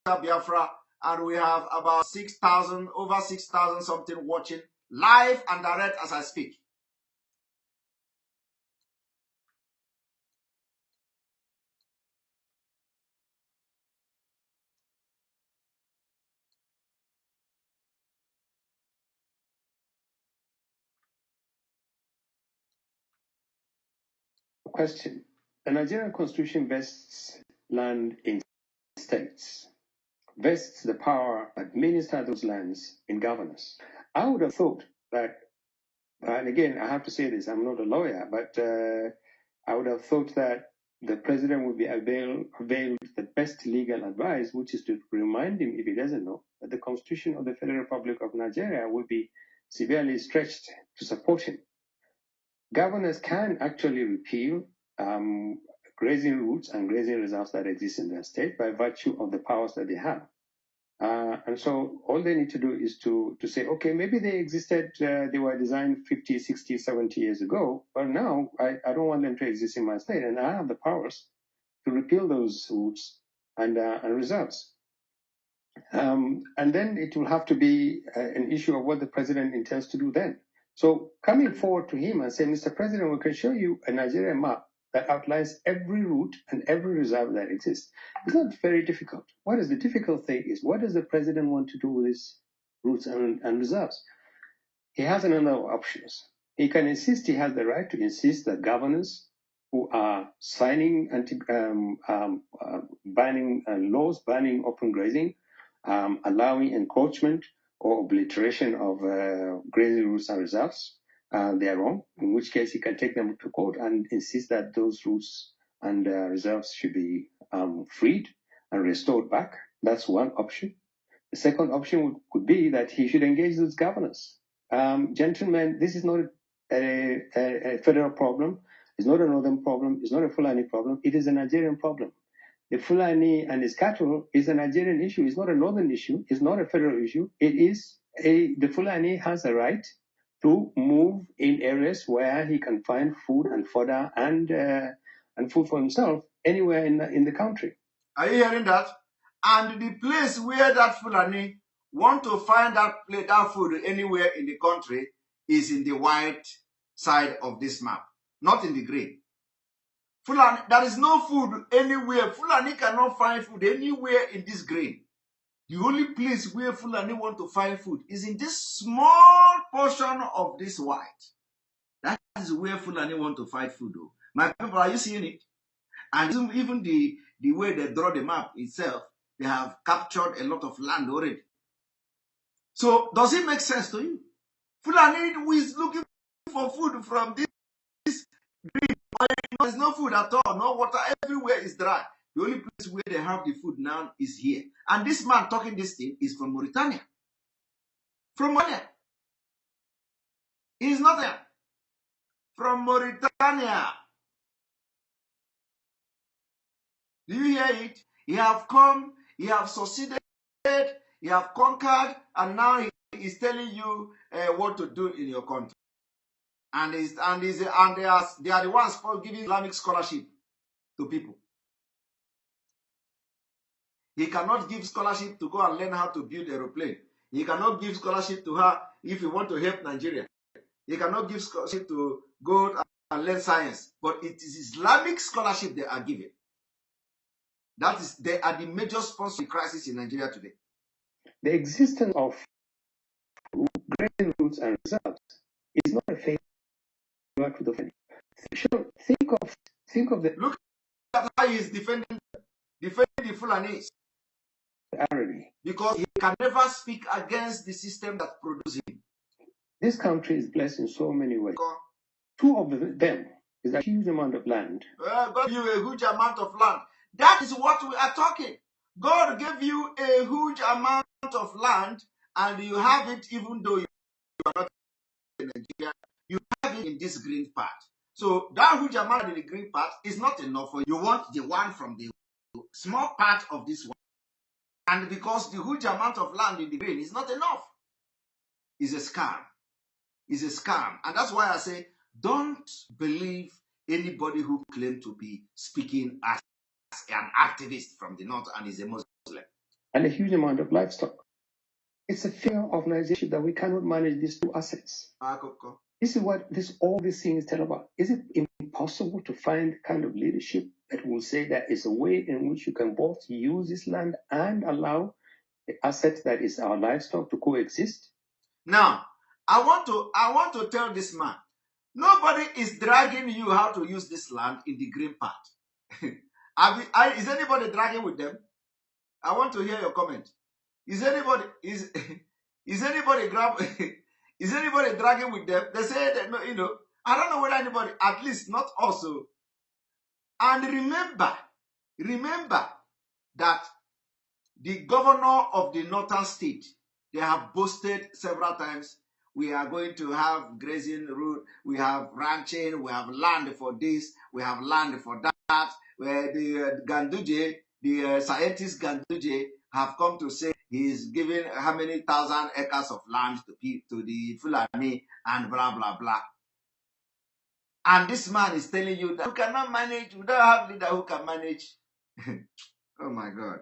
Biafra, and we have about 6,000, over 6,000 something watching live and direct as I speak. Question. The Nigerian constitution vests land in states, vests the power to administer those lands in governors. I would have thought that, and again, I have to say this, I'm not a lawyer, but I would have thought that the president would be availed the best legal advice, which is to remind him, if he doesn't know, that the Constitution of the Federal Republic of Nigeria will be severely stretched to support him. Governors can actually repeal grazing routes and grazing reserves that exist in their state by virtue of the powers that they have. And so all they need to do is to say, okay, maybe they existed, they were designed 50, 60, 70 years ago, but now I don't want them to exist in my state, and I have the powers to repeal those routes and reserves. And then it will have to be an issue of what the president intends to do then. So coming forward to him and saying, Mr. President, we can show you a Nigerian map that outlines every route and every reserve that exists. It's not very difficult. What is the difficult thing is, what does the president want to do with his routes and reserves? He has a number of options. He can insist, he has the right to insist that governors who are signing banning laws, banning open grazing, allowing encroachment or obliteration of grazing routes and reserves, they are wrong, in which case he can take them to court and insist that those routes and reserves should be freed and restored back. That's one option. The second option could be that he should engage those governors. Gentlemen, this is not a federal problem. It's not a northern problem. It's not a Fulani problem. It is a Nigerian problem. The Fulani and his cattle is a Nigerian issue. It's not a northern issue. It's not a federal issue. It is the Fulani has a right to move in areas where he can find food and fodder and food for himself anywhere in the country. Are you hearing that? And the place where that Fulani want to find that food anywhere in the country is in the white side of this map, not in the green. Fulani, there is no food anywhere. Fulani cannot find food anywhere in this green. The only place where Fulani want to find food is in this small portion of this white. That is where Fulani want to find food. Though. My people, are you seeing it? And even the way they draw the map itself, they have captured a lot of land already. So, does it make sense to you? Fulani who is looking for food from this green. There's no food at all, no water, everywhere is dry. The only place where they have the food now is here. And this man talking this thing is from Mauritania. From Mauritania. He's not there. From Mauritania. Do you hear it? He have come, he have succeeded, he have conquered, and now he is telling you what to do in your country. And they are the ones for giving Islamic scholarship to people. He cannot give scholarship to go and learn how to build aeroplane. He cannot give scholarship to her if you want to help Nigeria. He cannot give scholarship to go and learn science. But it is Islamic scholarship they are giving. They are the major sponsor of the crisis in Nigeria today. The existence of grazing routes and reserves is not a favor to the family. Think of the look at how he is defending the Fulanis. Because he can never speak against the system that produces him. This country is blessed in so many ways. Two of them is a huge amount of land. God gave you a huge amount of land. That is what we are talking. God gave you a huge amount of land, and you have it even though you are not in Nigeria. You have it in this green part. So that huge amount in the green part is not enough for you. You want the one from the small part of this one. And because the huge amount of land in the green is not enough. It's a scam. It's a scam. And that's why I say, don't believe anybody who claims to be speaking as an activist from the north and is a Muslim. And a huge amount of livestock. It's a fear of Nigeria that we cannot manage these two assets. This is what all these things tell about. Is it impossible to find kind of leadership that will say that is a way in which you can both use this land and allow the asset that is our livestock to coexist? Now, I want to tell this man, nobody is dragging you how to use this land in the green part. Is anybody dragging with them? I want to hear your comment. Is anybody dragging with them? They say that, no, I don't know whether anybody, at least not also. And remember that the governor of the northern state, they have boasted several times, we are going to have grazing route, we have ranching, we have land for this, we have land for that. Where the Ganduje, the scientist Ganduje, have come to say he's giving how many thousand acres of land to the Fulani and blah, blah, blah. And this man is telling you that you cannot manage, you don't have leader who can manage. Oh my God.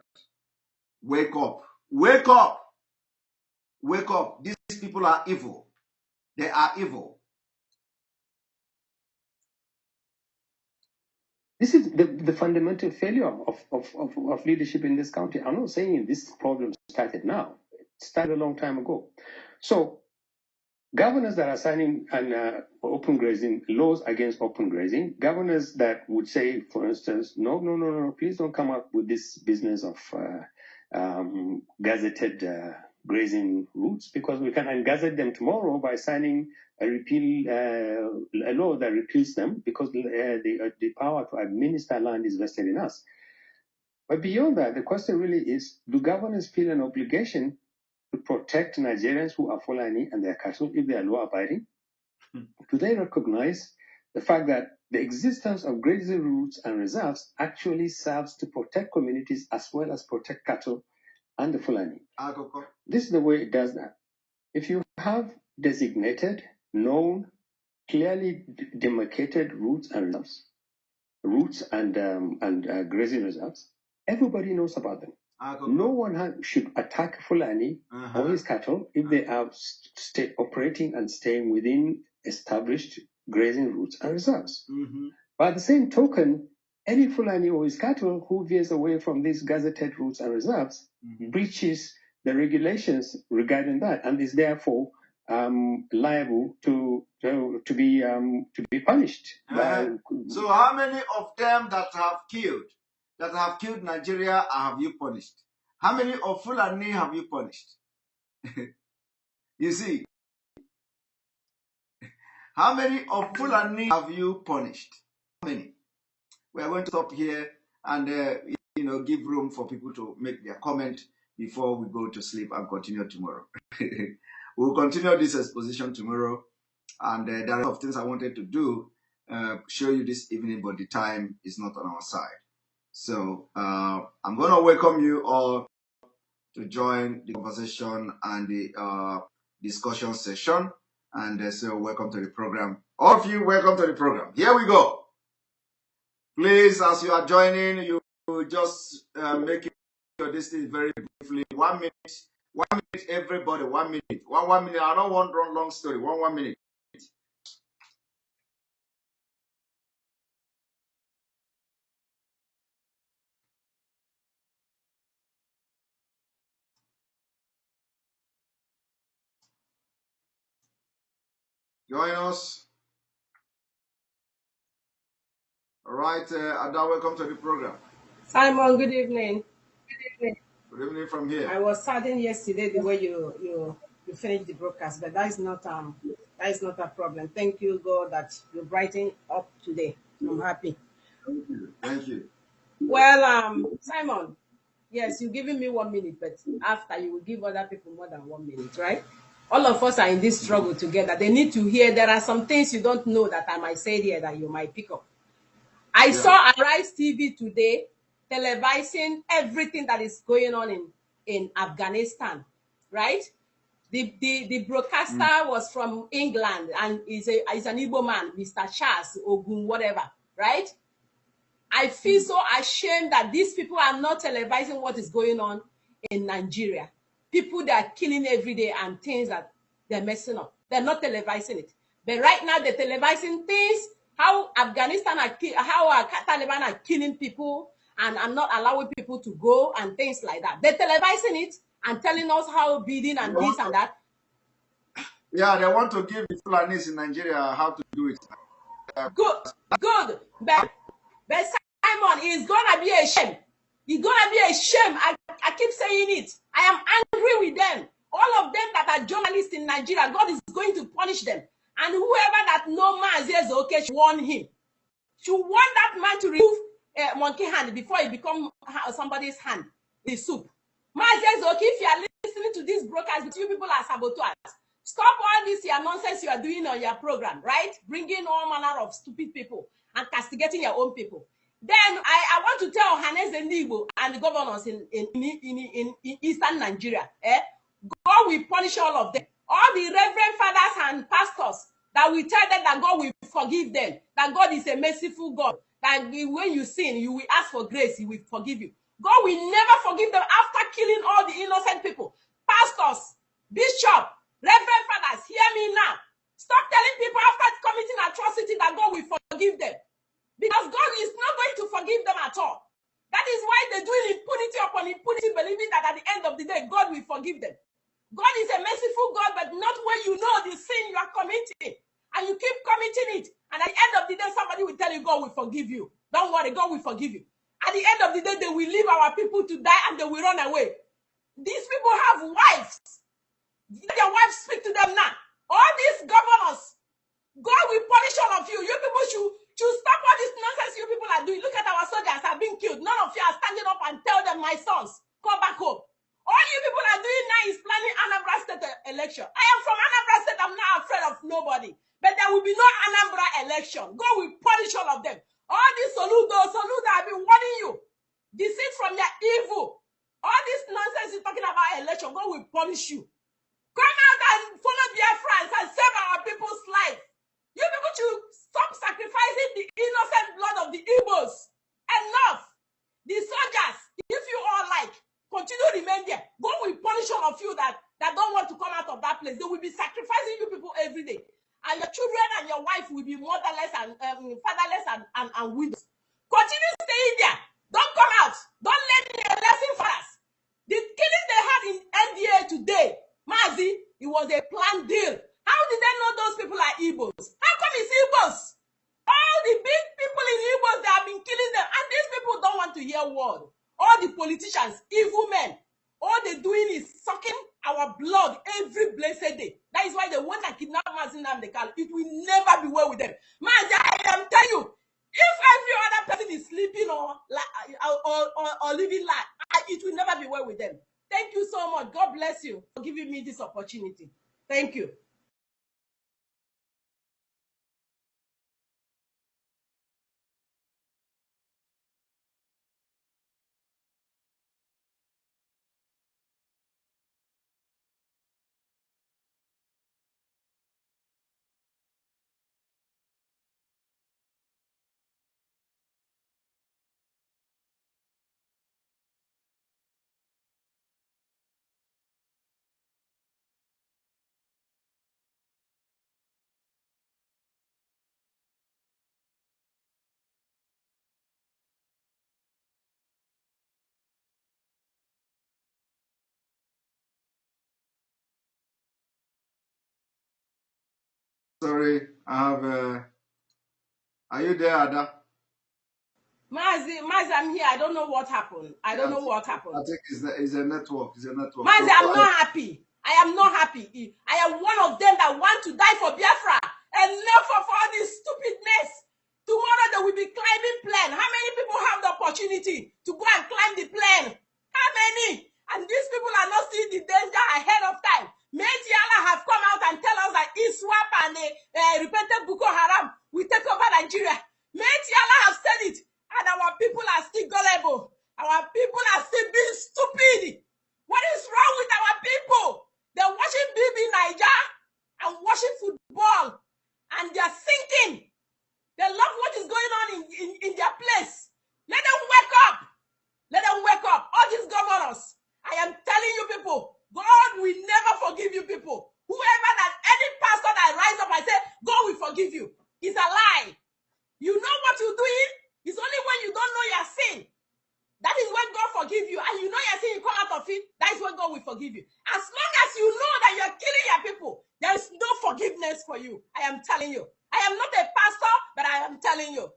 Wake up. Wake up. Wake up. These people are evil. They are evil. This is the fundamental failure of leadership in this country. I'm not saying this problem started now. It started a long time ago. So governors that are signing open grazing laws against open grazing, governors that would say, for instance, no, please don't come up with this business of gazetted grazing routes, because we can ungazette them tomorrow by signing a law that repeals them, because the power to administer land is vested in us. But beyond that, the question really is, do governors feel an obligation to protect Nigerians who are Fulani and their cattle if they are law-abiding? Do they recognize the fact that the existence of grazing routes and reserves actually serves to protect communities as well as protect cattle and the Fulani? This is the way it does that. If you have designated, known, clearly demarcated routes and grazing reserves, everybody knows about them. No one should attack Fulani or his cattle if they are operating and staying within established grazing routes and reserves. By the same token, any Fulani or his cattle who veers away from these gazetted routes and reserves breaches the regulations regarding that, and is therefore liable to be punished. So how many of them that have killed Nigeria have you punished? How many of Fulani have you punished? You see, how many of Fulani have you punished? How many? We are going to stop here and give room for people to make their comment before we go to sleep and continue tomorrow. We'll continue this exposition tomorrow, and there are a lot of things I wanted to do, show you this evening, but the time is not on our side. So I'm going to welcome you all to join the conversation and the discussion session. And so welcome to the program. All of you, welcome to the program. Here we go. Please, as you are joining, you just make your distance very briefly. 1 minute. 1 minute, everybody. 1 minute. One minute. I don't want long story. One minute. Join us. All right, Ada, welcome to the program. Simon, good evening. Good evening from here. I was saddened yesterday the way you finished the broadcast, but that is not a problem. Thank you, God, that you brightened up today. I'm happy. Thank you. Well, Simon, yes, you're giving me 1 minute, but after you will give other people more than 1 minute, right? All of us are in this struggle together. They need to hear there are some things you don't know that I might say here that you might pick up. I saw Arise TV today televising everything that is going on in Afghanistan, right? The broadcaster was from England and is an Igbo man, Mr. Charles Ogun, whatever, right? I feel so ashamed that these people are not televising what is going on in Nigeria. People that are killing every day and things that they're messing up. They're not televising it. But right now they're televising things, how Afghanistan how Taliban are killing people and not allowing people to go and things like that. They're televising it and telling us how beating and this and that. Yeah, they want to give the Fulanis in Nigeria how to do it. Good. But Simon, it's gonna be a shame. It's gonna be a shame. I keep saying it. I am angry with them. All of them that are journalists in Nigeria, God is going to punish them. And whoever that no man says okay should warn him. Should warn that man to remove a monkey hand before it becomes somebody's hand in soup. Man says okay, if you are listening to this broadcast, you people are saboteurs. Stop all this your nonsense you are doing on your program, right? Bringing all manner of stupid people and castigating your own people. Then I want to tell Hannes Ndigbo and the governors in Eastern Nigeria, God will punish all of them. All the reverend fathers and pastors that will tell them that God will forgive them, that God is a merciful God, that when you sin, you will ask for grace, He will forgive you. God will never forgive them after killing all the innocent people. Pastors, bishop, reverend fathers, hear me now. Stop telling people after committing atrocity that God will forgive them. Because God is not going to forgive them at all. That is why they're doing impunity upon impunity, believing that at the end of the day, God will forgive them. God is a merciful God, but not when you know the sin you are committing. And you keep committing it. And at the end of the day, somebody will tell you, God will forgive you. Don't worry, God will forgive you. At the end of the day, they will leave our people to die and they will run away. These people have wives. Their wives speak to them now. All these governors, God will punish all of you. You people should stop all this nonsense you people are doing. Look at our soldiers are being killed. None of you are standing up and tell them, my sons, come back home. All you people are doing now is planning Anambra State election. I am from Anambra State. I'm not afraid of nobody. But there will be no Anambra election. God will punish all of them. All these Soludo, I've been warning you. Deceit from their evil. All this nonsense you're talking about election, God will punish you. Come out and follow their friends and save our people's life. You people should stop sacrificing the innocent blood of the Igbos. Enough. The soldiers, if you all like, continue to remain there. God will punish all of you that don't want to come out of that place. They will be sacrificing you people every day. And your children and your wife will be motherless and fatherless and widows. Continue staying there. Don't come out. Don't let me a lesson for us. The killing they had in NDA today, Mazi, it was a planned deal. How did they know those people are Igbos? How come it's Igbos? All the big people in Igbos, they have been killing them. And these people don't want to hear word. All the politicians, evil men, all they're doing is sucking our blood every blessed day. That is why they want to kidnap Mazi Nnamdi Kanu. It will never be well with them. Mazi, I am telling you, if every other person is sleeping or living life, it will never be well with them. Thank you so much. God bless you for giving me this opportunity. Thank you. Sorry, I have. Are you there, Ada? Mazi, I'm here. I don't know what happened. I don't know what happened. I think it's a network. It's a network. Mazi, I'm not happy. I am not happy. I am one of them that want to die for Biafra. Enough of all this stupidness. Tomorrow they will be climbing plane. How many people have the opportunity to go and climb the plane? How many? And these people are not seeing the danger ahead of time. Metiala have come out and tell us that ISWAP and repentant Boko Haram will take over Nigeria. Metiala have said it. And our people are still gullible. Our people are still being stupid. What is wrong with our people? They're watching BB Niger and watching football. And they're sinking. They love what is going on in their place. Let them wake up. Let them wake up. All these governors. I am telling you people, God will never forgive you people. Whoever that, any pastor that rise up and say, God will forgive you, is a lie. You know what you're doing? It's only when you don't know your sin. That is when God forgive you. And you know your sin, you come out of it. That is when God will forgive you. As long as you know that you're killing your people, there is no forgiveness for you. I am telling you. I am not a pastor, but I am telling you.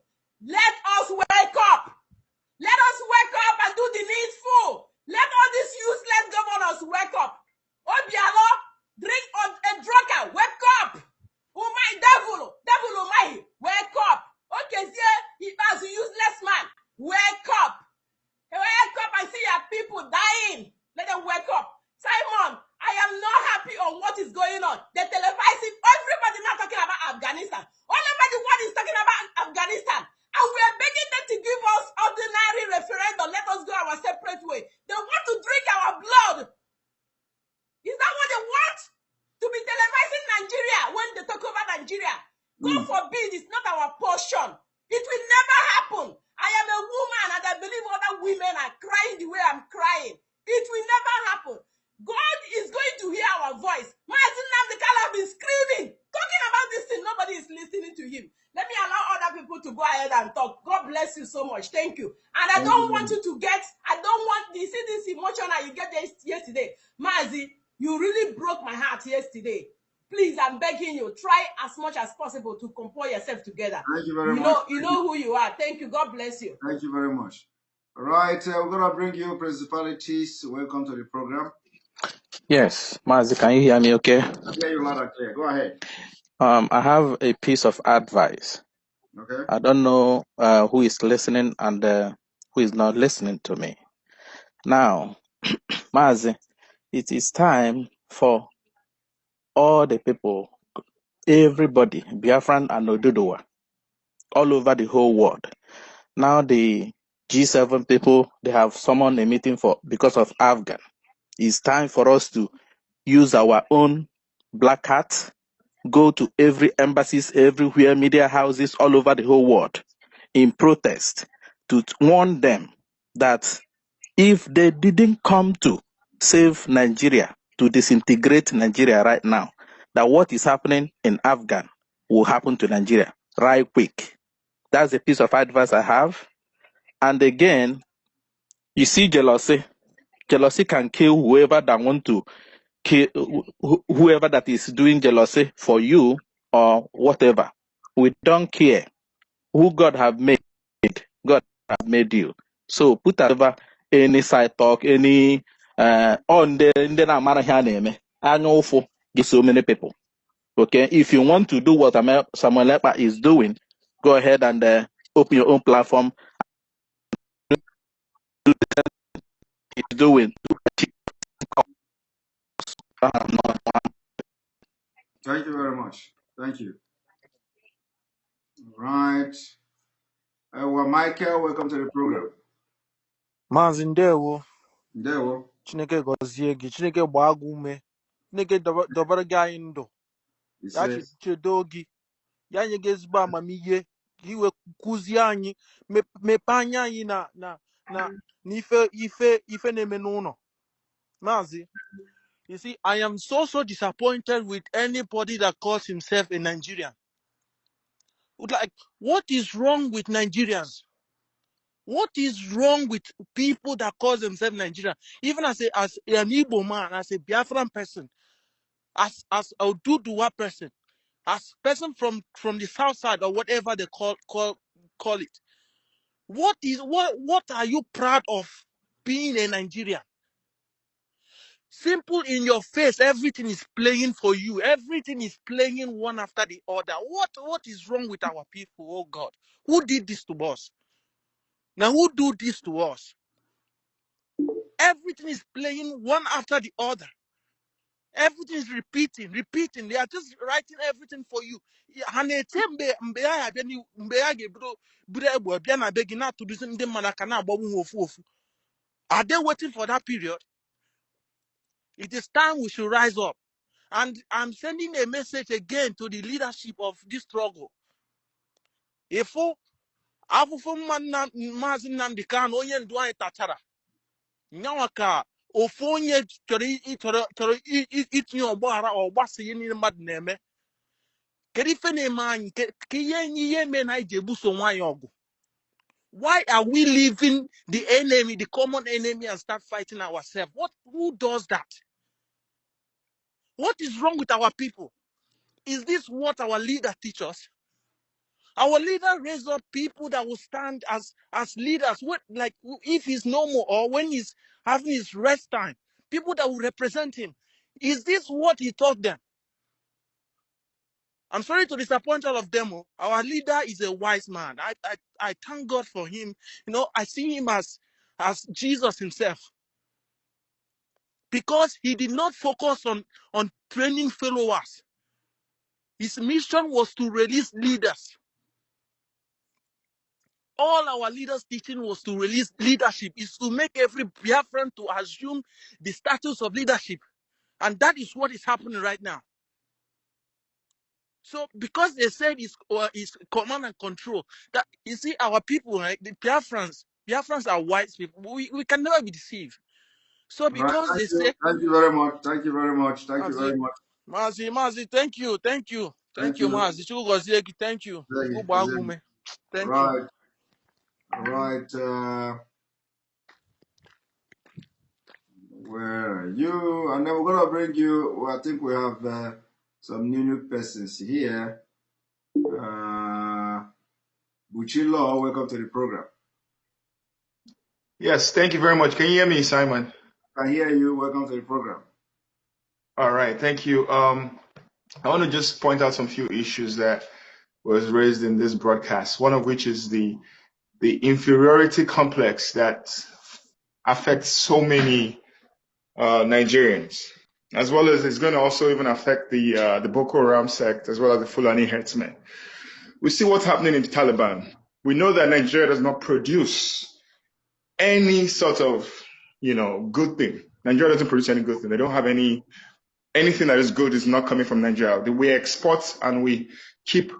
Let us wake up. Let us wake up and do the needful. Let all these useless governors wake up. Obialo, drink a drunker, wake up. Oh my devil, oh my, wake up. Okay, see, he was a useless man. Wake up. Wake up and see your people dying. Let them wake up. Simon, I am not happy on what is going on. The televising, everybody now talking about Afghanistan. Everybody what is talking about Afghanistan. And we are begging them to give us ordinary referendum. Let us go our separate way. They want to drink our blood. Is that what they want? To be televising Nigeria when they talk over Nigeria. God forbid, it's not our portion. It will never happen. I am a woman and I believe other women are crying the way I'm crying. It will never happen. God is going to hear our voice. Mazin Namdekala have been screaming, talking about this thing. Nobody is listening to him. Let me allow other people to go ahead and talk. God bless you so much. Thank you. And I don't want you to get, you see this emotion that you get yesterday. Mazi, you really broke my heart yesterday. Please, I'm begging you, try as much as possible to compose yourself together. Thank you very much. You know who you are. Thank you. God bless you. Thank you very much. All right, we're going to bring you principalities. Welcome to the program. Yes, Mazi, can you hear me okay? I hear you loud and clear. Go ahead. I have a piece of advice. Okay. I don't know who is listening and who is not listening to me. Now, Mazi, it is time for all the people, everybody, Biafran and Oduduwa, all over the whole world. Now the G7 people, they have summoned a meeting because of Afghan. It's time for us to use our own black hat, go to every embassies, everywhere, media houses all over the whole world in protest to warn them that if they didn't come to save Nigeria, to disintegrate Nigeria right now, that what is happening in Afghan will happen to Nigeria right quick. That's a piece of advice I have. And again, you see jealousy. Jealousy can kill whoever that want to kill whoever that is doing jealousy for you or whatever. We don't care who God have made. God have made you. So put over any side talk, any on the I know for so many people. Okay, if you want to do what Samuel Lepa is doing, go ahead and open your own platform. He's doing. Thank you very much. Thank you. All right. Well, Michael, welcome to the program. Maazị ndewo Ndewo. Chineke gọzie gị Chineke gbaa gị ume Chineke dọbara gị anyị ndụ ya chedo gị ya nye gị ezigbo amamihe ka iwe kụzie anyị mepee anya anyị na ife na-eme n'ụlọ Maazị, you see, I am so disappointed with anybody that calls himself a Nigerian. Like, what is wrong with Nigerians? What is wrong with people that call themselves Nigerian? Even as an Igbo man, as a Biafran person, as a Oduduwa person, as person from the south side or whatever they call it. What are you proud of being a Nigerian? Simple in your face, everything is playing for you. Everything is playing one after the other. What is wrong with our people? Oh God, who did this to us? Now who do this to us? Everything is playing one after the other. Everything is repeating. They are just writing everything for you. Are they waiting for that period? It is time we should rise up. And I'm sending a message again to the leadership of this struggle. If Nyawaka ofu onye chọrọ itinye ọgbaghara ọgbasa ihe niile mmadụ na-eme kedu ife na-eme anyị ka ihe eme na anyị ji ebuso nwaanyị ọgụ? Why are we leaving the enemy, the common enemy, and start fighting ourselves? Who does that? What is wrong with our people? Is this what our leader teach us? Our leader raised up people that will stand as leaders. Like if he's no more or when he's having his rest time, people that will represent him. Is this what he taught them? I'm sorry to disappoint all of them. Our leader is a wise man. I thank God for him. You know, I see him as Jesus himself. Because he did not focus on training followers. His mission was to release leaders. All our leaders' teaching was to release leadership, is to make every Biafran to assume the status of leadership. And that is what is happening right now. So because they said it's command and control, that you see our people, right, the Biafrans, Biafrans are wise people. We can never be deceived. So Right. because they say, Thank you very much. Thank you very much. Thank you Mazi, very much. Mazi, thank you. Thank you, Thank you. Mazi. Thank you. Thank you. Right. Right. Where are you? And then we're gonna bring you. Well, I think we have some new persons here. Buchilo, welcome to the program. Yes, thank you very much. Can you hear me, Simon? I hear you. Welcome to the program. All right, thank you. I want to just point out some few issues that was raised in this broadcast. One of which is the inferiority complex that affects so many Nigerians, as well as it's going to also even affect the Boko Haram sect, as well as the Fulani herdsmen. We see what's happening in the Taliban. We know that Nigeria does not produce any sort of, good thing. Nigeria doesn't produce any good thing. They don't have anything that is good is not coming from Nigeria. We export and we keep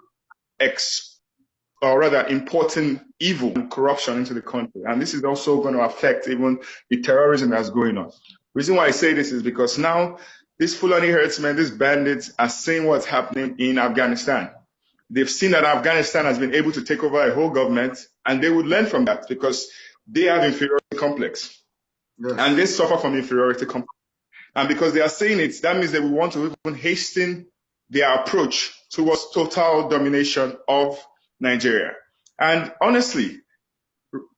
importing evil and corruption into the country. And this is also going to affect even the terrorism that's going on. The reason why I say this is because now these Fulani herdsmen, these bandits are seeing what's happening in Afghanistan. They've seen that Afghanistan has been able to take over a whole government, and they would learn from that because they have inferiority complex. Yes. And they suffer from inferiority complex. And because they are saying it, that means that we want to even hasten their approach towards total domination of Nigeria. And honestly,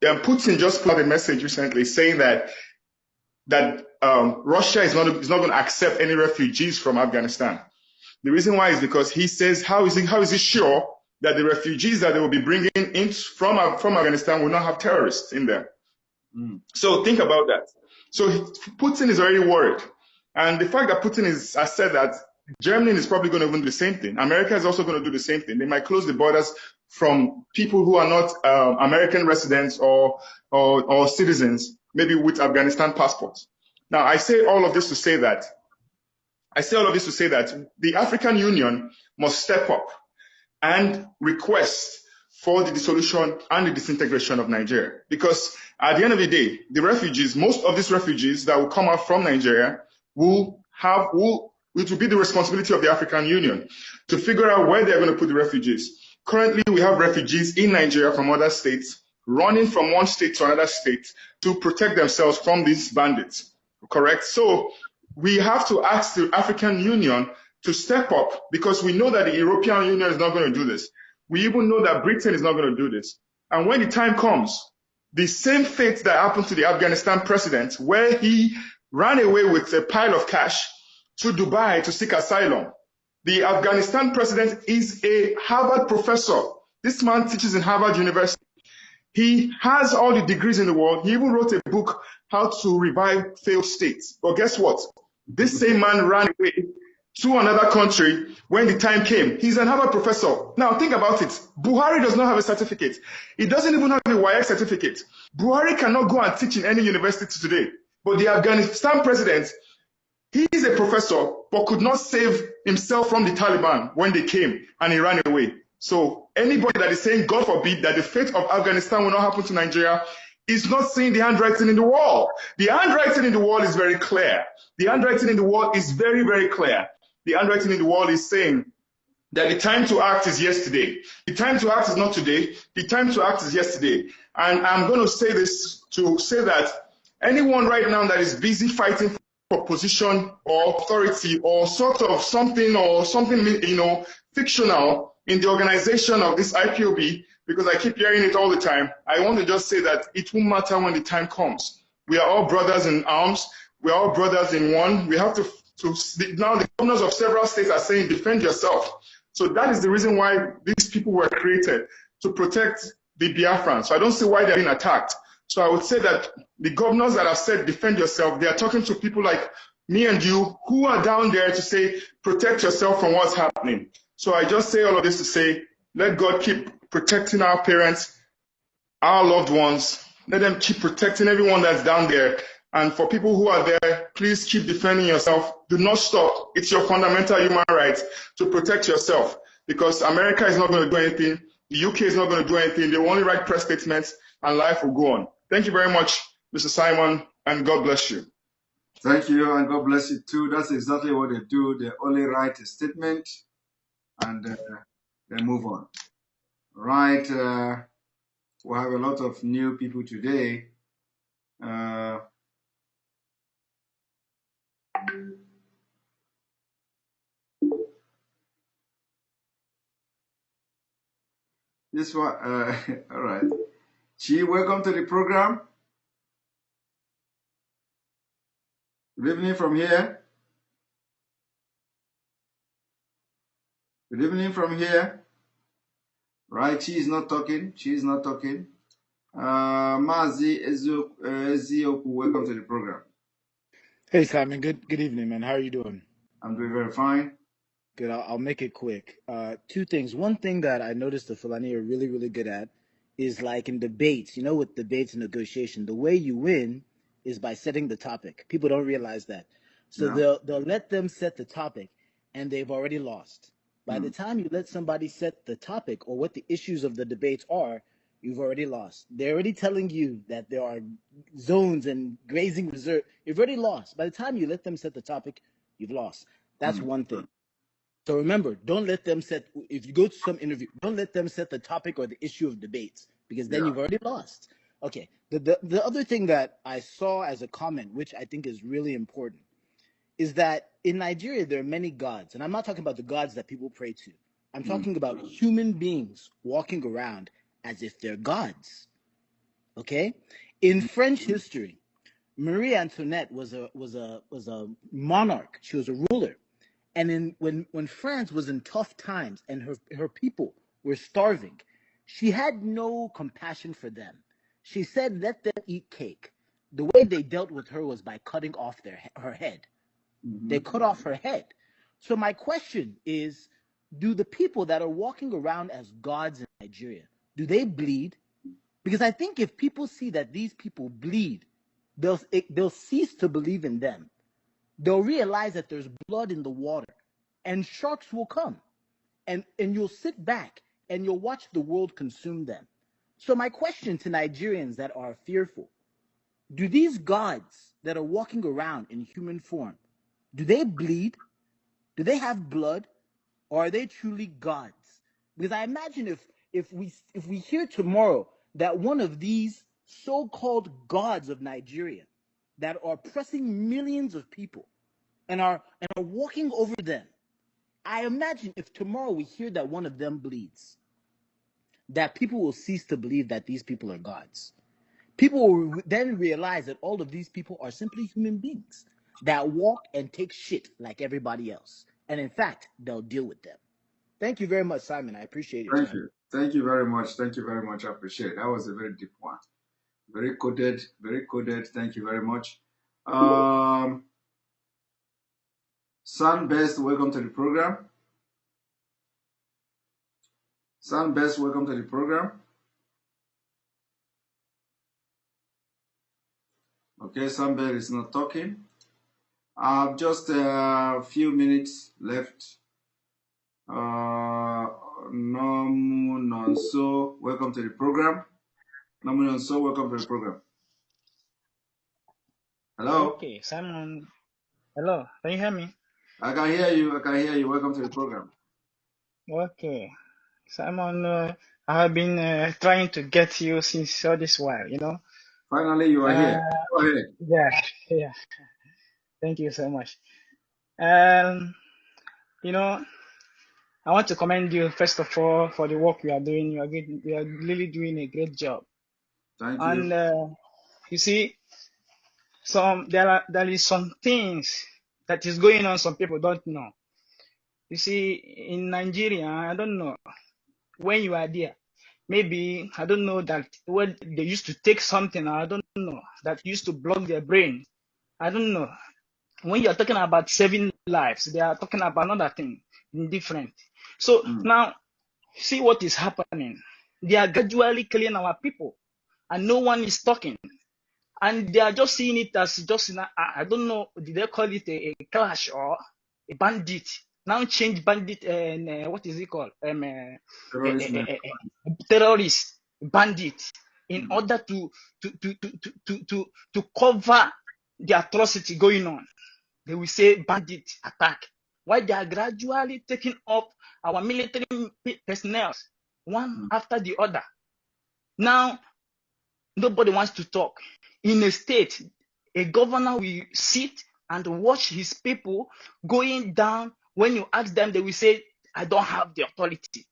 Putin just put out a message recently saying that Russia is not going to accept any refugees from Afghanistan. The reason why is because he says, how is he sure that the refugees that they will be bringing in from Afghanistan will not have terrorists in there? So think about that. So Putin is already worried. And the fact that Putin has said that Germany is probably going to do the same thing. America is also going to do the same thing. They might close the borders from people who are not American residents or citizens, maybe with Afghanistan passports. Now, I say all of this to say that the African Union must step up and request for the dissolution and the disintegration of Nigeria. Because at the end of the day, the refugees, most of these refugees that will come out from Nigeria it will be the responsibility of the African Union to figure out where they're going to put the refugees. Currently, we have refugees in Nigeria from other states running from one state to another state to protect themselves from these bandits, correct? So we have to ask the African Union to step up because we know that the European Union is not going to do this. We even know that Britain is not going to do this. And when the time comes, the same fate that happened to the Afghanistan president, where he ran away with a pile of cash to Dubai to seek asylum. The Afghanistan president is a Harvard professor. This man teaches in Harvard University. He has all the degrees in the world. He even wrote a book, How to Revive Failed States. But guess what? This same man ran away to another country when the time came. He's an Harvard professor. Now think about it. Buhari does not have a certificate. He doesn't even have a WIAC certificate. Buhari cannot go and teach in any university today. But the Afghanistan president, he is a professor, but could not save himself from the Taliban when they came and he ran away. So anybody that is saying, God forbid, that the fate of Afghanistan will not happen to Nigeria is not seeing the handwriting in the wall. The handwriting in the wall is very clear. The handwriting in the wall is very, very clear. The handwriting in the wall is saying that the time to act is yesterday. The time to act is not today. The time to act is yesterday. And I'm going to say this to say that anyone right now that is busy fighting for position or authority or sort of something fictional in the organization of this IPOB, because I keep hearing it all the time, I want to just say that it won't matter when the time comes. We are all brothers in arms. We are all brothers in one. We have to now the governors of several states are saying, defend yourself. So that is the reason why these people were created, to protect the Biafrans. So I don't see why they're being attacked. So I would say that the governors that have said, defend yourself, they are talking to people like me and you who are down there to say, protect yourself from what's happening. So I just say all of this to say, let God keep protecting our parents, our loved ones. Let them keep protecting everyone that's down there. And for people who are there, please keep defending yourself. Do not stop. It's your fundamental human right to protect yourself, because America is not going to do anything. The UK is not going to do anything. They will only write press statements and life will go on. Thank you very much, Mr. Simon, and God bless you. Thank you, and God bless you too. That's exactly what they do. They only write a statement and they move on. Right. We have a lot of new people today. This one, all right. Chi, welcome to the program. Good evening from here. Good evening from here. Right, she is not talking. She is not talking. Mazi Ezioku, welcome to the program. Hey Simon, good evening, man. How are you doing? I'm doing very fine. Good. I'll make it quick. Two things. One thing that I noticed the Fulani are really, really good at is like in debates. You know, with debates and negotiation, the way you win is by setting the topic. People don't realize that. So they'll let them set the topic, and they've already lost. By the time you let somebody set the topic or what the issues of the debates are, you've already lost. They're already telling you that there are zones and grazing reserve. You've already lost. By the time you let them set the topic, you've lost. That's one thing. So remember, don't let them set, if you go to some interview, don't let them set the topic or the issue of debates, because then you've already lost. Okay, the other thing that I saw as a comment, which I think is really important, is that in Nigeria, there are many gods. And I'm not talking about the gods that people pray to. I'm talking about human beings walking around as if they're gods. Okay? In French history, Marie Antoinette was a monarch. She was a ruler. And when France was in tough times and her people were starving, she had no compassion for them. She said, let them eat cake. The way they dealt with her was by cutting off her head. They cut off her head. So my question is, do the people that are walking around as gods in Nigeria, do they bleed? Because I think if people see that these people bleed, they'll cease to believe in them. They'll realize that there's blood in the water, and sharks will come, and you'll sit back and you'll watch the world consume them. So my question to Nigerians that are fearful, do these gods that are walking around in human form, do they bleed? Do they have blood? Or are they truly gods? Because I imagine if we hear tomorrow that one of these so-called gods of Nigeria that are oppressing millions of people and are walking over them, I imagine if tomorrow we hear that one of them bleeds, that people will cease to believe that these people are gods. People will then realize that all of these people are simply human beings that walk and take shit like everybody else. And in fact, they'll deal with them. Thank you very much, Simon. I appreciate your time. Thank you. Thank you very much. Thank you very much. I appreciate it. That was a very deep one. Very coded. Very coded. Thank you very much. Sunbest, welcome to the program. Sunbest, welcome to the program. Okay, Sunbest is not talking. I have just a few minutes left. Nomu Nonso, welcome to the program. Nomu Nonso, welcome to the program. Hello? Okay, Simon. Hello, can you hear me? I can hear you. I can hear you. Welcome to the program. Okay. Simon, I have been trying to get you since all this while, you know. Finally, you are here. Go ahead. Yeah. Thank you so much. You know, I want to commend you, first of all, for the work you are doing. You are really doing a great job. Thank you. And you see, there is some things that is going on some people don't know. You see, in Nigeria, I don't know, when you are there, maybe, I don't know, that when they used to take something, I don't know, that used to block their brain. I don't know. When you're talking about saving lives, they are talking about another thing, different. So now, see what is happening. They are gradually killing our people, and no one is talking. And they are just seeing it as just, I don't know, did they call it a clash or a bandit? Now change bandit and what is it called? Terrorist bandit in order to cover the atrocity going on. They will say bandit attack. Why they are gradually taking up our military personnel one after the other. Now, nobody wants to talk. In a state, a governor will sit and watch his people going down. When you ask them, they will say, I don't have the authority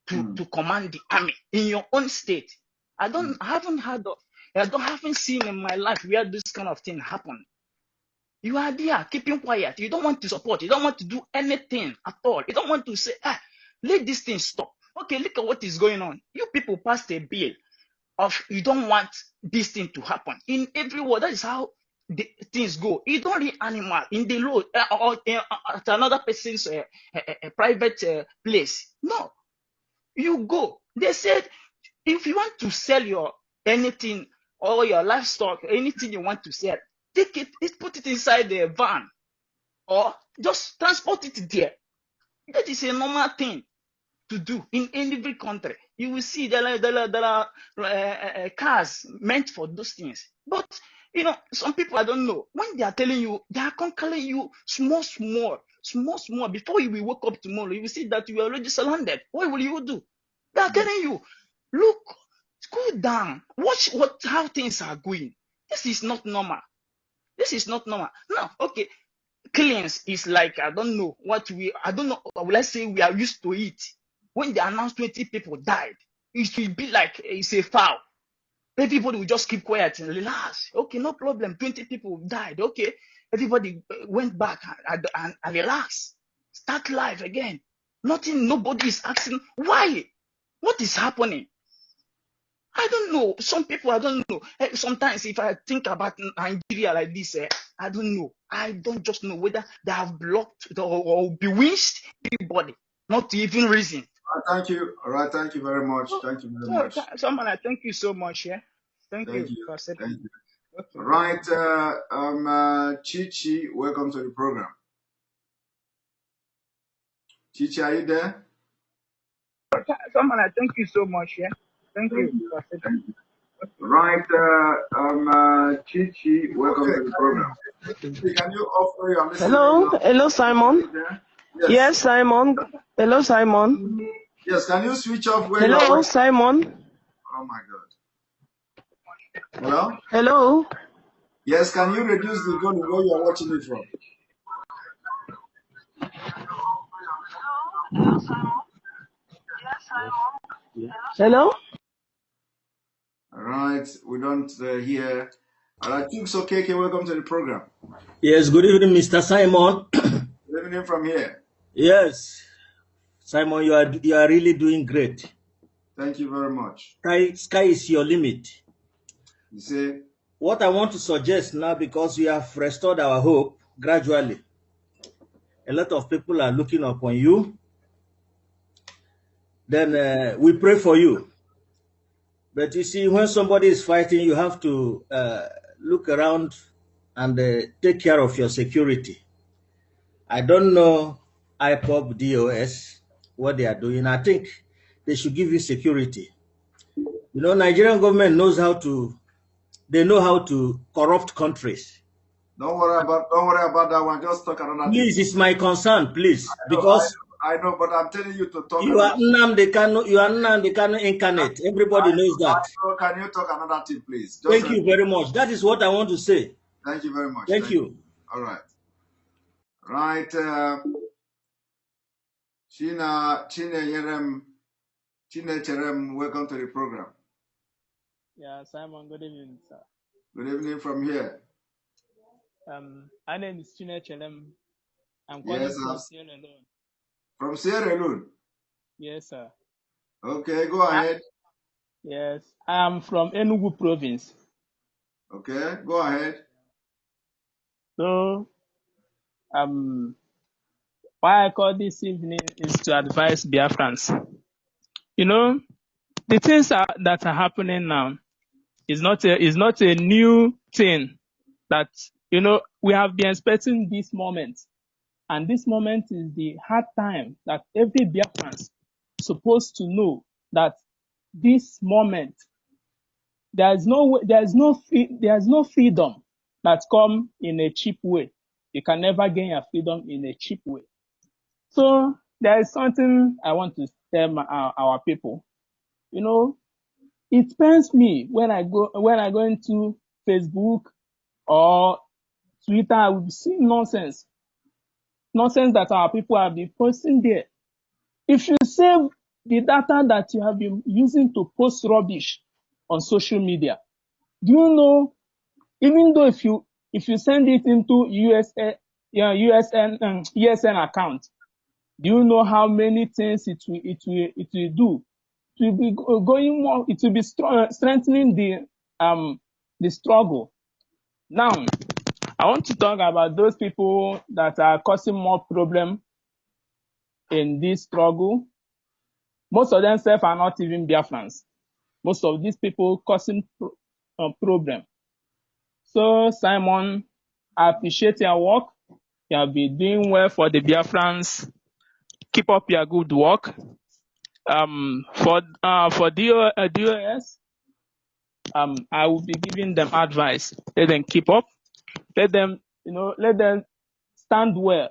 to command the army in your own state. I haven't seen in my life where this kind of thing happened. You are there keeping quiet. You don't want to support. You don't want to do anything at all. You don't want to say, let this thing stop. Okay, look at what is going on. You people passed a bill of you don't want this thing to happen. In every world, that is how the things go. You don't read animal in the road or at another person's private place. No, you go. They said, if you want to sell your anything or your livestock, anything you want to sell, take it, put it inside the van or just transport it there. That is a normal thing to do in every country. You will see there are cars meant for those things. But, some people, I don't know, when they are telling you, they are conquering you small. Before you will wake up tomorrow, you will see that you are already surrounded. What will you do? They are telling you, look, cool down. Watch how things are going. This is not normal. Now, okay, killings is like, I don't know. Let's say we are used to it. When they announce 20 people died, it will be like it's a foul. Everybody will just keep quiet and relax. Okay, no problem. 20 people died. Okay, everybody went back and relax. Start life again. Nobody is asking why. What is happening? I don't know. Some people, I don't know. Sometimes if I think about Nigeria like this, I don't know. I don't just know whether they have blocked or bewitched everybody, not to even reason. Thank you. All right. Thank you very much. Thank you very much. Someone, I thank you so much. Yeah. Thank you for accepting. Thank you. Okay. Right. Chichi, welcome to the program. Chichi, are you there? Someone, I thank you so much. Yeah. Thank you for accepting. Right. Chichi, welcome to the program. Can you offer your listening? Hello, Simon. Yes, Simon. Hello, Simon. Yes, can you switch off where you are Hello, watching? Simon. Oh my God. Hello? Hello. Yes, can you reduce the volume where you are watching it from? Hello. All right, we don't hear. All right, Tubes okay, welcome to the program. Yes, good evening, Mr. Simon. Good evening from here. Yes, Simon, you are really doing great. Thank you very much. Sky is your limit. You see? What I want to suggest now, because we have restored our hope gradually, a lot of people are looking upon you. Then we pray for you. But you see, when somebody is fighting, you have to look around and take care of your security. I don't know IPOB DOS, what they are doing. I think they should give you security. Nigerian government knows how to corrupt countries. Don't worry about that one. Just talk another Please, thing. it's my concern, please, because I know, but I'm telling you to talk. You are Nnamdi Kanu incarnate. Everybody knows that. Can you talk another thing, please? Thank you very much. That is what I want to say. Thank you very much. Thank you. All right. Right. Chinecherem, welcome to the program. Yeah, Simon, good evening, sir. Good evening from here. My name is Chinecherem. I'm calling from Sierra Leone. From Sierra Leone? Yes, sir. Okay, go ahead. Yes, I'm from Enugu province. Okay, go ahead. So, why I call this evening is to advise Biafrans. The things that are happening now is not a new thing that, we have been expecting this moment. And this moment is the hard time that every Biafran is supposed to know that this moment there's no freedom that come in a cheap way. You can never gain your freedom in a cheap way. So there is something I want to tell our people. You know, it pains me when I go into Facebook or Twitter. I will see nonsense that our people have been posting there. If you save the data that you have been using to post rubbish on social media, do you know, even though if you send it into USN account, do you know how many things it will do? It will be going more. It will be strengthening the struggle. Now, I want to talk about those people that are causing more problem in this struggle. Most of themselves are not even Biafrans. Most of these people causing problem. So, Simon, I appreciate your work. You have been doing well for the Biafrans. Keep up your good work. For DOS, I will be giving them advice. Let them keep up. Let them stand well.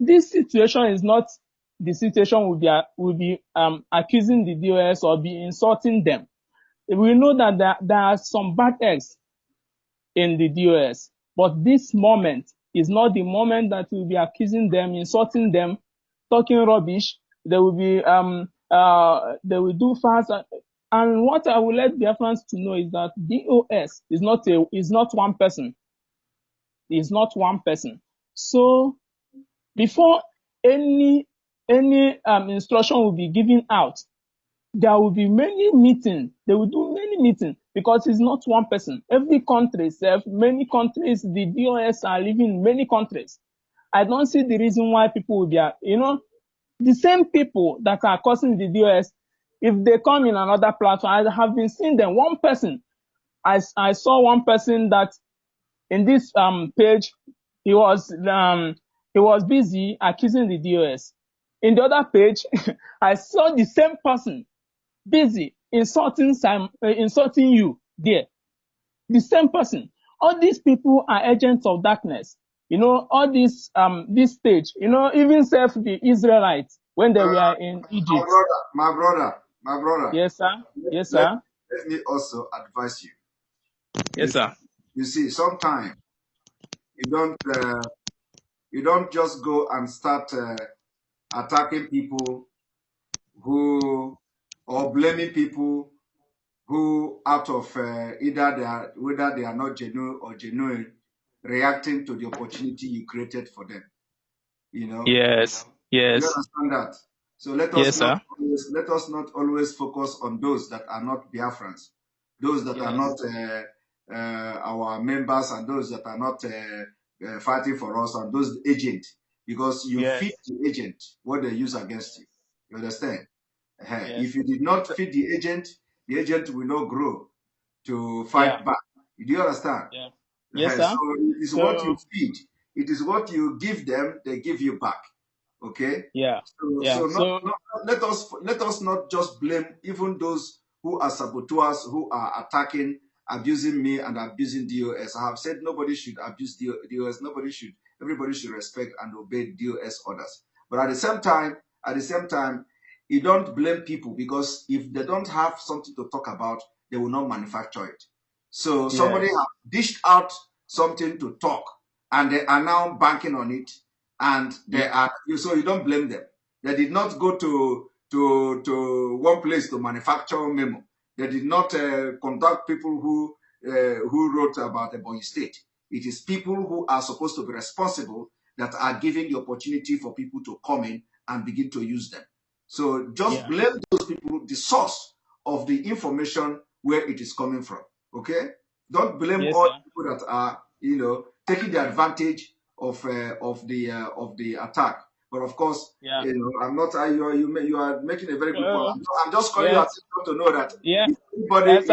This situation is not the situation will be accusing the DOS or be insulting them. We know that there are some bad eggs in the DOS, but this moment is not the moment that we'll be accusing them, insulting them, talking rubbish. They will be they will do fast. And what I will let Biafrans to know is that DOS is not one person. It's not one person. So before any instruction will be given out, there will be many meetings. They will do many meetings because it's not one person. Every country, many countries, the DOS are living in many countries. I don't see the reason why people will be, the same people that are causing the DOS, if they come in another platform, I have been seeing them. One person, I saw one person that in this page, he was busy accusing the DOS. In the other page, I saw the same person busy insulting you there. The same person. All these people are agents of darkness. All this stage, even the Israelites when they were in Egypt. My brother. Yes, sir. Yes, sir. Let me also advise you. Yes, sir. You see, sometimes you don't just go and start attacking people or blaming people who out of whether they are not genuine or genuine, reacting to the opportunity you created for them. Yes. Yes. You understand that? So let us not always focus on those that are not Biafrans, those that are not our members, and those that are not fighting for us, and those agents, because you feed the agent what they use against you. You understand? If you did not feed the agent will not grow to fight back. Do you understand? Yes, sir. So it is what you feed. It is what you give them, they give you back. Okay? Let us not just blame even those who are saboteurs, who are attacking, abusing me and abusing DOS. I have said nobody should abuse DOS. Everybody should respect and obey DOS orders. But at the same time, you don't blame people, because if they don't have something to talk about, they will not manufacture it. So somebody has dished out something to talk, and they are now banking on it, and so you don't blame them. They did not go to one place to manufacture memo. They did not contact people who wrote about Ebonyi State. It is people who are supposed to be responsible that are giving the opportunity for people to come in and begin to use them. So just blame those people, the source of the information, where it is coming from. Okay? Don't blame all people that are, taking the advantage of the attack. But of course, I'm not. You are making a very good point. I'm just calling your attention to know that if anybody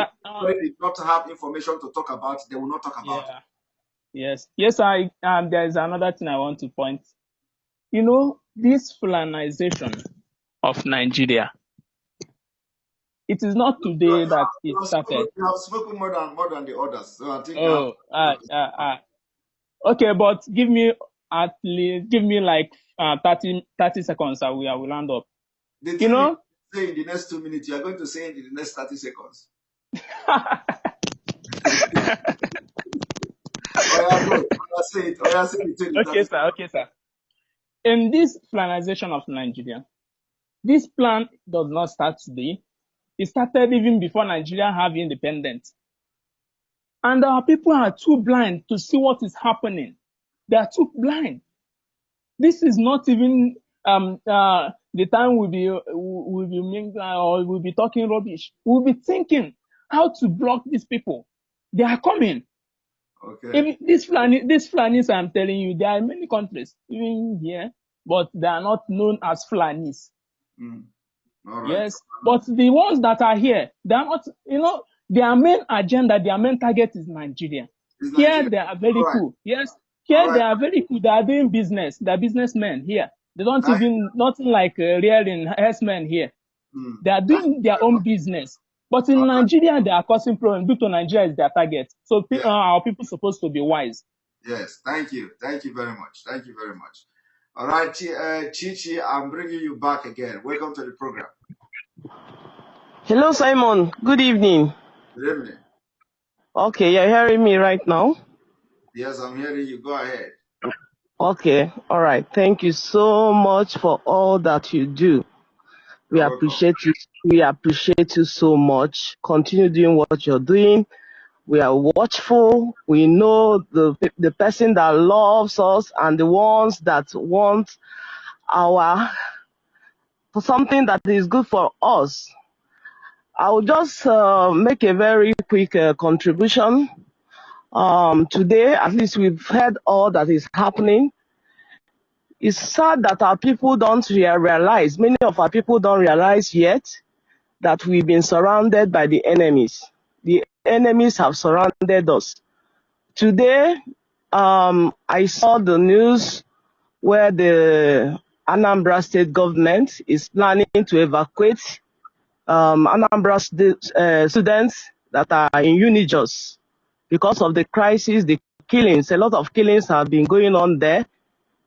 did not have information to talk about, they will not talk about it. Yes. There is another thing I want to point. This Fulanization of Nigeria, It is not today that it You started. have spoken more than the others, so I think Oh, okay, but give me like 30 seconds. I will land up. the thing You know, you say in the next 2 minutes, you are going to say it in the next 30 seconds. Say it. Okay, sir. Okay, sir. In this planization of Nigeria, this plan does not start today. It started even before Nigeria have independence. And our people are too blind to see what is happening. They are too blind. This is not even the time we'll be talking rubbish. We'll be thinking how to block these people. They are coming. Okay. Even these Fulanis, I'm telling you, there are many countries, even here, but they are not known as Fulanis. All right. Yes, but the ones that are here, they are not, their main agenda, their main target is Nigeria. Here they are very cool. Yes, here they are very cool. They are doing business. They are businessmen here. They don't even, nothing like rearing herdsmen here. They are doing their own business. But in Nigeria, they are causing problems. Due to Nigeria is their target. So our people supposed to be wise. Yes, thank you. Thank you very much. Thank you very much. All right, Chichi, I'm bringing you back again. Welcome to the program. Hello, Simon. Good evening. Good evening. Okay, you're hearing me right now? Yes, I'm hearing you. Go ahead. Okay, all right. Thank you so much for all that you do. We appreciate you. We appreciate you so much. Continue doing what you're doing. We are watchful. We know the person that loves us and the ones that want for something that is good for us. I'll just make a very quick contribution. Today, at least we've heard all that is happening. It's sad that our people don't realize, many of our people don't realize yet that we've been surrounded by the enemies. The enemies have surrounded us. Today, I saw the news where the Anambra state government is planning to evacuate Anambra students that are in Unijos because of the crisis, the killings. A lot of killings have been going on there.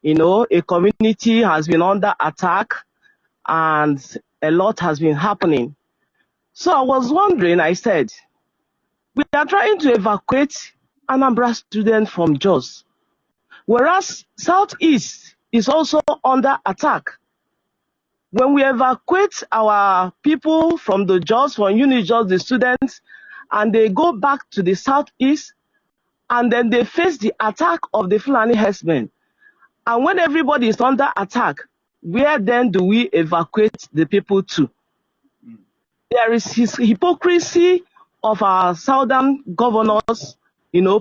A community has been under attack and a lot has been happening. So I was wondering, I said, we are trying to evacuate Anambra students from Jos, whereas Southeast is also under attack. When we evacuate our people from the Jos, from Unijos, the students, and they go back to the Southeast, and then they face the attack of the Fulani herdsmen. And when everybody is under attack, where then do we evacuate the people to? There is hypocrisy of our southern governors,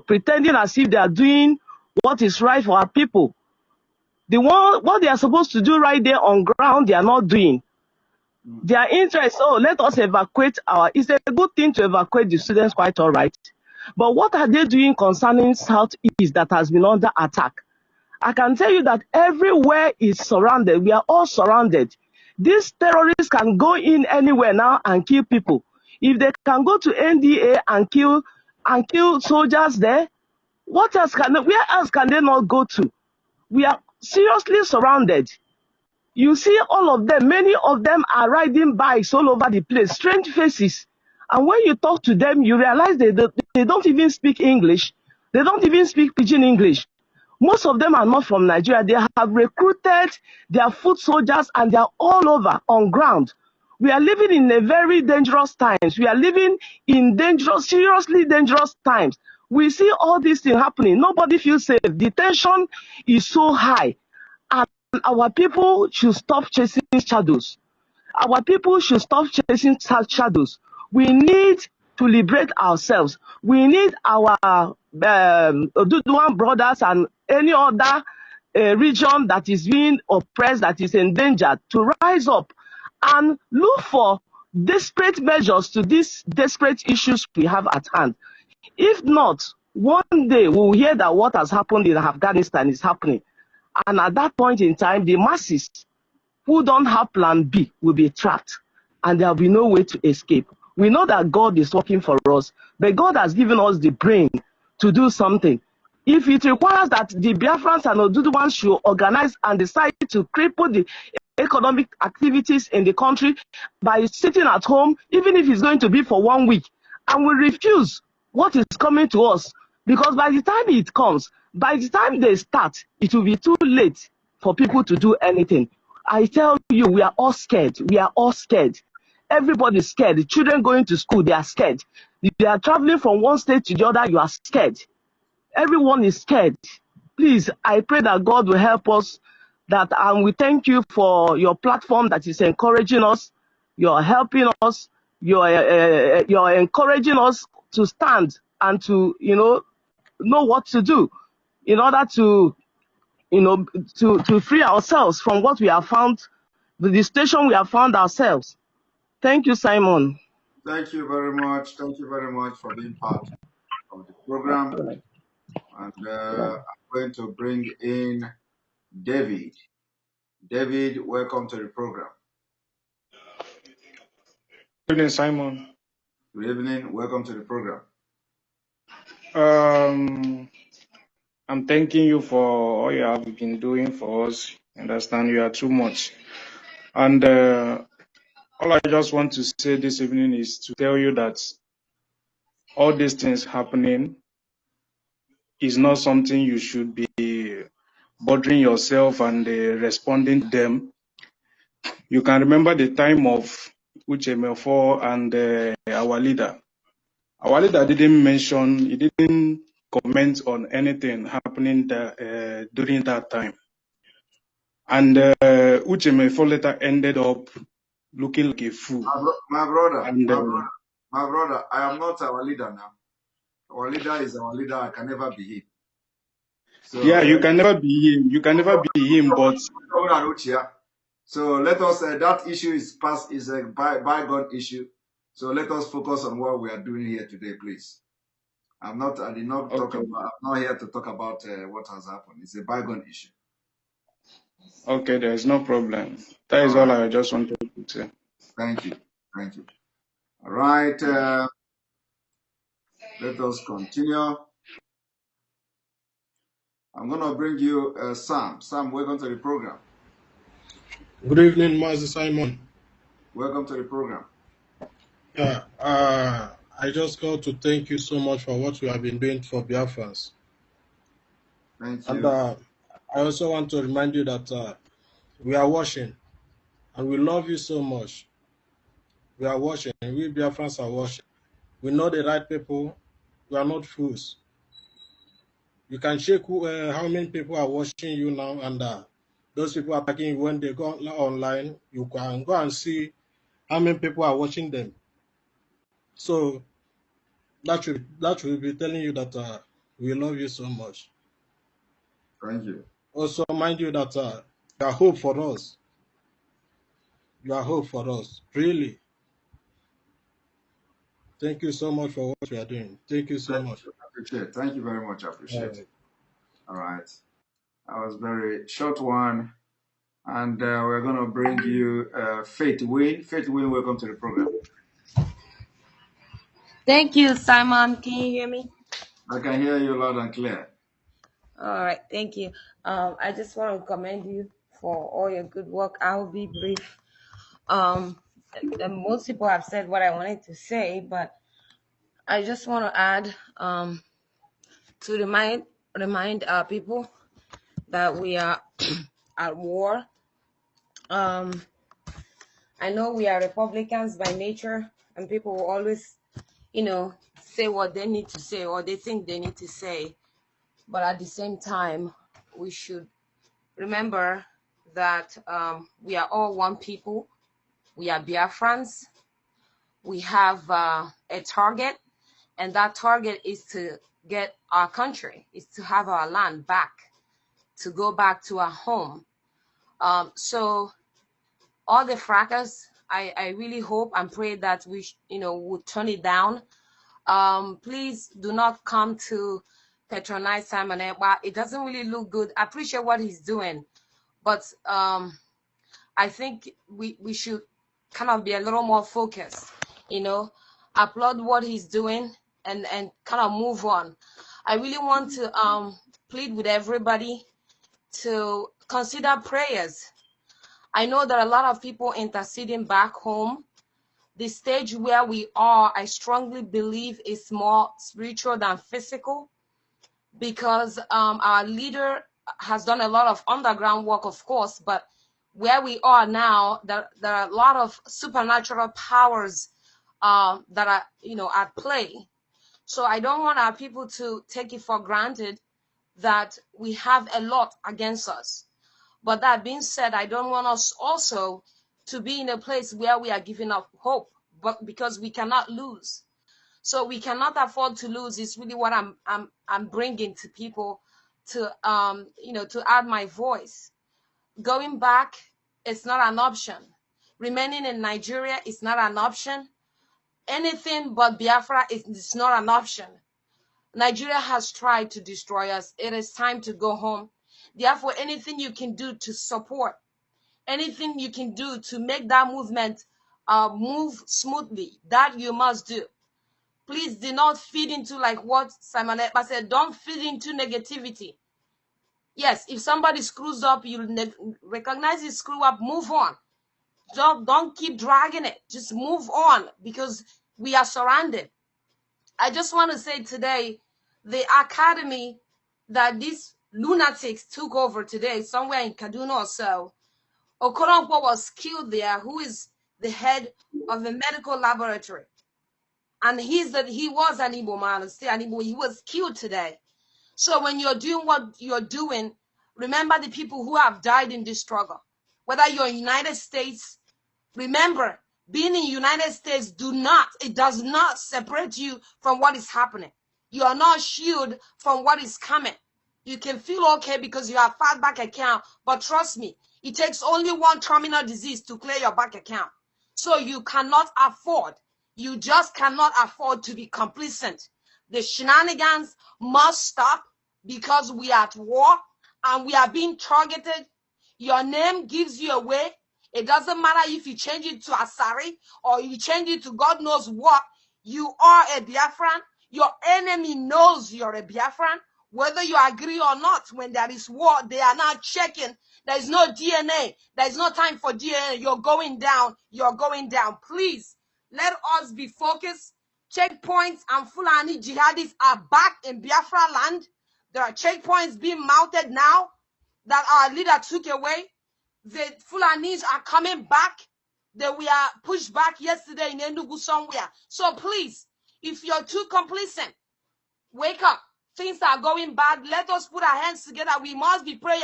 pretending as if they are doing what is right for our people. What they are supposed to do right there on ground, they are not doing. Their interest, let us evacuate it's a good thing to evacuate the students, quite all right. But what are they doing concerning Southeast that has been under attack? I can tell you that everywhere is surrounded. We are all surrounded. These terrorists can go in anywhere now and kill people. If they can go to NDA and kill soldiers there, where else can they not go to? We are seriously surrounded. You see all of them, many of them are riding bikes all over the place, strange faces. And when you talk to them, you realize they don't even speak English. They don't even speak Pidgin English. Most of them are not from Nigeria. They have recruited their foot soldiers and they are all over on ground. We are living in a very dangerous times. We are living in seriously dangerous times. We see all these things happening. Nobody feels safe. The tension is so high. And our people should stop chasing shadows. Our people should stop chasing shadows. We need to liberate ourselves. We need our Oduduwan brothers and any other region that is being oppressed, that is endangered, to rise up and look for desperate measures to these desperate issues we have at hand. If not, one day we will hear that what has happened in Afghanistan is happening. And at that point in time, the masses who don't have plan B will be trapped. and there will be no way to escape. We know that God is working for us, but God has given us the brain to do something. If it requires that the Biafrans and Oduduwans should organize and decide to cripple the economic activities in the country by sitting at home, even if it's going to be for 1 week, and we refuse what is coming to us, because by the time it comes, by the time they start, it will be too late for people to do anything. I tell you, we are all scared. We are all scared. Everybody's scared. The children going to school, they are scared. They are traveling from one state to the other, you are scared. Everyone is scared. Please, I pray that God will help us. And we thank you for your platform that is encouraging us. You're helping us. You're encouraging us to stand and to know what to do in order to to free ourselves from what we have found, the station we have found ourselves. Thank you, Simon. Thank you very much. Thank you very much for being part of the program. And I'm going to bring in David. David, welcome to the program. Good evening, Simon. Good evening. Welcome to the program. I'm thanking you for all you have been doing for us. I understand you are too much. And all I just want to say this evening is to tell you that all these things happening is not something you should be bothering yourself and responding to them. You can remember the time of Uchemefo and our leader. Our leader didn't mention, he didn't comment on anything happening during that time. And Uchemefo later ended up looking like a fool. My brother, I am not our leader now. Our leader is our leader. I can never be him. So, yeah, you can never be him. You can never be him, but so let us. That issue is past. Is a bygone issue. So let us focus on what we are doing here today, please. I did not talk about. I'm not here to talk about what has happened. It's a bygone issue. Okay, there is no problem. That is all I just wanted to say. Thank you. Thank you. All right. Let us continue. I'm going to bring you Sam. Sam, welcome to the program. Good evening, Master Simon. Welcome to the program. Yeah, I just called to thank you so much for what you have been doing for Biafrans. Thank you. And I also want to remind you that we are watching, and we love you so much. We are watching, and we Biafrans are watching. We know the right people. We are not fools. You can check how many people are watching you now, and those people attacking you when they go online. You can go and see how many people are watching them. So that should be telling you that we love you so much. Thank you. Also, mind you that you are hope for us. You are hope for us, really. Thank you so much for what you are doing. Thank you so much. I appreciate it. Thank you very much. I appreciate it. All right. That was a very short one. And we're going to bring you Faith Win. Faith Win, welcome to the program. Thank you, Simon. Can you hear me? I can hear you loud and clear. All right, thank you. I just want to commend you for all your good work. I will be brief. Most people have said what I wanted to say, but I just want to add to remind our people that we are at war. I know we are Republicans by nature, and people will always, say what they need to say or they think they need to say. But at the same time, we should remember that we are all one people. We are Biafrans. We have a target, and that target is to get our country, is to have our land back, to go back to our home. So all the fracas, I really hope and pray that we, would turn it down. Please do not come to patronize Simon Ekpa. It doesn't really look good. I appreciate what he's doing, but I think we should kind of be a little more focused, applaud what he's doing and kind of move on. I really want to plead with everybody to consider prayers. I know there are a lot of people interceding back home. The stage where we are, I strongly believe, is more spiritual than physical, because our leader has done a lot of underground work, of course, but where we are now, there are a lot of supernatural powers that are, at play. So I don't want our people to take it for granted that we have a lot against us. But that being said, I don't want us also to be in a place where we are giving up hope, but because we cannot lose. So we cannot afford to lose is really what I'm bringing to people to to add my voice. Going back, it's not an option. Remaining in Nigeria is not an option. Anything but Biafra is not an option. Nigeria has tried to destroy us. It is time to go home. Therefore, anything you can do to support, anything you can do to make that movement move smoothly, that you must do. Please do not feed into, like what Simon Ekpa said, don't feed into negativity. Yes, if somebody screws up, you recognize his screw up, move on. Don't keep dragging it. Just move on, because we are surrounded. I just want to say today, the academy that these lunatics took over today, somewhere in Kaduna or so, Okoronkwo was killed there, who is the head of the medical laboratory. And he was an Igbo man, still an Igbo. He was killed today. So when you're doing what you're doing, remember the people who have died in this struggle. Whether you're in the United States, remember, being in the United States does not separate you from what is happening. You are not shielded from what is coming. You can feel okay because you have fat bank account, but trust me, it takes only one terminal disease to clear your bank account. So you just cannot afford to be complacent. The shenanigans must stop, because we are at war and we are being targeted. Your name gives you away. It doesn't matter if you change it to Asari or you change it to God knows what. You are a Biafran. Your enemy knows you're a Biafran. Whether you agree or not, when there is war, they are now checking. There is no DNA. There is no time for DNA. You're going down. You're going down. Please, let us be focused. Checkpoints and Fulani jihadis are back in Biafra land. There are checkpoints being mounted now that our leader took away. The Fulanis are coming back. They were pushed back yesterday in Enugu somewhere. So please, if you're too complacent, wake up. Things are going bad. Let us put our hands together. We must be prayer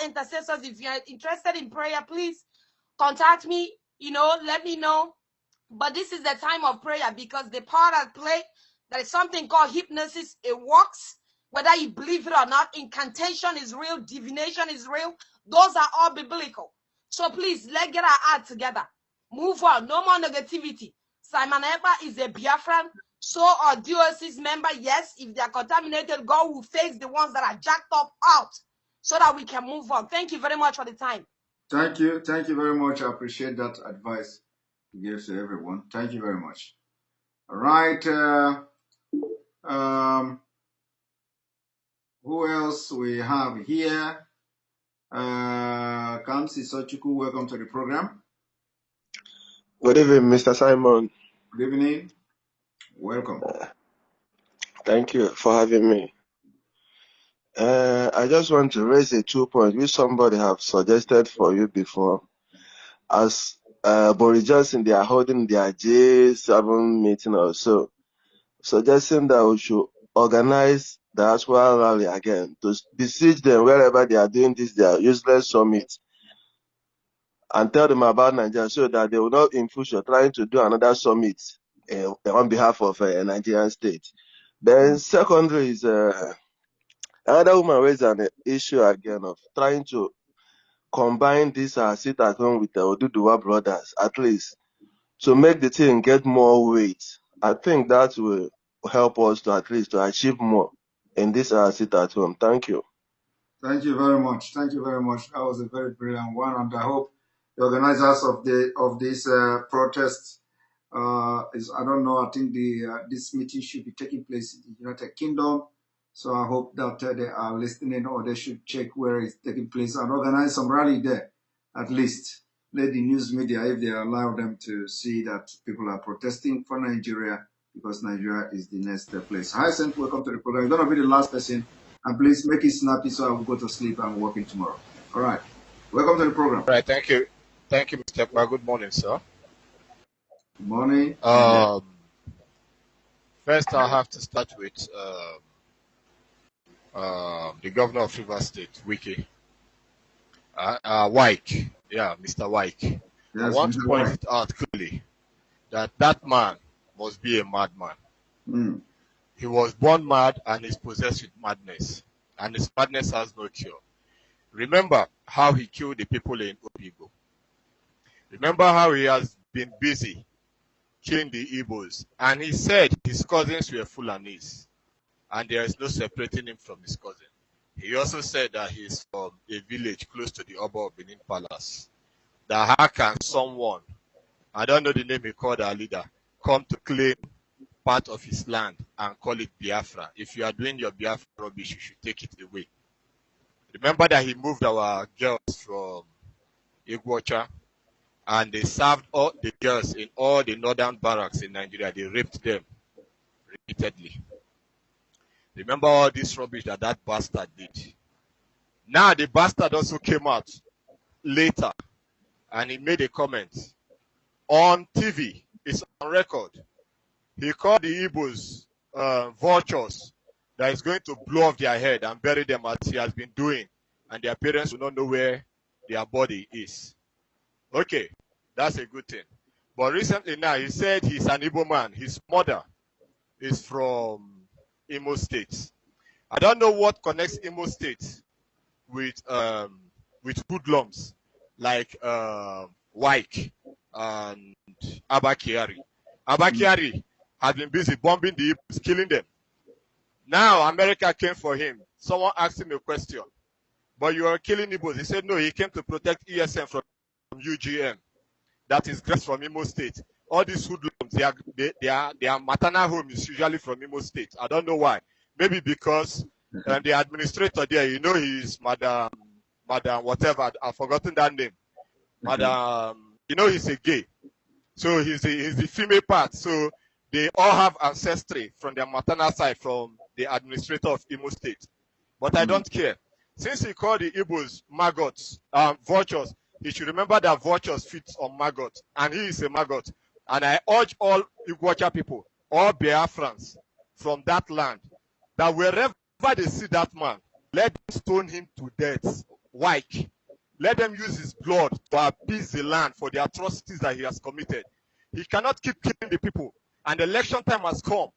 intercessors. If you're interested in prayer, please contact me. Let me know. But this is the time of prayer, because the part at play, there is something called hypnosis. It works. Whether you believe it or not, incantation is real, divination is real. Those are all biblical. So please, let's get our act together. Move on. No more negativity. Simon Ekpa is a Biafran. So are DOS's member. Yes, if they are contaminated, God will face the ones that are jacked up out so that we can move on. Thank you very much for the time. Thank you. Thank you very much. I appreciate that advice you gave to everyone. Thank you very much. All right. Who else we have here? Kamsi Sochuku, welcome to the program. Good evening, Mr. Simon. Good evening. Welcome. Thank you for having me. I just want to raise a 2 point which somebody have suggested for you before. As Boris Johnson, they are holding their G7 meeting or so, suggesting that we should organize the diaspora rally again to besiege them wherever they are doing this, their useless summit, and tell them about Nigeria so that they will not in future trying to do another summit on behalf of a Nigerian state. Then secondary is another woman raised an issue again of trying to combine this sit at home with the Oduduwa brothers, at least, to make the thing get more weight. I think that will help us to at least to achieve more in this sit at home. Thank you. Thank you very much. Thank you very much. That was a very brilliant one, and I hope the organizers of this protest. I don't know. I think this meeting should be taking place in the United Kingdom. So I hope that they are listening, or they should check where it's taking place and organize some rally there, at least. Let the news media, if they allow them to see that people are protesting for Nigeria, because Nigeria is the next place. Hi, Saint, welcome to the program. You're going to be the last person, and please make it snappy so I will go to sleep and working tomorrow. All right. Welcome to the program. All right, thank you. Thank you, Mr. Ekpa. Good morning, sir. Good morning. First, I have to start with the governor of Rivers State, Wike. Wike. Yeah, Mr. Wike. Yes, I want to point it out clearly that that man must be a madman. Mm. He was born mad and is possessed with madness. And his madness has no cure. Remember how he killed the people in Obigo. Remember how he has been busy killing the Igbos. And he said his cousins were Fulanis. And there is no separating him from his cousin. He also said that he is from a village close to the Oba of Benin Palace. That how can someone, I don't know the name he called our leader, come to claim part of his land and call it Biafra? If you are doing your Biafra rubbish, you should take it away. Remember that he moved our girls from Iguacha, and they served all the girls in all the northern barracks in Nigeria. They raped them repeatedly. Remember all this rubbish that that bastard did. Now the bastard also came out later and he made a comment on TV. It's on record. He called the Igbos vultures that is going to blow off their head and bury them as he has been doing, and their parents will not know where their body is. Okay, that's a good thing. But recently now, he said he's an Igbo man. His mother is from Imo State. I don't know what connects Imo State with hoodlums like Wike and Abakiari. Abakiari has been busy bombing the Igbos, killing them. Now America came for him. Someone asked him a question. But you are killing Igbos. He said no, he came to protect ESM from UGM. That is grass from Imo State. All these hoodlums, their maternal home is usually from Imo State. I don't know why. Maybe because the administrator there, you know, he is Madam whatever. I've forgotten that name. Madam, you know, he's a gay. So he's the female part. So they all have ancestry from their maternal side from the administrator of Imo State. But I don't care. Since he called the Igbos maggots, vultures, he should remember that vultures feed on maggots, and he is a maggot. And I urge all Iguacha people, all Biafrans from that land, that wherever they see that man, let them stone him to death. Wike. Let them use his blood to appease the land for the atrocities that he has committed. He cannot keep killing the people. And election time has come.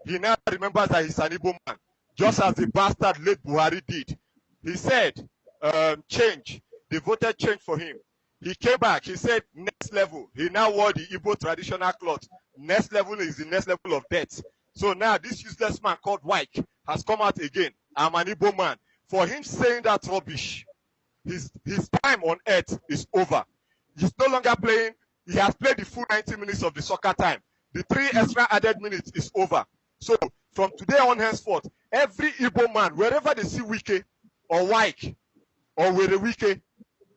He now remembers that he's an Igbo man, just as the bastard late Buhari did. He said, change. They voted change for him. He came back. He said, next level. He now wore the Igbo traditional cloth. Next level is the next level of death. So now this useless man called Wike has come out again. I'm an Igbo man. For him saying that rubbish, his time on earth is over. He's no longer playing. He has played the full 90 minutes of the soccer time. The 3 extra added minutes is over. So from today on henceforth, every Igbo man, wherever they see Wike or Wike or Wike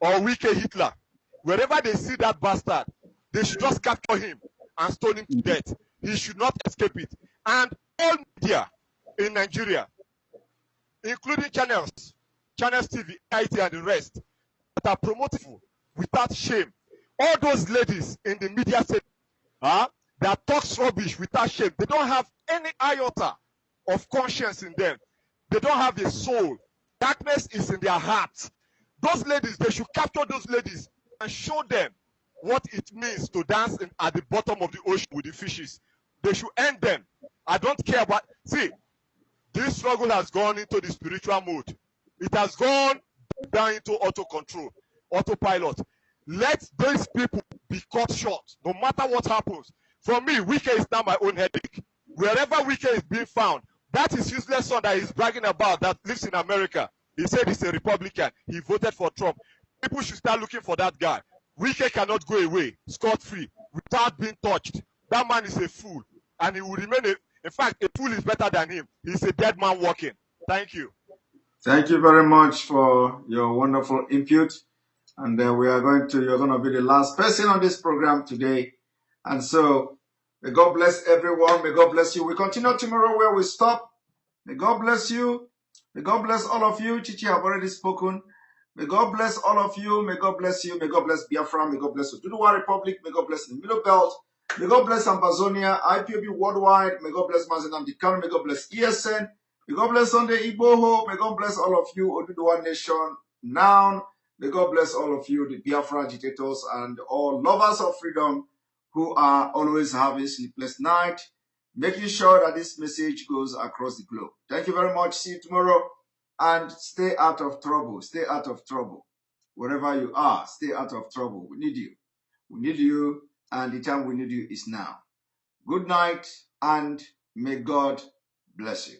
or Wike Hitler, wherever they see that bastard, they should just capture him and stone him to death. He should not escape it. And all media in Nigeria, including channels TV, IT, and the rest, that are promoting without shame. All those ladies in the media say, that talks rubbish without shame. They don't have any iota of conscience in them. They don't have a soul. Darkness is in their hearts. Those ladies, they should capture those ladies and show them what it means to dance at the bottom of the ocean with the fishes. They should end them. I don't care about... See, this struggle has gone into the spiritual mode. It has gone down into auto-control, autopilot. Let these people be cut short, no matter what happens. For me, Wike is now my own headache. Wherever Wike is being found, that is useless son that he's bragging about that lives in America. He said he's a Republican. He voted for Trump. People should start looking for that guy. Wike cannot go away scot-free without being touched. That man is a fool, and he will remain in fact, a fool is better than him. He's a dead man walking. Thank you. Thank you very much for your wonderful input. And you're going to be the last person on this program today. And so, may God bless everyone. May God bless you. We continue tomorrow where we stop. May God bless you. May God bless all of you. Chichi have already spoken. May God bless all of you. May God bless you. May God bless Biafra. May God bless Ududuwa Republic. May God bless the Middle Belt. May God bless Ambazonia, IPOB Worldwide. May God bless Mazenam Dikano. May God bless ESN. May God bless Sunday Igboho. May God bless all of you, Oduduwa Nation. Now, may God bless all of you, the Biafra agitators and all lovers of freedom who are always having sleepless night, making sure that this message goes across the globe. Thank you very much. See you tomorrow. And stay out of trouble. Stay out of trouble. Wherever you are, stay out of trouble. We need you. We need you. And the time we need you is now. Good night, and may God bless you.